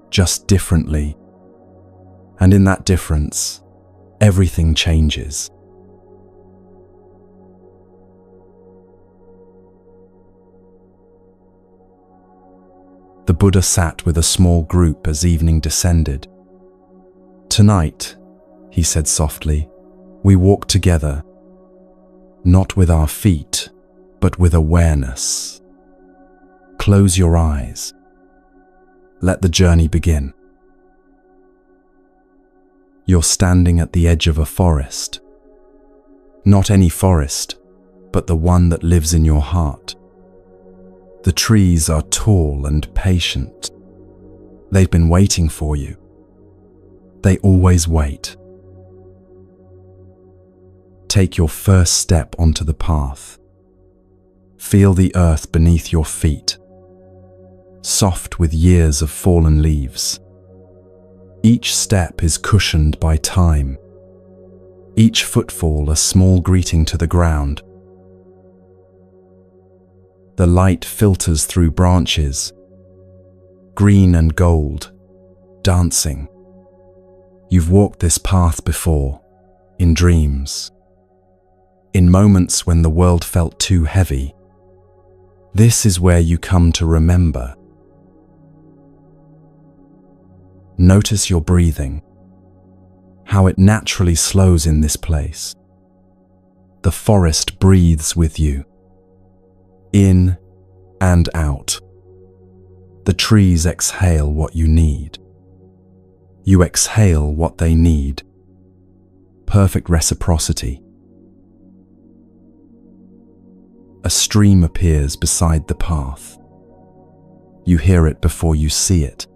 just differently. And in that difference, everything changes. The Buddha sat with a small group as evening descended. Tonight, he said softly, we walk together, not with our feet, but with awareness. Close your eyes. Let the journey begin. You're standing at the edge of a forest. Not any forest, but the one that lives in your heart. The trees are tall and patient. They've been waiting for you. They always wait. Take your first step onto the path. Feel the earth beneath your feet, soft with years of fallen leaves. Each step is cushioned by time. Each footfall a small greeting to the ground. The light filters through branches, green and gold, dancing. You've walked this path before, in dreams, in moments when the world felt too heavy. This is where you come to remember. Notice your breathing, how it naturally slows in this place. The forest breathes with you. In and out. The trees exhale what you need. You exhale what they need. Perfect reciprocity. A stream appears beside the path. You hear it before you see it.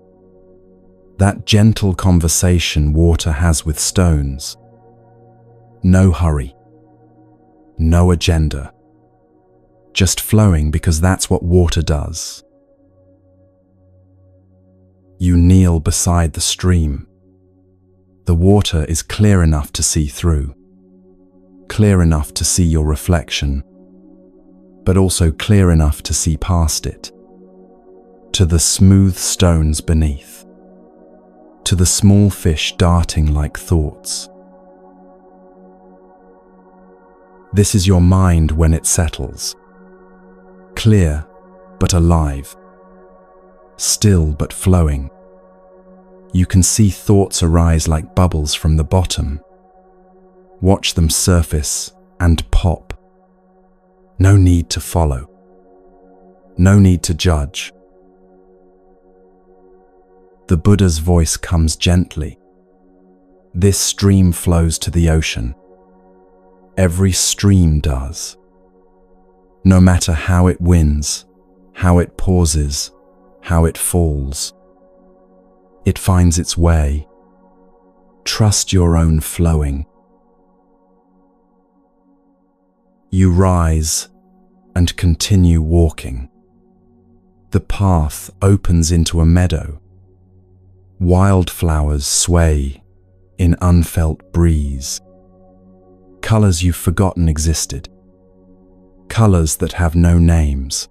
That gentle conversation water has with stones. No hurry. No agenda. Just flowing because that's what water does. You kneel beside the stream. The water is clear enough to see through, clear enough to see your reflection, but also clear enough to see past it, to the smooth stones beneath, to the small fish darting like thoughts. This is your mind when it settles. Clear but alive. Still but flowing. You can see thoughts arise like bubbles from the bottom. Watch them surface and pop. No need to follow. No need to judge. The Buddha's voice comes gently. This stream flows to the ocean. Every stream does. No matter how it wins, how it pauses, how it falls. It finds its way. Trust your own flowing. You rise and continue walking. The path opens into a meadow. Wildflowers sway in unfelt breeze. Colors you've forgotten existed. Colors that have no names.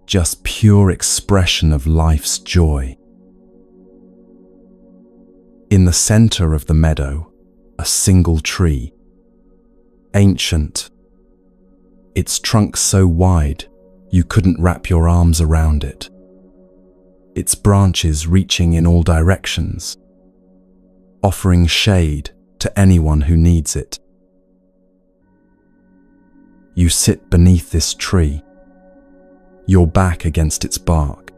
Just pure expression of life's joy. In the center of the meadow, a single tree. Ancient. Its trunk so wide, you couldn't wrap your arms around it. Its branches reaching in all directions, offering shade to anyone who needs it. You sit beneath this tree, your back against its bark.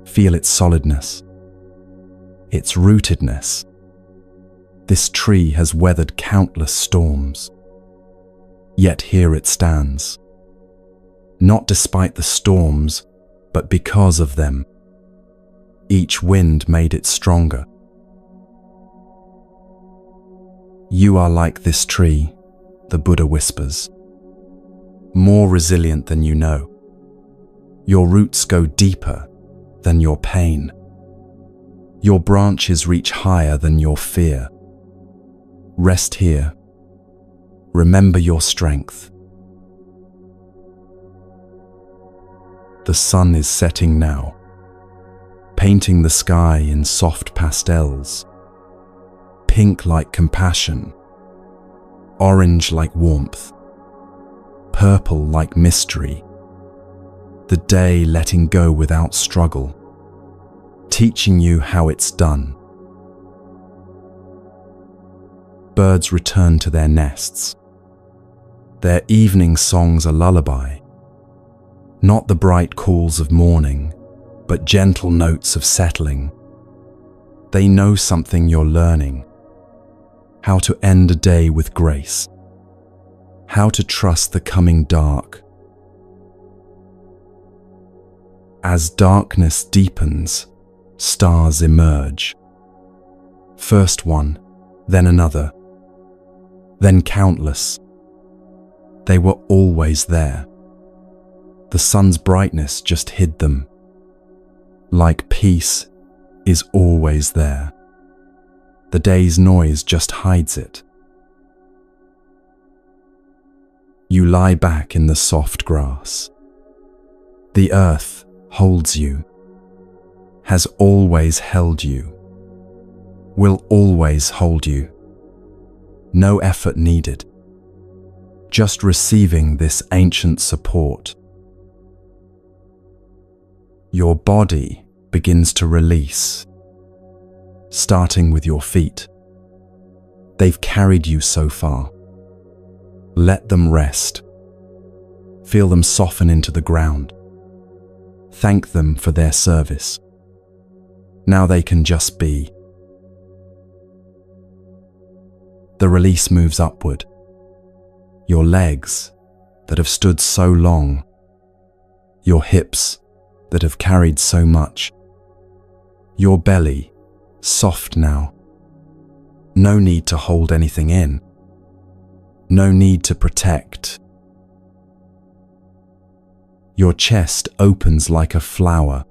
Feel its solidness, its rootedness. This tree has weathered countless storms. Yet here it stands. Not despite the storms, but because of them. Each wind made it stronger. You are like this tree, the Buddha whispers. More resilient than you know. Your roots go deeper than your pain. Your branches reach higher than your fear. Rest here. Remember your strength. The sun is setting now, painting the sky in soft pastels. Pink like compassion, orange like warmth, purple like mystery. The day letting go without struggle, teaching you how it's done. Birds return to their nests. Their evening songs a lullaby. Not the bright calls of morning, but gentle notes of settling. They know something you're learning. How to end a day with grace. How to trust the coming dark. As darkness deepens, stars emerge. First one, then another, then countless. They were always there. The sun's brightness just hid them. Like peace is always there. The day's noise just hides it. You lie back in the soft grass. The earth holds you, has always held you, will always hold you. No effort needed. Just receiving this ancient support. Your body begins to release, starting with your feet. They've carried you so far. Let them rest. Feel them soften into the ground. Thank them for their service. Now they can just be. The release moves upward. Your legs that have stood so long. Your hips that have carried so much. Your belly, soft now. No need to hold anything in. No need to protect. Your chest opens like a flower.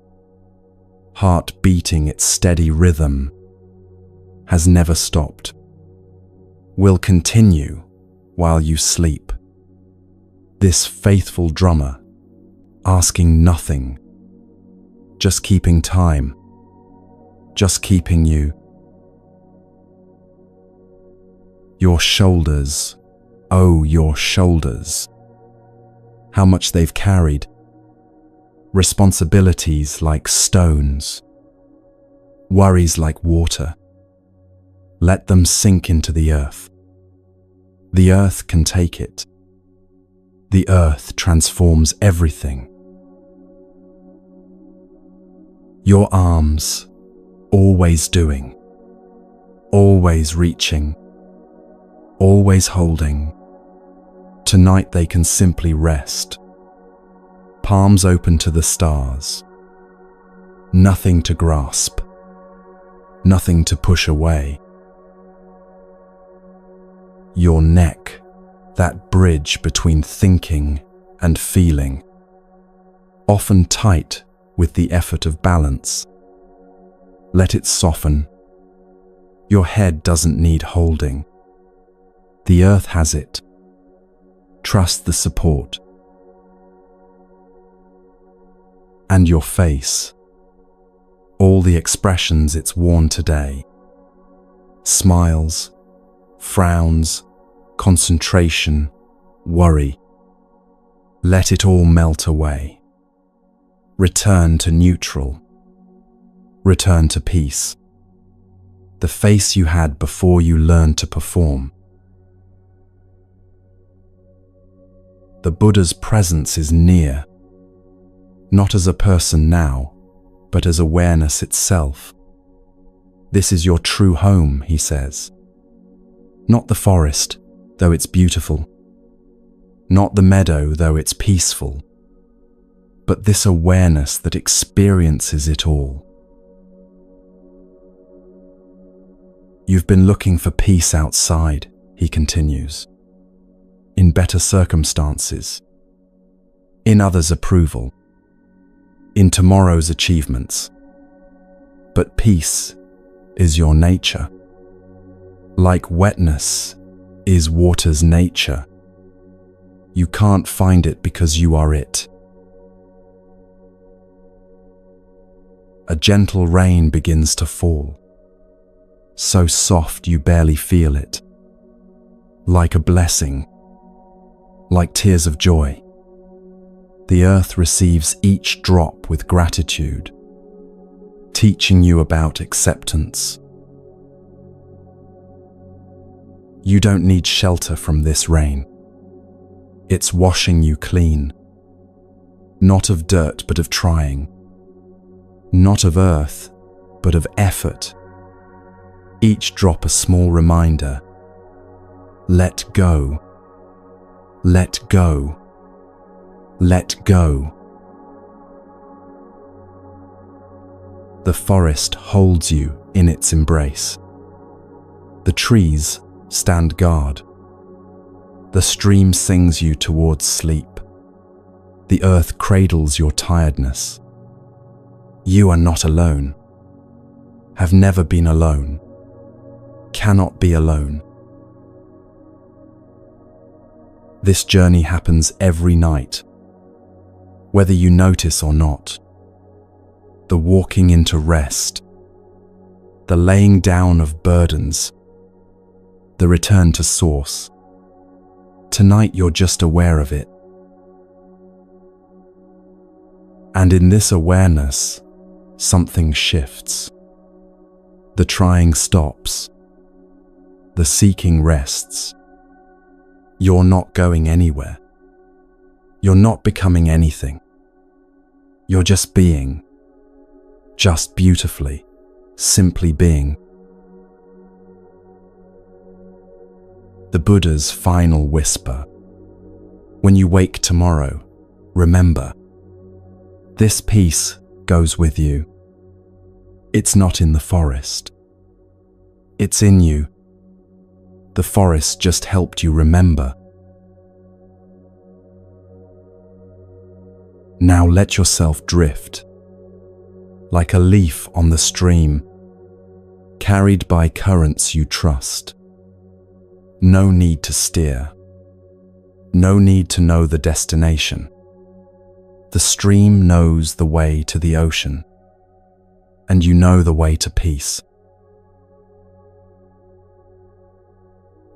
Heart beating its steady rhythm. Has never stopped. Will continue while you sleep. This faithful drummer, asking nothing, just keeping time. just keeping you. Your shoulders, oh, your shoulders. How much they've carried. Responsibilities like stones. Worries like water. Let them sink into the earth. The earth can take it. The earth transforms everything. Your arms, always doing, always reaching, always holding. Tonight they can simply rest. Palms open to the stars. Nothing to grasp. Nothing to push away. Your neck, that bridge between thinking and feeling, often tight with the effort of balance. Let it soften. Your head doesn't need holding. The earth has it. Trust the support. And your face, all the expressions it's worn today. Smiles, frowns, concentration, worry. Let it all melt away. Return to neutral. Return to peace. The face you had before you learned to perform. The Buddha's presence is near, not as a person now, but as awareness itself. This is your true home, he says. Not the forest, though it's beautiful. Not the meadow, though it's peaceful. But this awareness that experiences it all. You've been looking for peace outside, he continues. In better circumstances. In others' approval. In tomorrow's achievements. But peace is your nature. Like wetness is water's nature. You can't find it because you are it. A gentle rain begins to fall, so soft you barely feel it, like a blessing, like tears of joy. The earth receives each drop with gratitude, teaching you about acceptance. You don't need shelter from this rain. It's washing you clean, not of dirt but of trying. Not of earth, but of effort. Each drop a small reminder. Let go. Let go. Let go. The forest holds you in its embrace. The trees stand guard. The stream sings you towards sleep. The earth cradles your tiredness. You are not alone, have never been alone, cannot be alone. This journey happens every night, whether you notice or not. The walking into rest, the laying down of burdens, the return to source. Tonight you're just aware of it. And in this awareness, something shifts. The trying stops. The seeking rests. You're not going anywhere. You're not becoming anything. You're just being. Just beautifully, simply being. The Buddha's final whisper. When you wake tomorrow, remember, this peace goes with you. It's not in the forest. It's in you. The forest just helped you remember. Now let yourself drift, like a leaf on the stream, carried by currents you trust. No need to steer. No need to know the destination. The stream knows the way to the ocean. and you know the way to peace.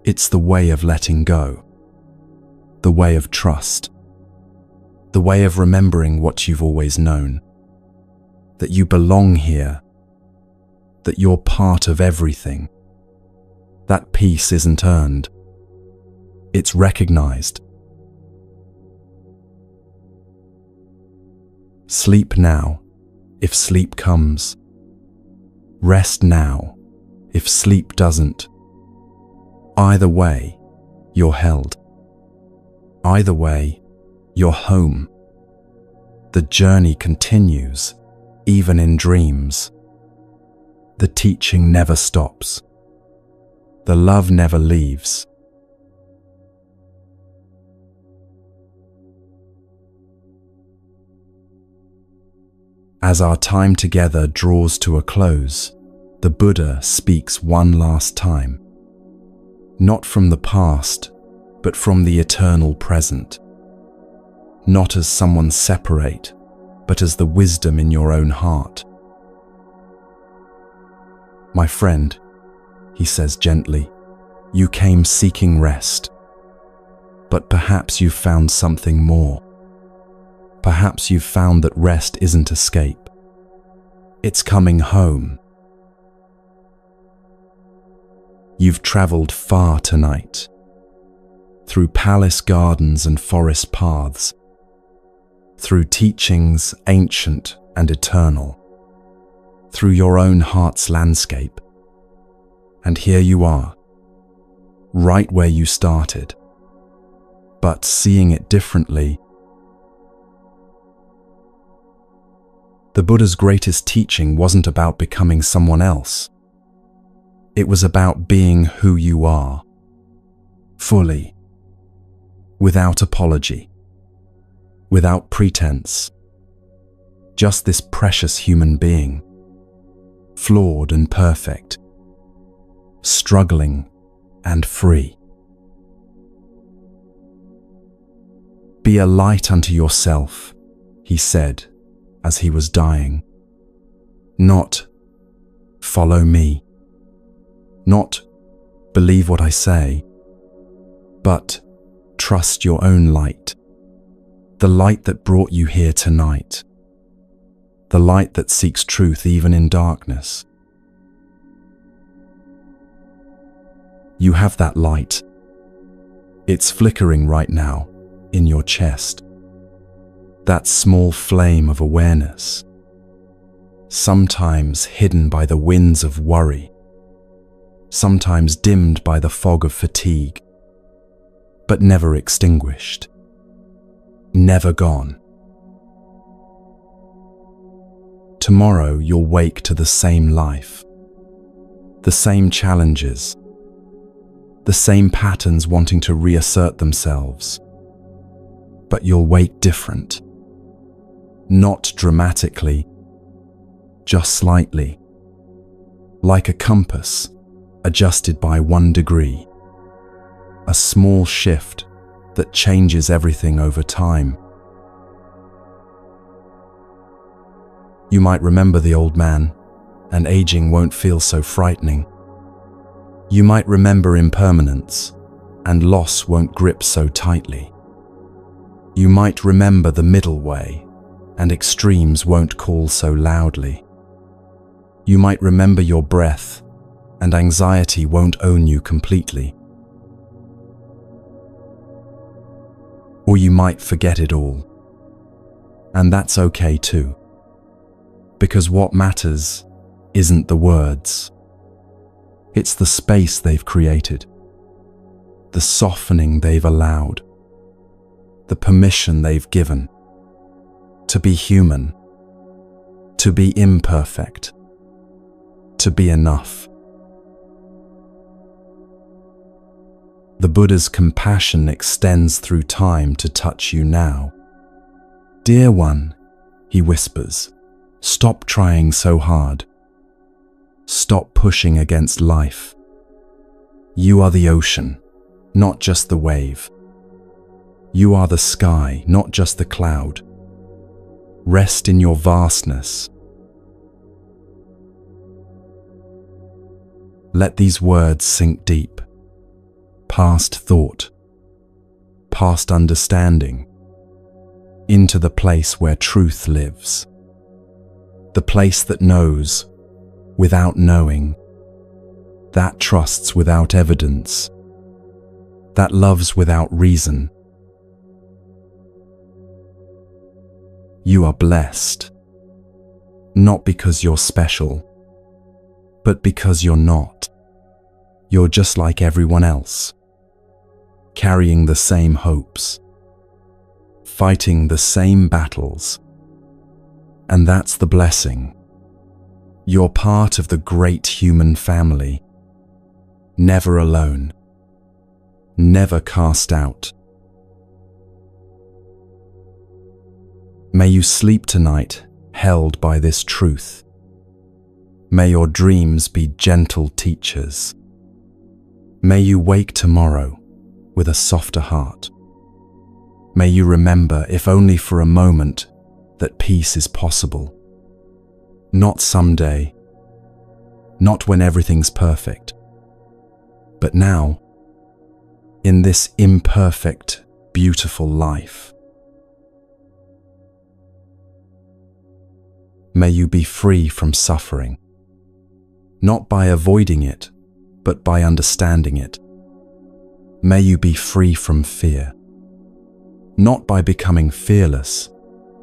It's the way of letting go, the way of trust, the way of remembering what you've always known, that you belong here, that you're part of everything. That peace isn't earned, it's recognized. Sleep now, if sleep comes. Rest now, if sleep doesn't. Either way, you're held. Either way, you're home. The journey continues, even in dreams. The teaching never stops. The love never leaves. As our time together draws to a close, the Buddha speaks one last time. Not from the past, but from the eternal present. Not as someone separate, but as the wisdom in your own heart. My friend, he says gently, you came seeking rest, but perhaps you've found something more. Perhaps you've found that rest isn't escape. It's coming home. You've traveled far tonight, through palace gardens and forest paths, through teachings ancient and eternal, through your own heart's landscape. And here you are, right where you started, but seeing it differently. The Buddha's greatest teaching wasn't about becoming someone else. It was about being who you are, fully, without apology, without pretense. Just this precious human being, flawed and perfect, struggling and free. Be a light unto yourself, he said as he was dying. Not, follow me. Not, believe what I say. But, trust your own light. The light that brought you here tonight. The light that seeks truth even in darkness. You have that light. It's flickering right now in your chest. That small flame of awareness, sometimes hidden by the winds of worry, sometimes dimmed by the fog of fatigue, but never extinguished, never gone. Tomorrow you'll wake to the same life, the same challenges, the same patterns wanting to reassert themselves, but you'll wake different. Not dramatically, just slightly, like a compass adjusted by 1 degree, a small shift that changes everything over time. You might remember the old man, and aging won't feel so frightening. You might remember impermanence, and loss won't grip so tightly. You might remember the middle way, and extremes won't call so loudly. You might remember your breath, and anxiety won't own you completely. Or you might forget it all. And that's okay too. Because what matters isn't the words. It's the space they've created, the softening they've allowed, the permission they've given. To be human, to be imperfect, to be enough. The Buddha's compassion extends through time to touch you now. Dear one, he whispers, stop trying so hard. Stop pushing against life. You are the ocean, not just the wave. You are the sky, not just the cloud. Rest in your vastness. Let these words sink deep, past thought, past understanding, into the place where truth lives. The place that knows without knowing, that trusts without evidence, that loves without reason. You are blessed, not because you're special, but because you're not. You're just like everyone else, carrying the same hopes, fighting the same battles. And that's the blessing. You're part of the great human family, never alone, never cast out. May you sleep tonight held by this truth. May your dreams be gentle teachers. May you wake tomorrow with a softer heart. May you remember, if only for a moment, that peace is possible. Not someday, not when everything's perfect, but now, in this imperfect, beautiful life. May you be free from suffering, not by avoiding it, but by understanding it. May you be free from fear, not by becoming fearless,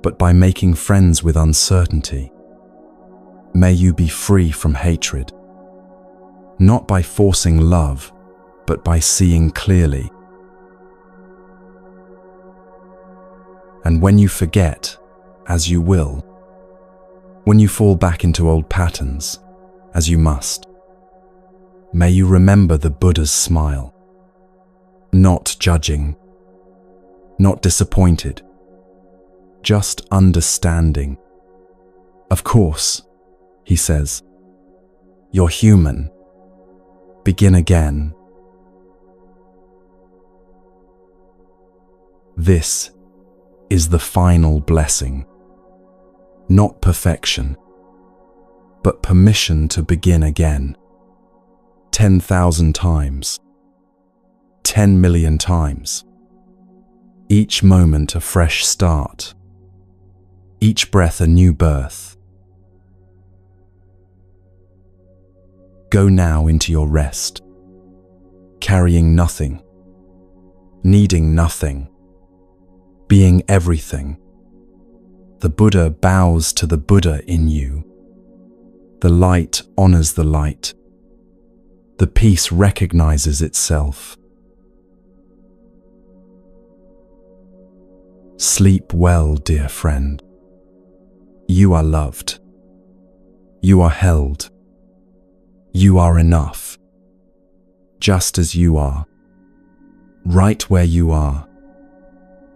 but by making friends with uncertainty. May you be free from hatred, not by forcing love, but by seeing clearly. And when you forget, as you will, when you fall back into old patterns, as you must, may you remember the Buddha's smile, not judging, not disappointed, just understanding. Of course, he says, you're human. Begin again. This is the final blessing. Not perfection, but permission to begin again. 10,000 times. 10 million times. Each moment a fresh start. Each breath a new birth. Go now into your rest, carrying nothing, needing nothing, being everything. The Buddha bows to the Buddha in you. The light honors the light. The peace recognizes itself. Sleep well, dear friend. You are loved. You are held. You are enough, just as you are, right where you are,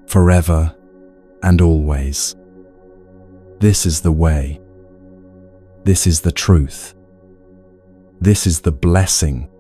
forever and always. This is the way. This is the truth. This is the blessing